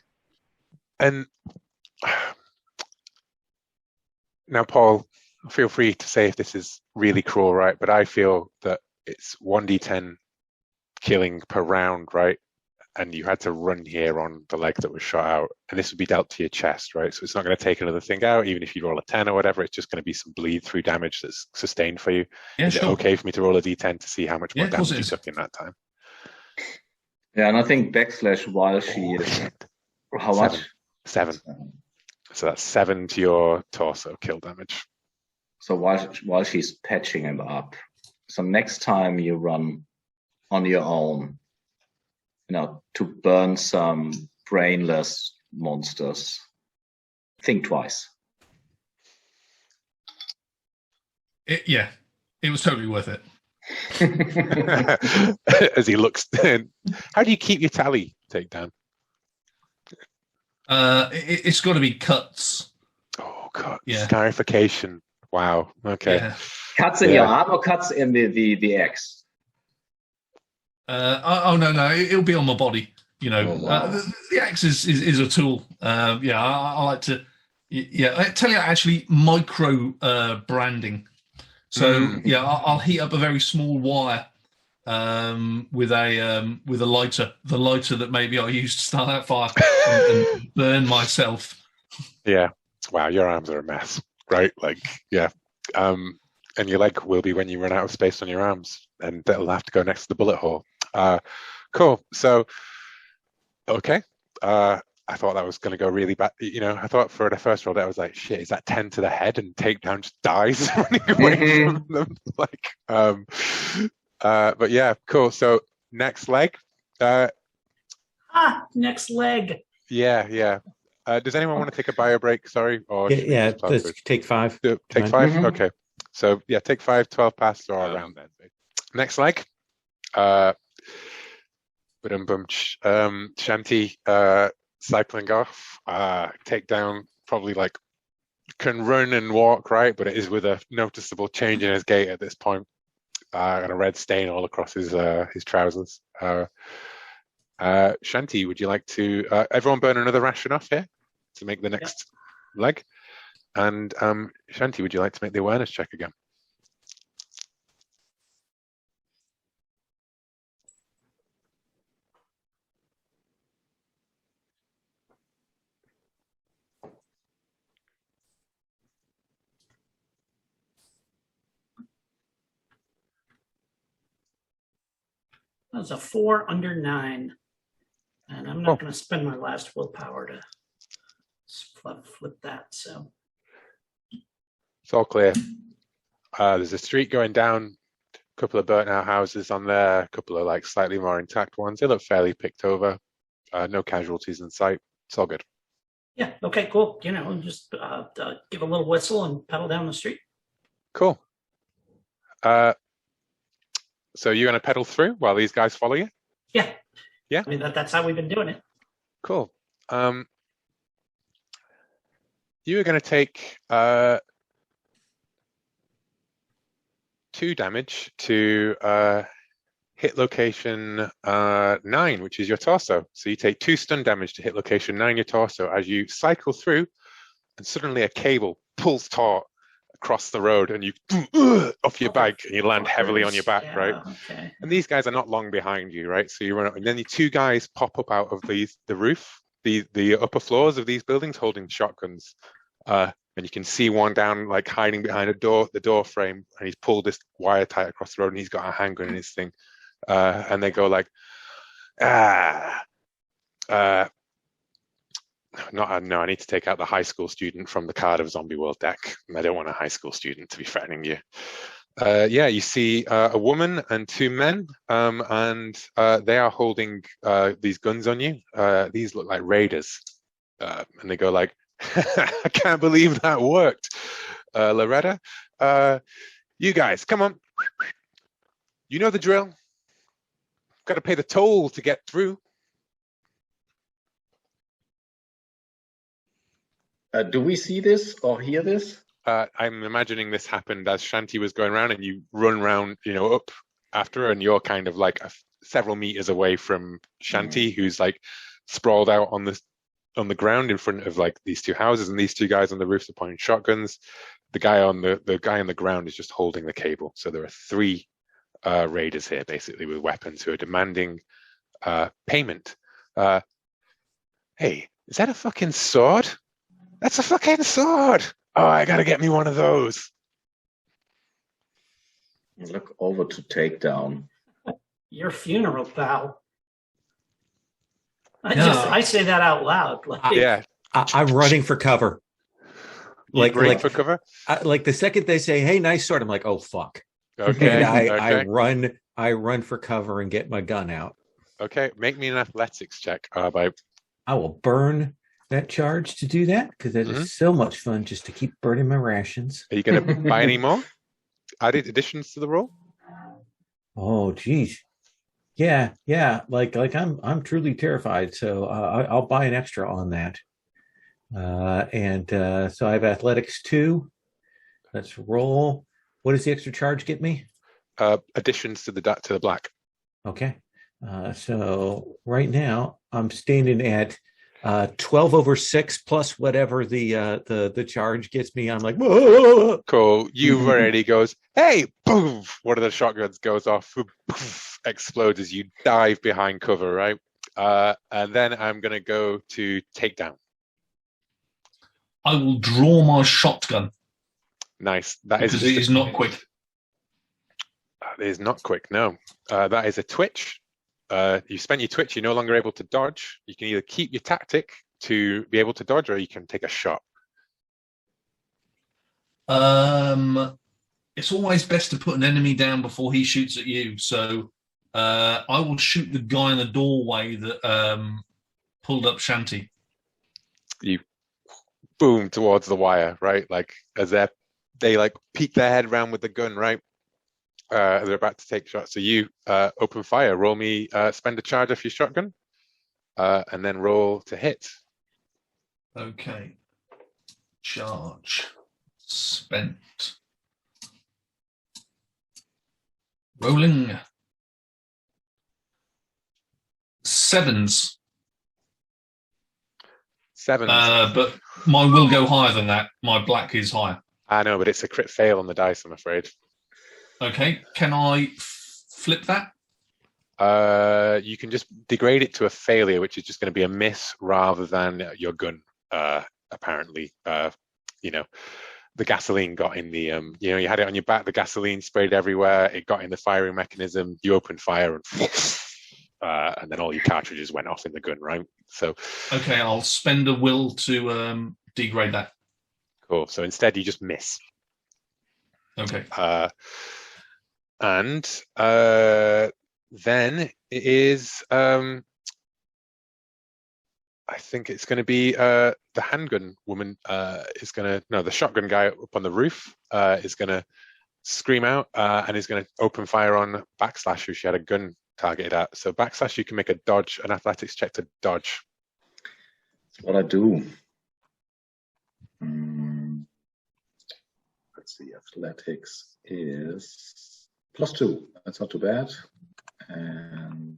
And now, Paul, feel free to say if this is really cruel, right? But I feel that it's 1d10 killing per round, right? And you had to run here on the leg that was shot out, and this would be dealt to your chest, right? So it's not going to take another thing out, even if you roll a 10 or whatever. It's just going to be some bleed through damage that's sustained for you. Yeah, is it okay for me to roll a d10 to see how much more damage you took in that time? Yeah, and I think backslash while she is how much? 7. So that's 7 to your torso kill damage. So while she's patching him up, so next time you run on your own, to burn some brainless monsters, think twice. It was totally worth it. As he looks, how do you keep your tally, Takedown? It's got to be cuts. Oh, cuts. Yeah. Scarification. Wow. Okay. Yeah. Cuts in your arm or cuts in the axe? No, it'll be on my body. Wow. The axe is a tool. I like to. Yeah, I tell you, actually, micro branding. So I'll heat up a very small wire with a lighter, the lighter that maybe I used to start that fire and burn myself. Yeah. Wow, your arms are a mess, right? Like, yeah. And your leg will be when you run out of space on your arms, and that'll have to go next to the bullet hole. Cool. So, okay. I thought that was going to go really bad. I thought for the first roll that I was like, shit, is that 10 to the head and Takedown just dies running away from them? But yeah, cool. So next leg. Next leg. Yeah. Does anyone want to take a bio break? Sorry. Or let's take 5. Take 5? Okay. So yeah, take 5, 12 passes or around then. Next leg. Shanti cycling off. Takedown probably can run and walk, right? But it is with a noticeable change in his gait at this point, and a red stain all across his trousers. Shanti, would you like to everyone burn another ration off here to make the next leg? And Shanti, would you like to make the awareness check again? That was a 4 under 9. And I'm not going to spend my last willpower to flip that. So It's all clear. There's a street going down, a couple of burnt out houses on there, a couple of like slightly more intact ones. They look fairly picked over. No casualties in sight. It's all good. Yeah. Okay, cool. Just give a little whistle and pedal down the street. Cool. So you're going to pedal through while these guys follow you? Yeah. Yeah. I mean, that's how we've been doing it. Cool. You are going to take 2 damage to hit location 9, which is your torso. So you take 2 stun damage to hit location 9, your torso, as you cycle through, and suddenly a cable pulls taut across the road, and you off your bike, and you land heavily on your back, right? Okay. And these guys are not long behind you, right? So you run up, and then the 2 guys pop up out of the roof, the upper floors of these buildings, holding shotguns. And you can see one down, like hiding behind the door frame, and he's pulled this wire tight across the road, and he's got a handgun in his thing. And they go like, no, I need to take out the high school student from the Card of Zombie World deck. I don't want a high school student to be threatening you. You see a woman and 2 men, and they are holding these guns on you. These look like raiders. And they go like, I can't believe that worked. Loretta, you guys, come on. You know the drill. Got to pay the toll to get through. Do we see this or hear this? I'm imagining this happened as Shanti was going around, and you run round, up after her, and you're kind of like several meters away from Shanti, who's like sprawled out on the ground in front of like these 2 houses, and these 2 guys on the roofs are pointing shotguns. The guy on the ground is just holding the cable. So there are 3 raiders here, basically, with weapons, who are demanding payment. Hey, is that a fucking sword? That's a fucking sword! Oh, I gotta get me one of those. Look over to Takedown. Your funeral, pal. I say that out loud. Like, Yeah. I'm running for cover. Running for cover? Like the second they say, "Hey, nice sword," I'm like, "Oh fuck!" Okay. And I run for cover and get my gun out. Okay, make me an athletics check. I will burn that charge to do that, because that is so much fun just to keep burning my rations. Are you going to buy any more? Added additions to the roll? Oh, geez. Yeah. Like I'm truly terrified, so I'll buy an extra on that. So I have athletics 2. Let's roll. What does the extra charge get me? Additions to the black. Okay. So right now I'm standing at 12 over 6 plus whatever the charge gets me. I'm like, whoa. Cool. You already goes, hey, boom. One of the shotguns goes off, poof, explodes as you dive behind cover, right? And then I'm going to go to Takedown. I will draw my shotgun. Nice. Because it is not quick. It is not quick, no. That is a twitch. You spent your twitch, you're no longer able to dodge. You can either keep your tactic to be able to dodge, or you can take a shot. It's always best to put an enemy down before he shoots at you. So I will shoot the guy in the doorway that pulled up Shanti. You boom towards the wire, right? Like as they like peek their head around with the gun, right? They're about to take shots. So you open fire. Roll me, spend a charge off your shotgun, and then roll to hit. Okay. Charge. Spent. Rolling. 7s. 7s. But mine will go higher than that. My black is higher. I know, but it's a crit fail on the dice, I'm afraid. Okay, can I flip that? You can just degrade it to a failure, which is just going to be a miss rather than your gun, apparently. the gasoline got in the you had it on your back, the gasoline sprayed everywhere, it got in the firing mechanism, you opened fire, and then all your cartridges went off in the gun, right? So okay, I'll spend a will to degrade that. cool. So instead you just miss. Okay. And then it is I think it's going to be the handgun woman is going to, no, the shotgun guy up on the roof is going to scream out and is going to open fire on Backslash, who she had a gun targeted at. So Backslash, you can make an athletics check to dodge. That's what I do. Let's see, athletics is +2. That's not too bad. And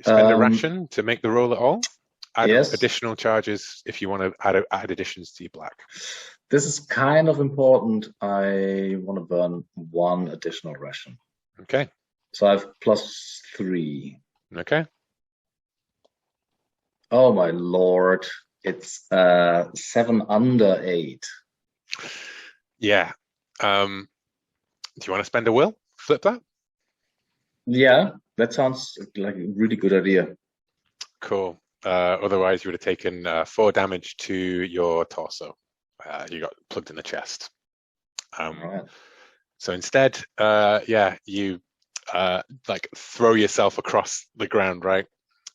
spend a ration to make the roll at all. Add yes. Additional charges if you want to add additions to your black. This is kind of important. I want to burn 1 additional ration. Okay. So I have +3. Okay. Oh my lord. It's 7 under 8. Yeah. Do you want to spend a will? Flip that? Yeah, that sounds like a really good idea. Cool. Otherwise, you would have taken 4 damage to your torso. You got plugged in the chest. Right. So instead, you like throw yourself across the ground, right?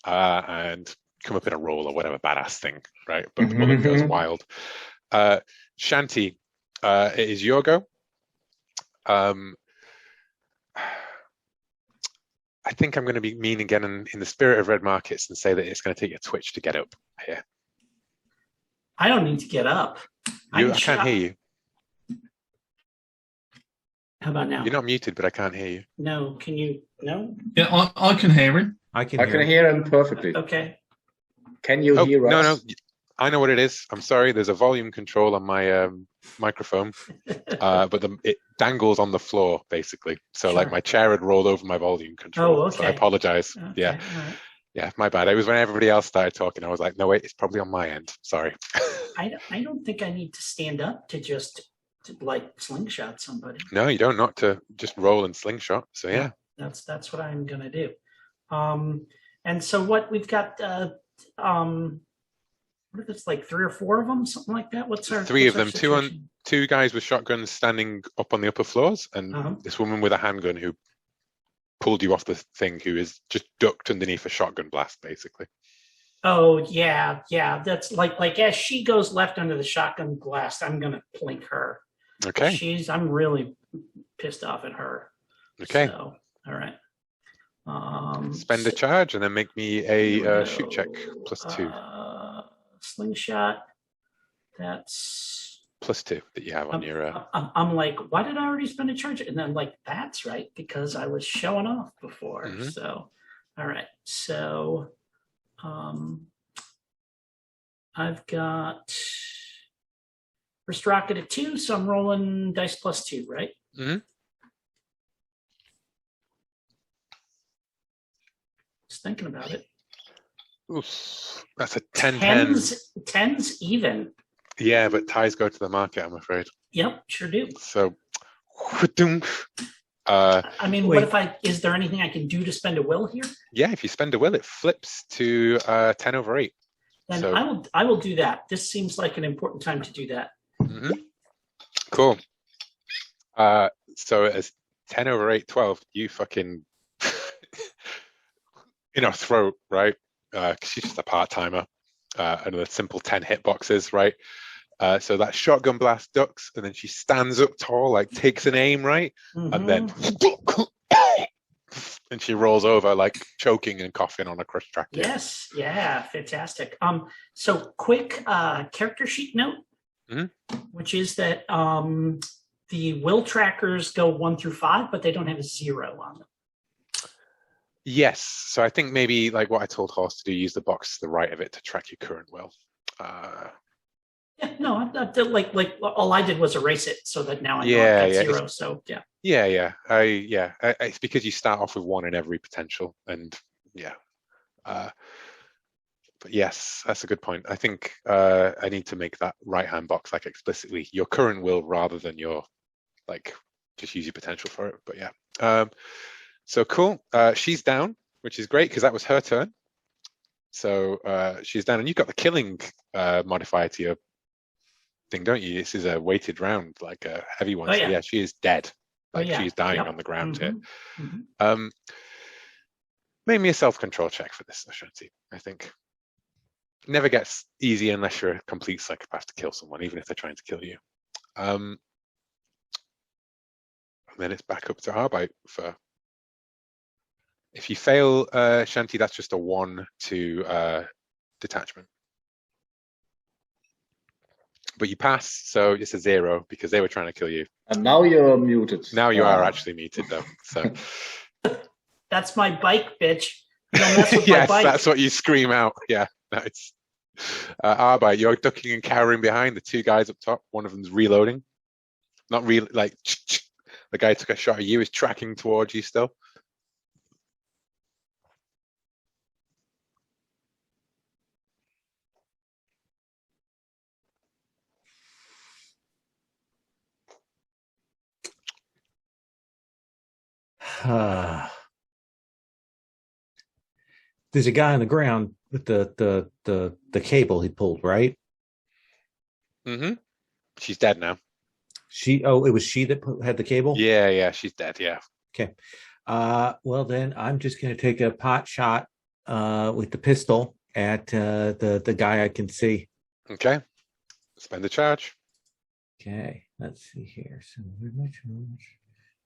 And come up in a roll or whatever badass thing, right? But the bullet goes wild. Shanti, it is your go. I think I'm going to be mean again in the spirit of Red Markets and say that it's going to take a twitch to get up here. I don't need to get up. I can't hear you. How about now? You're not muted, but I can't hear you. No, can you? No? Yeah, I can hear him. I can hear him perfectly. Okay. Can you hear us? No. I know what it is. I'm sorry. There's a volume control on my microphone, but it dangles on the floor, basically. So like my chair had rolled over my volume control. Oh, okay. So I apologize. Okay, Yeah. right. Yeah, my bad. It was when everybody else started talking. I was like, no, wait, it's probably on my end. Sorry. I don't think I need to stand up to like slingshot somebody. No, you don't. Not to just roll and slingshot. So yeah. That's what I'm gonna do. And so what we've got what if it's like 3 or 4 of them, something like that? What's our 3 of them? situation? 2 guys with shotguns standing up on the upper floors, and this woman with a handgun who pulled you off the thing, who is just ducked underneath a shotgun blast, basically. Oh yeah. That's like as she goes left under the shotgun blast, I'm gonna plink her. Okay. I'm really pissed off at her. Okay. So, all right. Spend a charge and then make me a shoot check +2. Slingshot. That's +2 that you have on your. I'm like, why did I already spend a charge? And then like, that's right, because I was showing off before. Mm-hmm. So, all right. So, I've got first rocket at 2, so I'm rolling dice +2, right? Mm-hmm. Just thinking about it. Oof, that's a 10. Tens even. Yeah, but ties go to the market, I'm afraid. Yep, sure do. So, I mean, what if is there anything I can do to spend a will here? Yeah, if you spend a will, it flips to 10/8. Then so, I will do that. This seems like an important time to do that. Mm-hmm. Cool. So as 10/8, 12, you fucking in her throat, right? Because she's just a part-timer, and a simple 10 hitboxes, right? So that shotgun blast ducks, and then she stands up tall, like takes an aim, right? And then and she rolls over, like choking and coughing on a crushed trachea. Yes, yeah, fantastic. So quick character sheet note, which is that the will trackers go 1 through 5, but they don't have a 0 on them. Yes, so I think maybe like what I told Horst to do, use the box to the right of it to track your current will. Yeah, no, like all I did was erase it so that now I know I've got 0. So yeah. It's because you start off with 1 in every potential, and but But yes, that's a good point. I think I need to make that right-hand box like explicitly your current will rather than your like just use your potential for it. But yeah, so cool. She's down, which is great because that was her turn. So she's down, and you've got the killing modifier to your thing, don't you? This is a weighted round, like a heavy one. Oh, So yeah. yeah, she is dead. Like yeah. she's dying Yep. on the ground here. Mhm. Make me a self-control check for this, Ashanti. I think never gets easy unless you're a complete psychopath to kill someone, even if they're trying to kill you. And then it's back up to Arbite for. If you fail, Shanti, that's just a 1 to detachment. But you pass, so it's a 0 because they were trying to kill you. And now you're muted. Now you are actually muted, though. So That's my bike, bitch. You don't mess with yes, my bike. that's what you scream out. Yeah, nice. Arbite, you're ducking and cowering behind the 2 guys up top. One of them's reloading. Not really, like the guy who took a shot at you is tracking towards you still. There's a guy on the ground with the cable he pulled, right? Mm-hmm. She's dead now. It was she that had the cable? Yeah, she's dead, yeah. Okay. Well, then I'm just going to take a pot shot with the pistol at the guy I can see. Okay. Spend the charge. Okay. Let's see here. So where's my charge?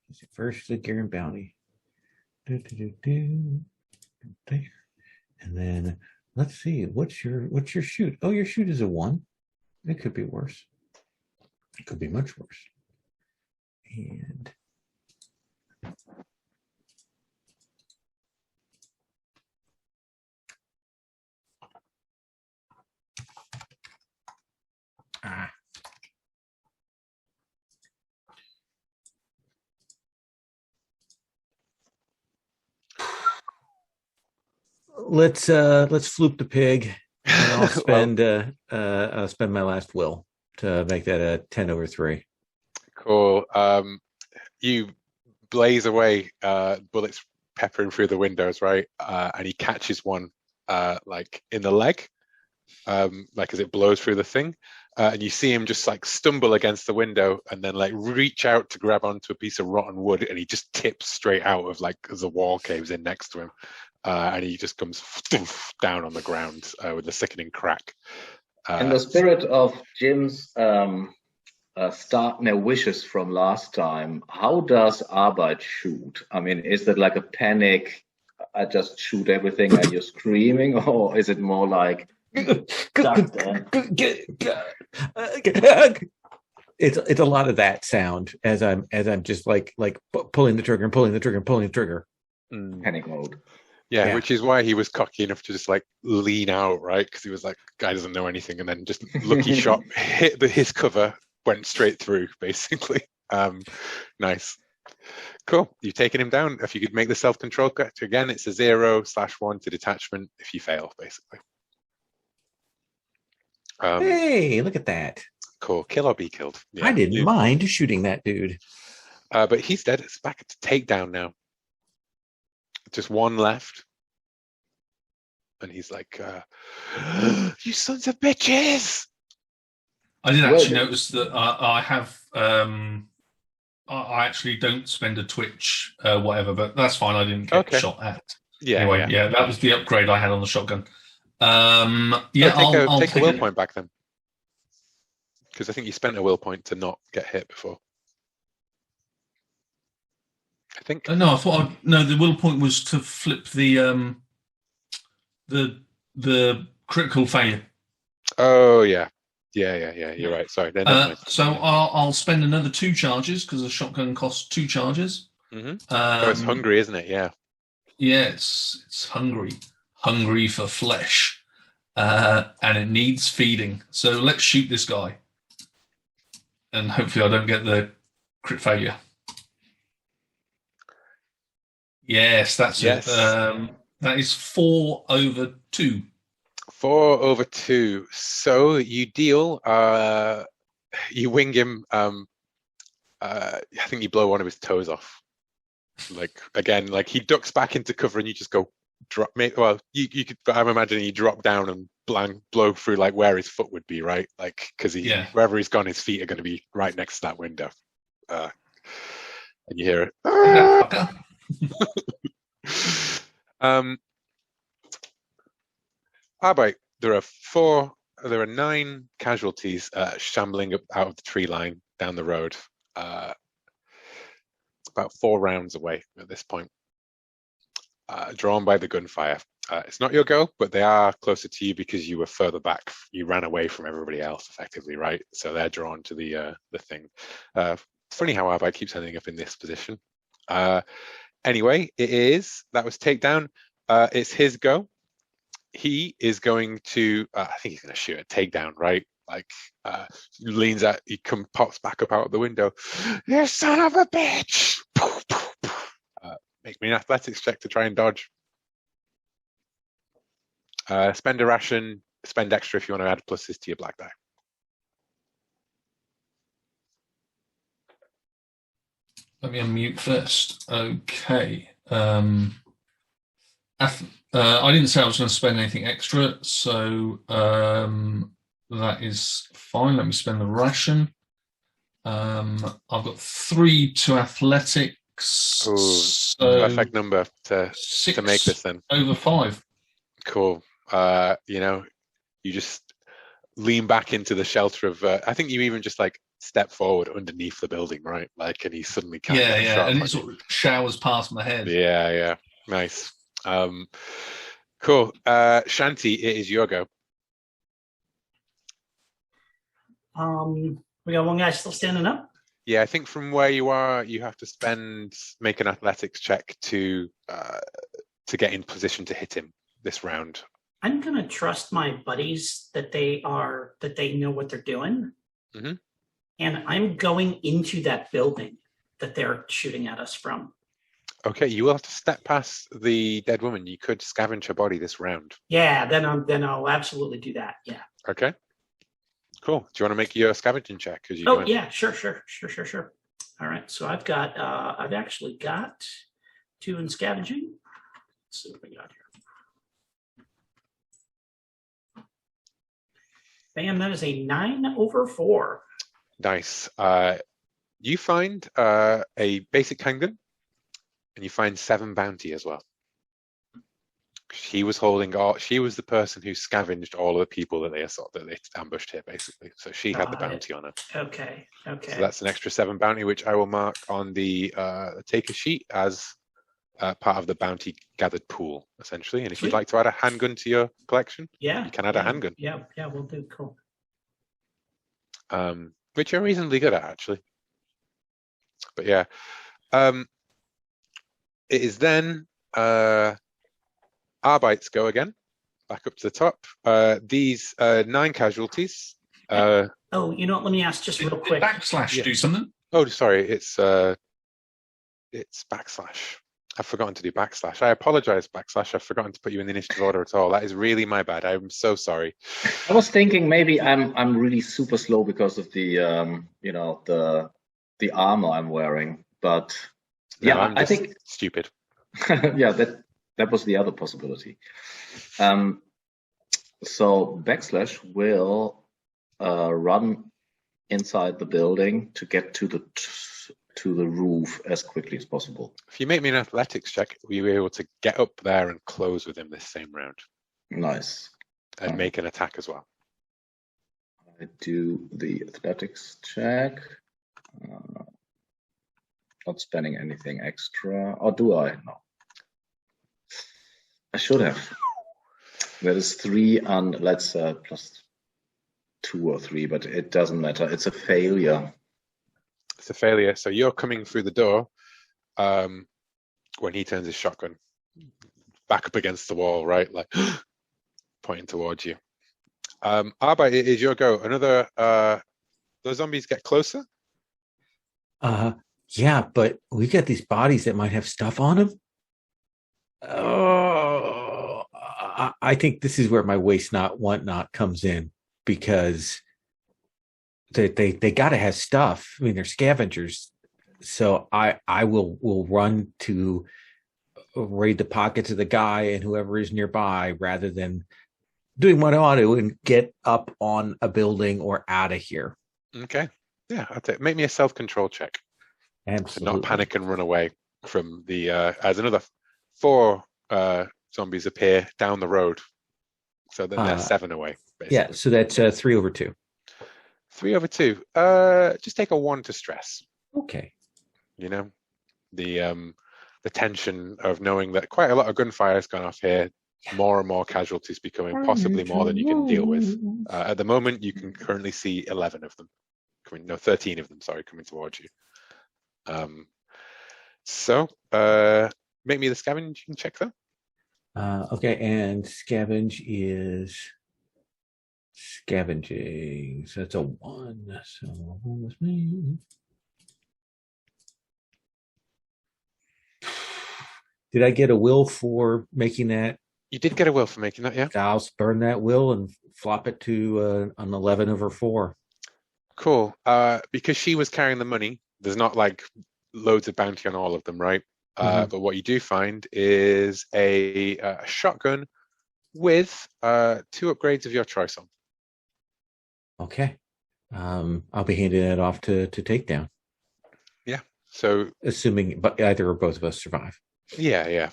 Is it first the gear and bounty? There. And then let's see. What's your shoot? Oh, your shoot is a 1. It could be worse. It could be much worse. And let's floop the pig, and I'll spend my last will to make that a 10/3. Cool. You blaze away, bullets peppering through the windows, right? And he catches one like in the leg, like as it blows through the thing. And you see him just like stumble against the window and then like reach out to grab onto a piece of rotten wood, and he just tips straight out of like as the wall caves in next to him. And he just comes down on the ground with a sickening crack. In the spirit of Jim's wishes from last time, how does Arbeit shoot? I mean, is that like a panic? I just shoot everything and you're screaming, or is it more like It's a lot of that sound as I'm just like pulling the trigger and pulling the trigger and pulling the trigger. Panic mode. Yeah, which is why he was cocky enough to just like lean out, right? Because he was like, guy doesn't know anything, and then just lucky shot hit his cover, went straight through, basically. Nice. Cool. You've taken him down. If you could make the self-control cut again, it's a 0/1 to detachment if you fail, basically. Hey, look at that. Cool. Kill or be killed. Yeah, I didn't mind shooting that dude. But he's dead. It's back to Takedown now. Just one left. And he's like, you sons of bitches! I did actually notice that I have... I actually don't spend a twitch, whatever, but that's fine. I didn't get shot at. Yeah, anyway, yeah, that was the upgrade I had on the shotgun. I'll take a will point back then, because I think you spent a will point to not get hit before. I think. No, I thought the will point was to flip the critical failure. Oh yeah. You're right. Sorry. So I'll spend another 2 charges because the shotgun costs 2 charges. Mm-hmm. It's hungry, isn't it? Yeah. Yes, it's hungry for flesh, and it needs feeding. So let's shoot this guy, and hopefully I don't get the crit failure. Yes, that's it. That is 4/2. 4 over 2. So you deal. You wing him. I think you blow one of his toes off. Like again, like he ducks back into cover, and you just go drop. Well, you could. I'm imagining you drop down and blow through like where his foot would be, right? Like because wherever he's gone, his feet are going to be right next to that window. And you hear it. Arbite, there are 9 casualties shambling up out of the tree line down the road. About 4 rounds away at this point, drawn by the gunfire. It's not your go, but they are closer to you because you were further back. You ran away from everybody else, effectively, right? So they're drawn to the thing. Funny how Arbite keeps ending up in this position. Anyway, that was Takedown. It's his go. He is going to, I think he's going to shoot a Takedown, right? Like, leans out, pops back up out of the window. You son of a bitch! Make me an athletics check to try and dodge. Spend a ration, spend extra if you want to add pluses to your black die. Let me unmute first. Okay. I didn't say I was going to spend anything extra, so that is fine. Let me spend the ration. I've got 3 to athletics. Ooh, so perfect number to make this then. Over 5. Cool. You just lean back into the shelter of. I think you even just like step forward underneath the building, right? Like, and he suddenly can't. Yeah, and it sort of showers past my head. Yeah, nice. Cool. Shanti, it is your go. We got one guy still standing up. Yeah, I think from where you are, you have to make an athletics check to get in position to hit him this round. I'm gonna trust my buddies that they know what they're doing, mm-hmm. and I'm going into that building that they're shooting at us from. Okay, you will have to step past the dead woman. You could scavenge her body this round. Yeah, then I'll absolutely do that. Yeah. Okay. Cool. Do you want to make your scavenging check? Yeah, sure. All right, so I've actually got 2 in scavenging. Let's see what we got here. Bam, that is a 9 over 4. Nice. You find a basic handgun, and you find 7 bounty as well. She was the person who scavenged all of the people that they ambushed here, basically. So she had the bounty on her. Okay. So that's an extra 7 bounty, which I will mark on the taker sheet as part of the bounty gathered pool, essentially. And if you'd like to add a handgun to your collection, you can add a handgun. Yeah, we'll do. Cool. Which you're reasonably good at, actually. But yeah. It is then Arbite's go again, back up to the top. These 9 casualties. You know what? Let me ask just real quick. Backslash do something? Oh, sorry. It's backslash. I've forgotten to do backslash. I apologize, backslash. I've forgotten to put you in the initiative order at all. That is really my bad. I'm so sorry. I was thinking maybe I'm really super slow because of the the armor I'm wearing, but no, I think stupid. Yeah, that was the other possibility. So backslash will run inside the building to get to the roof as quickly as possible. If you make me an athletics check, we'll be able to get up there and close with him this same round. Nice. And make an attack as well. I do the athletics check. Not spending anything extra. Or do I? No. I should have. That is 3 and let's plus 2 or 3, but it doesn't matter. It's a failure. It's a failure. So you're coming through the door when he turns his shotgun back up against the wall, right? Like pointing towards you. Arbite, it is your go. Another those zombies get closer? Yeah, but we got these bodies that might have stuff on them. Oh, I think this is where my waste not, want not comes in, because they got to have stuff. I mean, they're scavengers. So I will run to raid the pockets of the guy and whoever is nearby, rather than doing what I want to and get up on a building or out of here. Okay. Yeah, I'll take. Make me a self-control check. Absolutely. To not panic and run away from the. As another 4 zombies appear down the road, so then they're 7 away. Basically. Yeah, so that's 3 over 2. 3 over 2. Just take a 1 to stress. Okay. You know, the tension of knowing that quite a lot of gunfire has gone off here. More and more casualties becoming, possibly more than you can deal with. At the moment, you can currently see 11 of them coming. No, 13 of them. Sorry, coming towards you. So make me the scavenging check though. Okay, and scavenge is scavenging. So it's a 1. So what was me? Did I get a will for making that? You did get a will for making that, yeah? I'll burn that will and flop it to an 11 over 4. Cool. Because she was carrying the money, there's not like loads of bounty on all of them, right? But what you do find is a shotgun with 2 upgrades of your choice on. Okay. I'll be handing that off to Takedown. Yeah. So assuming either or both of us survive. Yeah.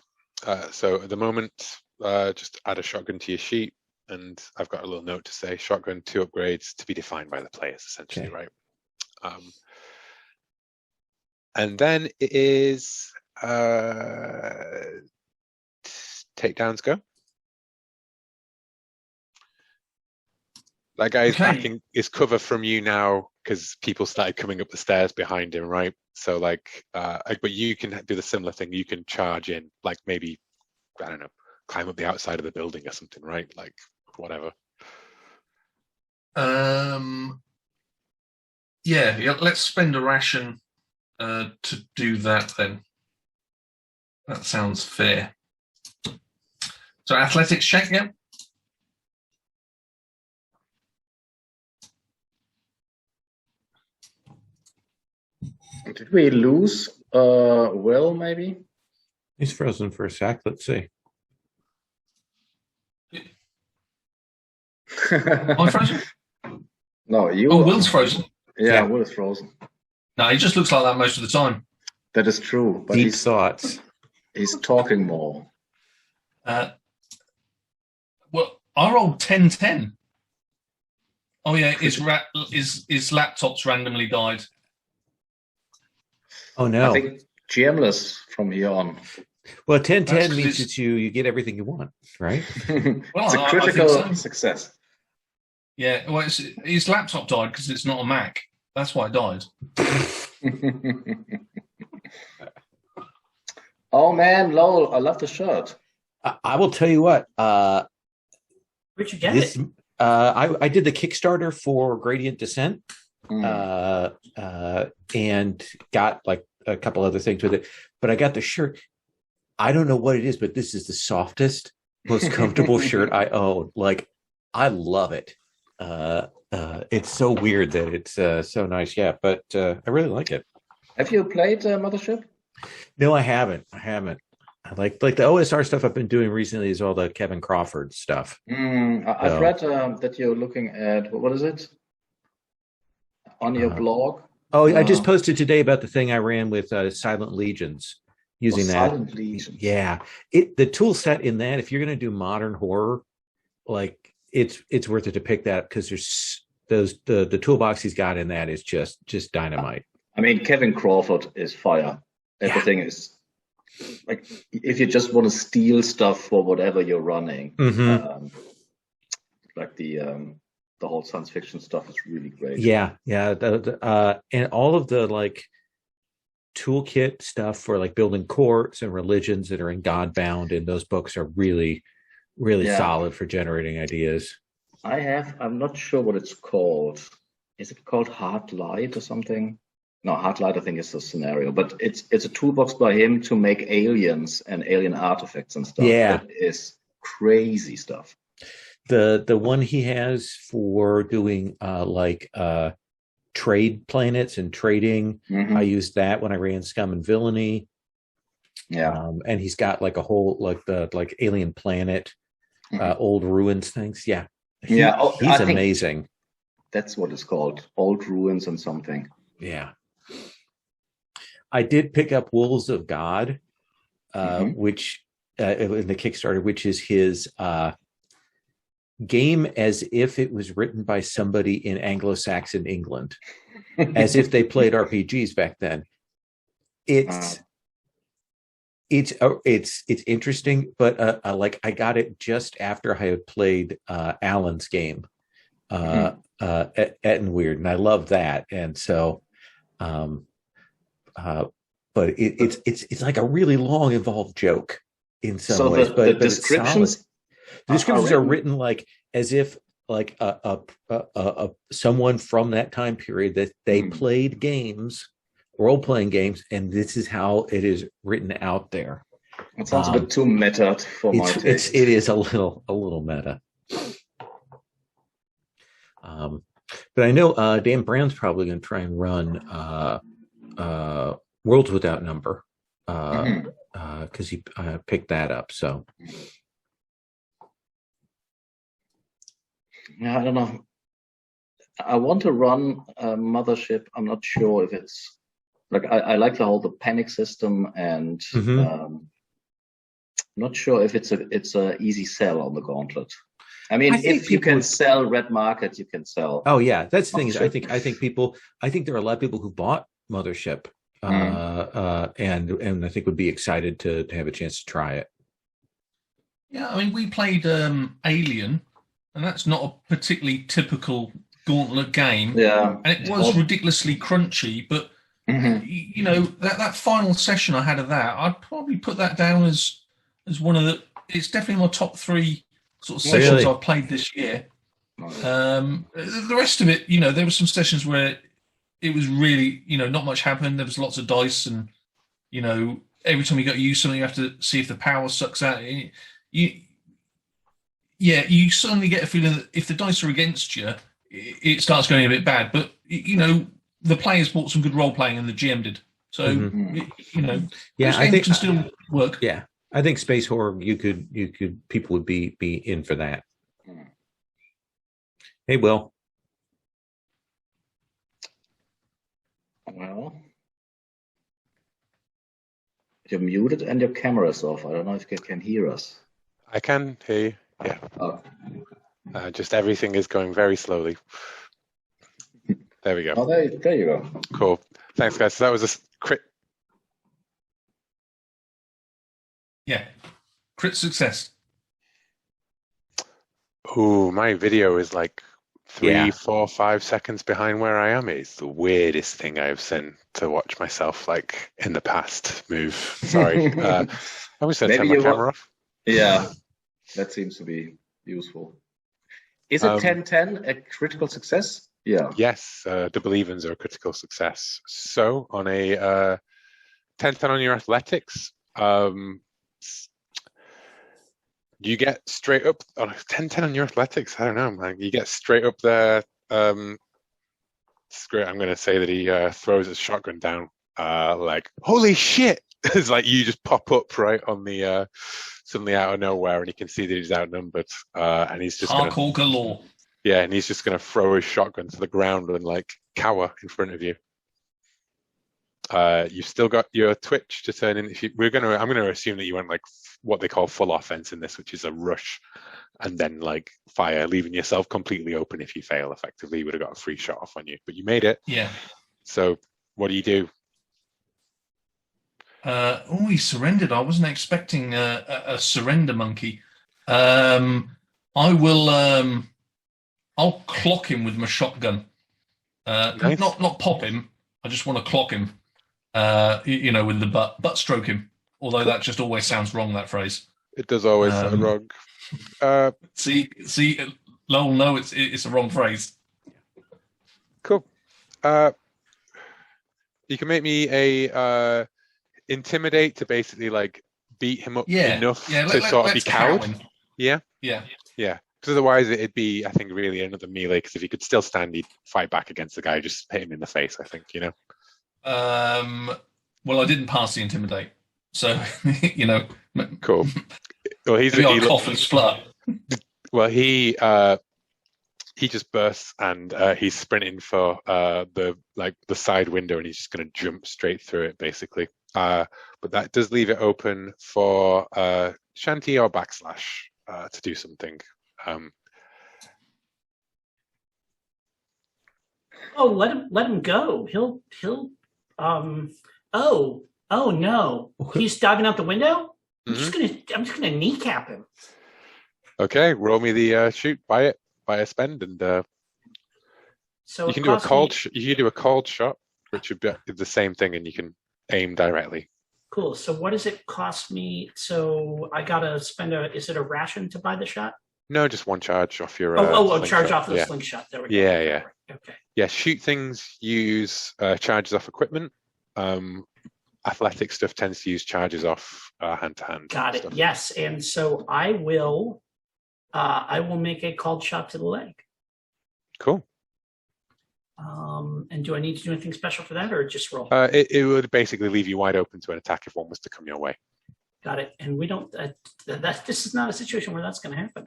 So at the moment, just add a shotgun to your sheet, and I've got a little note to say shotgun 2 upgrades to be defined by the players, essentially, right? And then it is takedowns go. That guy's backing is cover from you now because people started coming up the stairs behind him, right? So but you can do the similar thing. You can charge in, like maybe, I don't know, climb up the outside of the building or something, right? Like whatever. Yeah, let's spend a ration to do that then. That sounds fair. So athletics check, yeah? Did we lose Will, maybe? He's frozen for a sec. Let's see. I'm frozen? No, you. Oh, Will's frozen. Yeah, Will is frozen. No, he just looks like that most of the time. That is true. But Deep thoughts. He's talking more. Well, I rolled 10-10. Oh yeah, his laptop's randomly died. Oh no! I think GMless from here on. Well, 10-10 means that you get everything you want, right? Well, it's a critical success. Yeah, well, his laptop died because it's not a Mac. That's why it died. Oh man, lol! I love the shirt. I will tell you what. Where'd you get it? I did the Kickstarter for Gradient Descent, and got like a couple other things with it. But I got the shirt. I don't know what it is, but this is the softest, most comfortable shirt I own. Like, I love it. It's so weird that it's so nice. Yeah, but I really like it. Have you played Mothership? No, I haven't. I like the OSR stuff I've been doing recently is all the Kevin Crawford stuff. I've read that you're looking at, what is it? On your blog? Oh, I just posted today about the thing I ran with Silent Legions. Using that. Silent Legions. Yeah. The tool set in that, if you're going to do modern horror, like it's worth it to pick that because there's the toolbox he's got in that is just dynamite. I mean, Kevin Crawford is fire. Everything is like, if you just want to steal stuff for whatever you're running, like the whole science fiction stuff is really great. Yeah. And all of the like toolkit stuff for like building courts and religions that are in Godbound, and those books are really solid for generating ideas. I'm not sure what it's called. Is it called Hard Light or something? No, Hard Light I think is a scenario, but it's a toolbox by him to make aliens and alien artifacts and stuff. Yeah, that is crazy stuff. The one he has for doing trade planets and trading, I used that when I ran Scum and Villainy. Yeah. And he's got like a whole like alien planet, old ruins things. Yeah. He's amazing. That's what it's called. Old ruins and something. Yeah. I did pick up Wolves of God, which in the Kickstarter, which is his game as if it was written by somebody in Anglo-Saxon England, as if they played RPGs back then. It's interesting, but like I got it just after I had played Alan's game, Ettenweird, and I love that, and so, but it's like a really long, involved joke in some ways. But the descriptions. The descriptions are written like as if like a someone from that time period that they played games, role-playing games, and this is how it is written out there. It sounds a bit too meta for my taste. It is a little meta. But I know Dan Brown's probably going to try and run Worlds Without Number because he picked that up. So. Yeah, I don't know. I want to run a Mothership. I'm not sure if it's like I like the whole panic system, and not sure if it's a easy sell on the Gauntlet. I mean, if you can sell Red Market, you can sell. Oh yeah, that's the thing. I think there are a lot of people who bought Mothership, and I think would be excited to have a chance to try it. Yeah, I mean, we played Alien. And that's not a particularly typical Gauntlet game. Yeah. And it was ridiculously crunchy, but you know, that final session I had of that, I'd probably put that down as one of it's definitely my top 3 sort of sessions I've played this year. The rest of it, you know, there were some sessions where it was really, you know, not much happened. There was lots of dice, and you know, every time you got to use something, you have to see if the power sucks out. You suddenly get a feeling that if the dice are against you, it starts going a bit bad. But you know, the players bought some good role playing, and the GM did. So you know, I think can still work. Yeah, I think Space Horror, you could people would be in for that. Hey, Will. Well, you're muted and your camera's off. I don't know if you can hear us. I can hear you. Yeah. Oh. Just everything is going very slowly. There we go. Oh, there you go. Cool. Thanks, guys. So that was a crit. Yeah. Crit success. Oh, my video is like 3, 4, 5 seconds behind where I am. It's the weirdest thing I've sent to watch myself like in the past move. Sorry. I was going to turn my camera off. Yeah. That seems to be useful. Is it 10-10 a critical success? Yeah. Yes, double evens are a critical success. So on a 10-10 on your athletics, you get straight up on a 10-10 on your athletics. I don't know, man. You get straight up there. It's great. I'm going to say that he throws his shotgun down. Like, holy shit! It's like you just pop up right on the suddenly out of nowhere, and you can see that he's outnumbered, and he's just hardcore galore. Yeah, and he's just going to throw his shotgun to the ground and like cower in front of you. You've still got your twitch to turn in. I'm going to assume that you went like what they call full offense in this, which is a rush and then like fire, leaving yourself completely open. If you fail, effectively, you would have got a free shot off on you, but you made it. Yeah. So what do you do? He surrendered. I wasn't expecting a surrender monkey. I will. I'll clock him with my shotgun. Nice. Not pop him. I just want to clock him. You know, with the butt stroke him. Although that just always sounds wrong. That phrase. It does always sound wrong. See, Lowell, no, it's a wrong phrase. Cool. You can make me a intimidate to basically like beat him up enough to sort of be cowed. Yeah. Yeah. Yeah. Because otherwise it'd be, I think, really another melee. Because if he could still stand, he'd fight back against the guy, just hit him in the face. I think, you know. Well, I didn't pass the intimidate, so you know. Cool. Well, Maybe I'll cough and splut. Well, he just bursts and he's sprinting for the side window, and he's just going to jump straight through it, basically. But that does leave it open for Shanti or Backslash to do something. Oh, let him go. He'll oh no. He's diving out the window? I'm just gonna kneecap him. Okay, roll me the shoot, buy a spend, and so you can do a cold shot, which would be the same thing, and you can aim directly. Cool. So what does it cost me? So I gotta spend is it a ration to buy the shot? No, just one charge off your. Charge off the slingshot. There we go. Yeah. Okay. Yeah, shoot things use charges off equipment. Athletic stuff tends to use charges off hand to hand. Got it. Yes, and so I will make a called shot to the leg. Cool. And do I need to do anything special for that, or just roll? It would basically leave you wide open to an attack if one was to come your way. Got it. And we don't. This is not a situation where that's going to happen.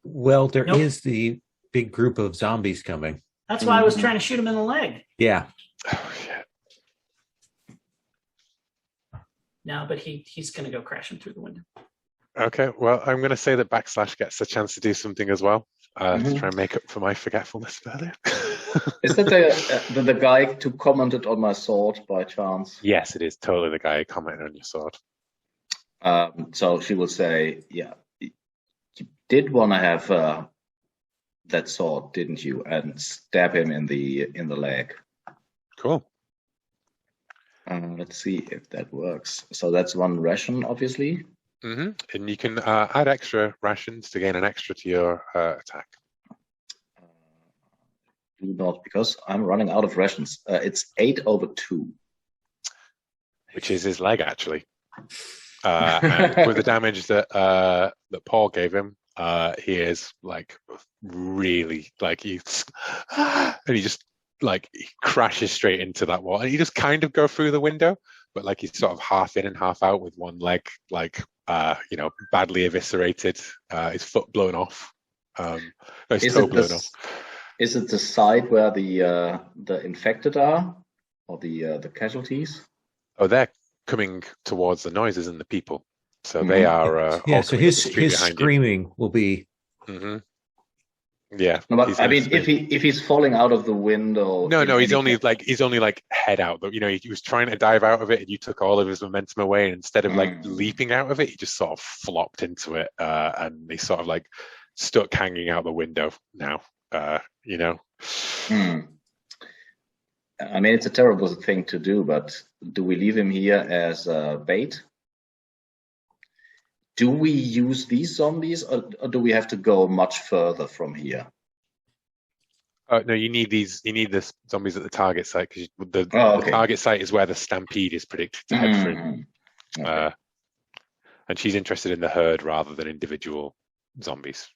Well, there is the big group of zombies coming. That's why I was trying to shoot him in the leg. Yeah. Oh shit. No, but he's going to go crashing through the window. Okay. Well, I'm going to say that Backslash gets a chance to do something as well to try and make up for my forgetfulness earlier. Is that the guy who commented on my sword by chance? Yes, it is totally the guy who commented on your sword. So she will say, "Yeah, you did want to have that sword, didn't you?" And stab him in the leg. Cool. Let's see if that works. So that's one ration, obviously. And you can add extra rations to gain an extra to your attack. Do not, because I'm running out of rations. It's 8/2. Which is his leg, actually. And with the damage that Paul gave him, he is like really like and he just like he crashes straight into that wall, and he just kind of go through the window, but like he's sort of half in and half out with one leg like badly eviscerated, his foot blown off, his toe blown off. Is it the side where the infected are, or the casualties? Oh, they're coming towards the noises and the people, so they are. So his screaming will be. Yeah, no, but I mean, if he's falling out of the window. No, he's only like head out. He was trying to dive out of it, and you took all of his momentum away. And instead of like leaping out of it, he just sort of flopped into it, and he's sort of like stuck hanging out the window now. I mean, it's a terrible thing to do, but do we leave him here as bait? Do we use these zombies, or do we have to go much further from here? No, you need these. You need the zombies at the target site, because the target site is where the stampede is predicted to head through. Okay. And she's interested in the herd rather than individual zombies.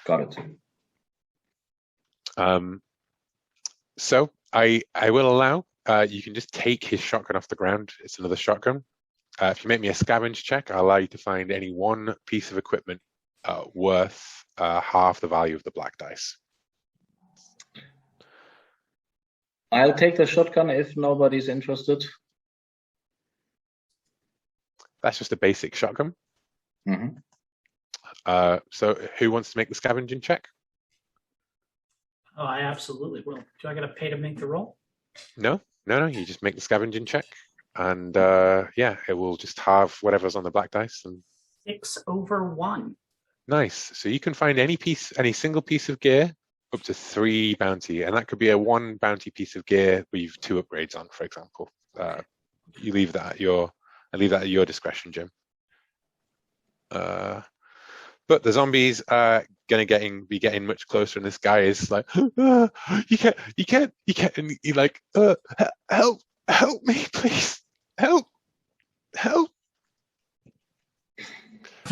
Got it. So I will allow you can just take his shotgun off the ground. It's another shotgun. If you make me a scavenge check, I'll allow you to find any one piece of equipment worth half the value of the black dice. I'll take the shotgun if nobody's interested. That's just a basic shotgun. So who wants to make the scavenging check? Oh, I absolutely will. Do I got to pay to make the roll? No. You just make the scavenging check, and it will just halve whatever's on the black dice. And 6/1. Nice. So you can find any single piece of gear up to 3 bounty, and that could be a 1 bounty piece of gear with 2 upgrades on, for example. You leave that at your discretion, Jim. But the zombies are gonna be getting much closer, and this guy is like, you can't, and he like, help me, please, help. I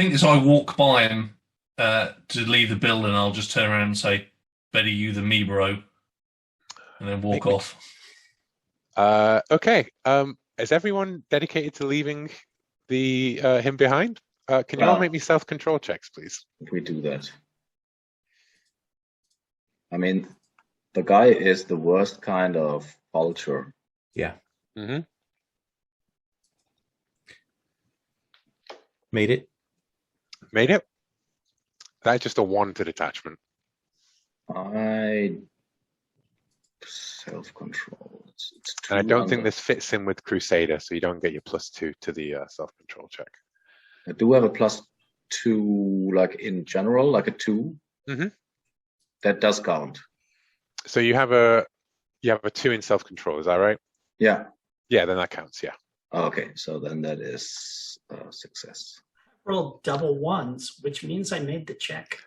think as I walk by him to leave the building, I'll just turn around and say, "Better you than me, bro," and then walk off. Okay. Is everyone dedicated to leaving him behind? Can you all make me self-control checks, please? If we do that. I mean, the guy is the worst kind of vulture. Yeah. Mm-hmm. Made it. Made it? That's just a 1 to detachment. Self-control. It's And I don't think this fits in with Crusader, so you don't get your +2 to the self-control check. I do have a +2, like in general, like a 2. Mm-hmm. That does count. So you have a 2 in self-control, is that right? Yeah. Yeah, then that counts, yeah. Okay, so then that is a success. Rolled double 1s, which means I made the check.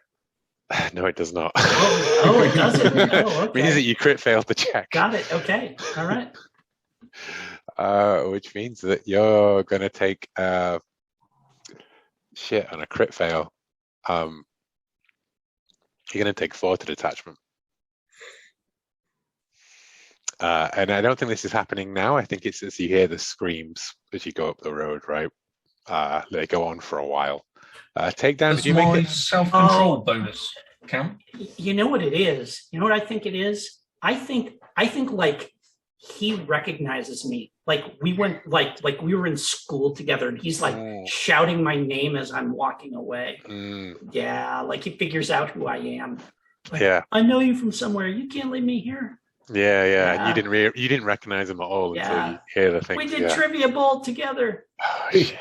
No, it does not. Oh, it doesn't. Oh, okay. Means that you crit failed the check. Got it. Okay. All right. Which means that you're gonna take shit on a crit fail. You're gonna take 4 to detachment. And I don't think this is happening now. I think it's as you hear the screams as you go up the road, right? They go on for a while. Takedown, did you make it? Self-control bonus count? You know what it is? You know what I think it is? I think like he recognizes me. Like we went like we were in school together and he's like shouting my name as I'm walking away. Yeah, like he figures out who I am. Like, yeah. I know you from somewhere. You can't leave me here. Yeah. And you didn't recognize him at all until you hear the thing. We did trivia bowl together. Oh, shit.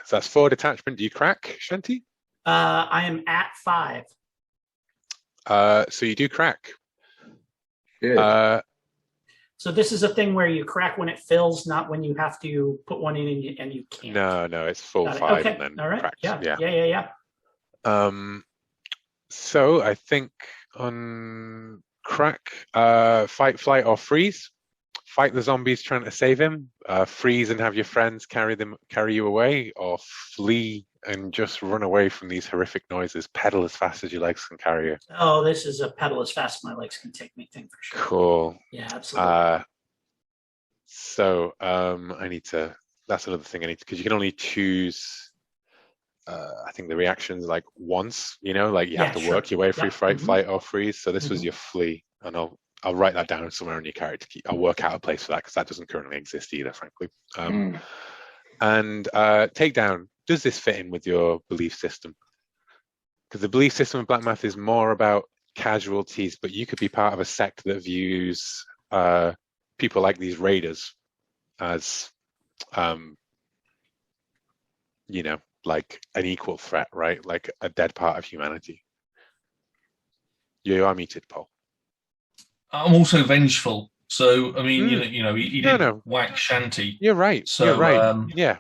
So that's 4 detachment. Do you crack, Shanti? I am at 5. So you do crack. Good. So this is a thing where you crack when it fills, not when you have to put one in and you can't. No, it's full 5 okay. and then all right. cracks. Yeah. So I think on crack, fight, flight, or freeze. Fight the zombies trying to save him. Freeze and have your friends carry you away, or flee and just run away from these horrific noises. Pedal as fast as your legs can carry you. Oh, this is a pedal as fast as my legs can take me thing for sure. Cool. Yeah, absolutely. So I need to. That's another thing I need to, because you can only choose. I think the reactions like once. You know, like you have to work your way through fight, flight, or freeze. So this was your flee, and I'll write that down somewhere on your character. I'll work out a place for that because that doesn't currently exist either, frankly. And Takedown, does this fit in with your belief system? Because the belief system of Black Math is more about casualties, but you could be part of a sect that views people like these raiders as, like an equal threat, right? Like a dead part of humanity. You are muted, Paul. I'm also vengeful, so I mean, he didn't whack Shanti. You're right. So, you're right. Yeah.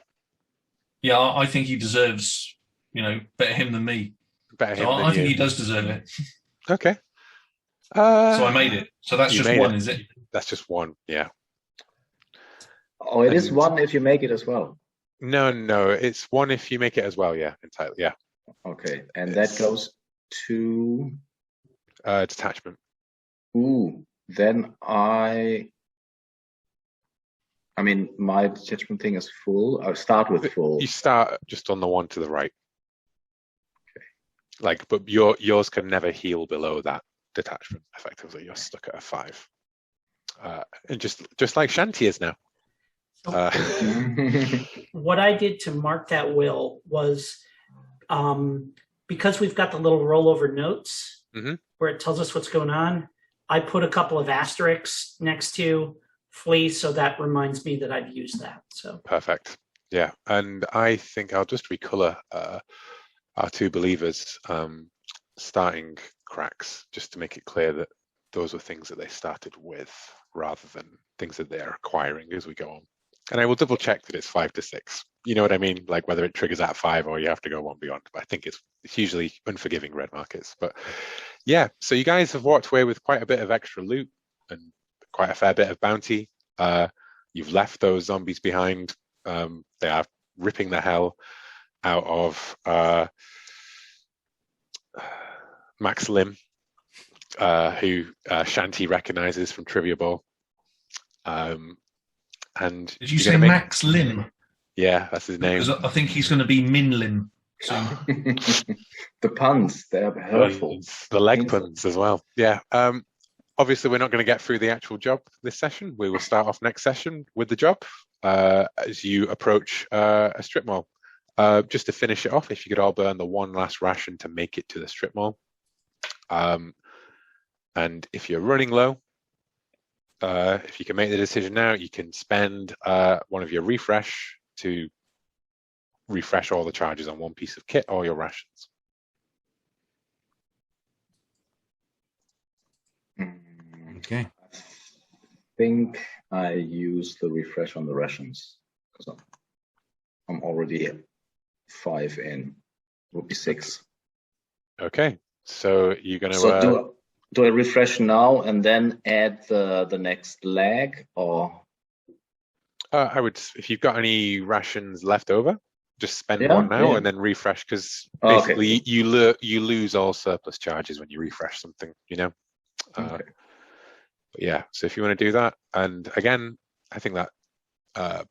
I think he deserves, better him than me. I think he does deserve it. Okay. So I made it. So that's just 1, is it? That's just 1. Yeah. Oh, it is 1 if you make it as well. No, it's 1 if you make it as well. Yeah, entirely. Yeah. Okay, and that goes to detachment. Ooh, then I mean, my detachment thing is full. I'll start with full. You start just on the 1 to the right. Okay. But yours can never heal below that detachment. Effectively, you're stuck at a 5. And just like Shanti is now. What I did to mark that will was because we've got the little rollover notes where it tells us what's going on. I put a couple of asterisks next to flee, so that reminds me that I've used that. So perfect. Yeah, and I think I'll just recolor our 2 believers starting cracks, just to make it clear that those were things that they started with, rather than things that they're acquiring as we go on. And I will double check that it's 5 to 6. You know what I mean? Like whether it triggers at 5 or you have to go 1 beyond. But I think it's usually unforgiving red markets. But yeah, so you guys have walked away with quite a bit of extra loot and quite a fair bit of bounty. You've left those zombies behind. They are ripping the hell out of Max Lim, who Shanti recognizes from Trivia Bowl. And did you say Max Lim? Yeah, that's his name. Because I think he's going to be Min Lim soon. The puns, they're hurtful. The leg puns as well. Yeah. Obviously, we're not going to get through the actual job this session. We will start off next session with the job as you approach a strip mall. Just to finish it off, if you could all burn the one last ration to make it to the strip mall. And if you're running low, if you can make the decision now, you can spend one of your refresh to refresh all the charges on one piece of kit or your rations. Okay. I think I use the refresh on the rations because I'm already 5 in. Would be 6. Okay, so you're gonna. So do I refresh now and then add the next leg, or? I would, if you've got any rations left over, just spend one now and then refresh, because basically you lose all surplus charges when you refresh something, you know. But yeah, so if you want to do that, and again, I think that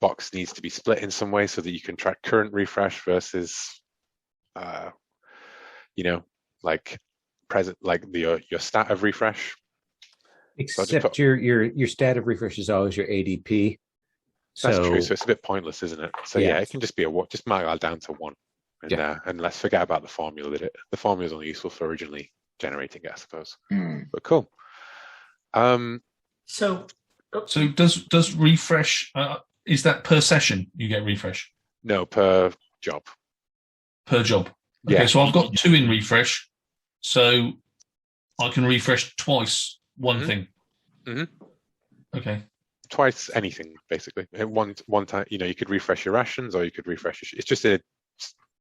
box needs to be split in some way so that you can track current refresh versus, you know, like present, like your stat of refresh. Except your stat of refresh is always your ADP. That's true. So it's a bit pointless, isn't it? So yeah, it can just be just mark that down to 1, and let's forget about the formula. The formula is only useful for originally generating it, I suppose. But cool. So does refresh? Is that per session you get refresh? No, per job. Per job. Okay, so I've got 2 in refresh, so I can refresh twice one thing. Okay. Twice anything, basically. One time, you know, you could refresh your rations, or you could refresh it's just a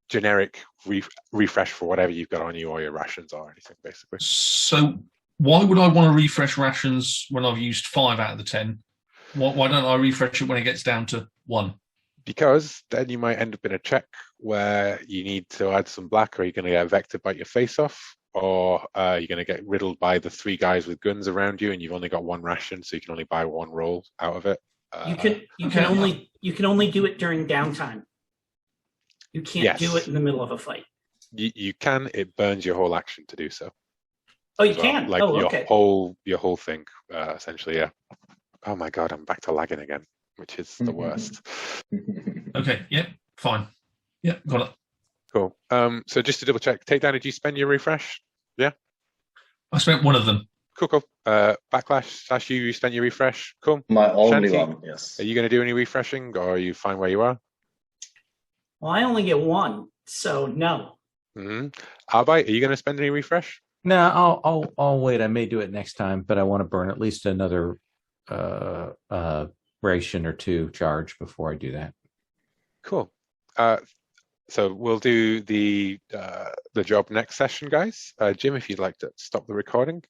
generic refresh for whatever you've got on you, or your rations or anything, basically. So why would I want to refresh rations when I've used 5 out of the 10? Why don't I refresh it when it gets down to 1? Because then you might end up in a check where you need to add some black, or you're going to get vector bite your face off, or you're going to get riddled by the 3 guys with guns around you, and you've only got 1 ration, so you can only buy 1 roll out of it. You can only do it during downtime. You can't do it in the middle of a fight. You can. It burns your whole action to do so. Oh, you can. Like your whole thing, essentially. Yeah. Oh my god, I'm back to lagging again, which is the worst. Okay. Yep. Fine. Yep. Got it. Cool. So just to double check, Takedown, did you spend your refresh? Yeah. I spent 1 of them. Cool. Backlash, you spent your refresh. Cool. My only Shanti, one. Yes. Are you going to do any refreshing, or are you fine where you are? Well, I only get 1, so no. Arbite, are you going to spend any refresh? No, I'll wait. I may do it next time, but I want to burn at least another ration or 2 charge before I do that. Cool. So we'll do the job next session, guys. Jim, if you'd like to stop the recording.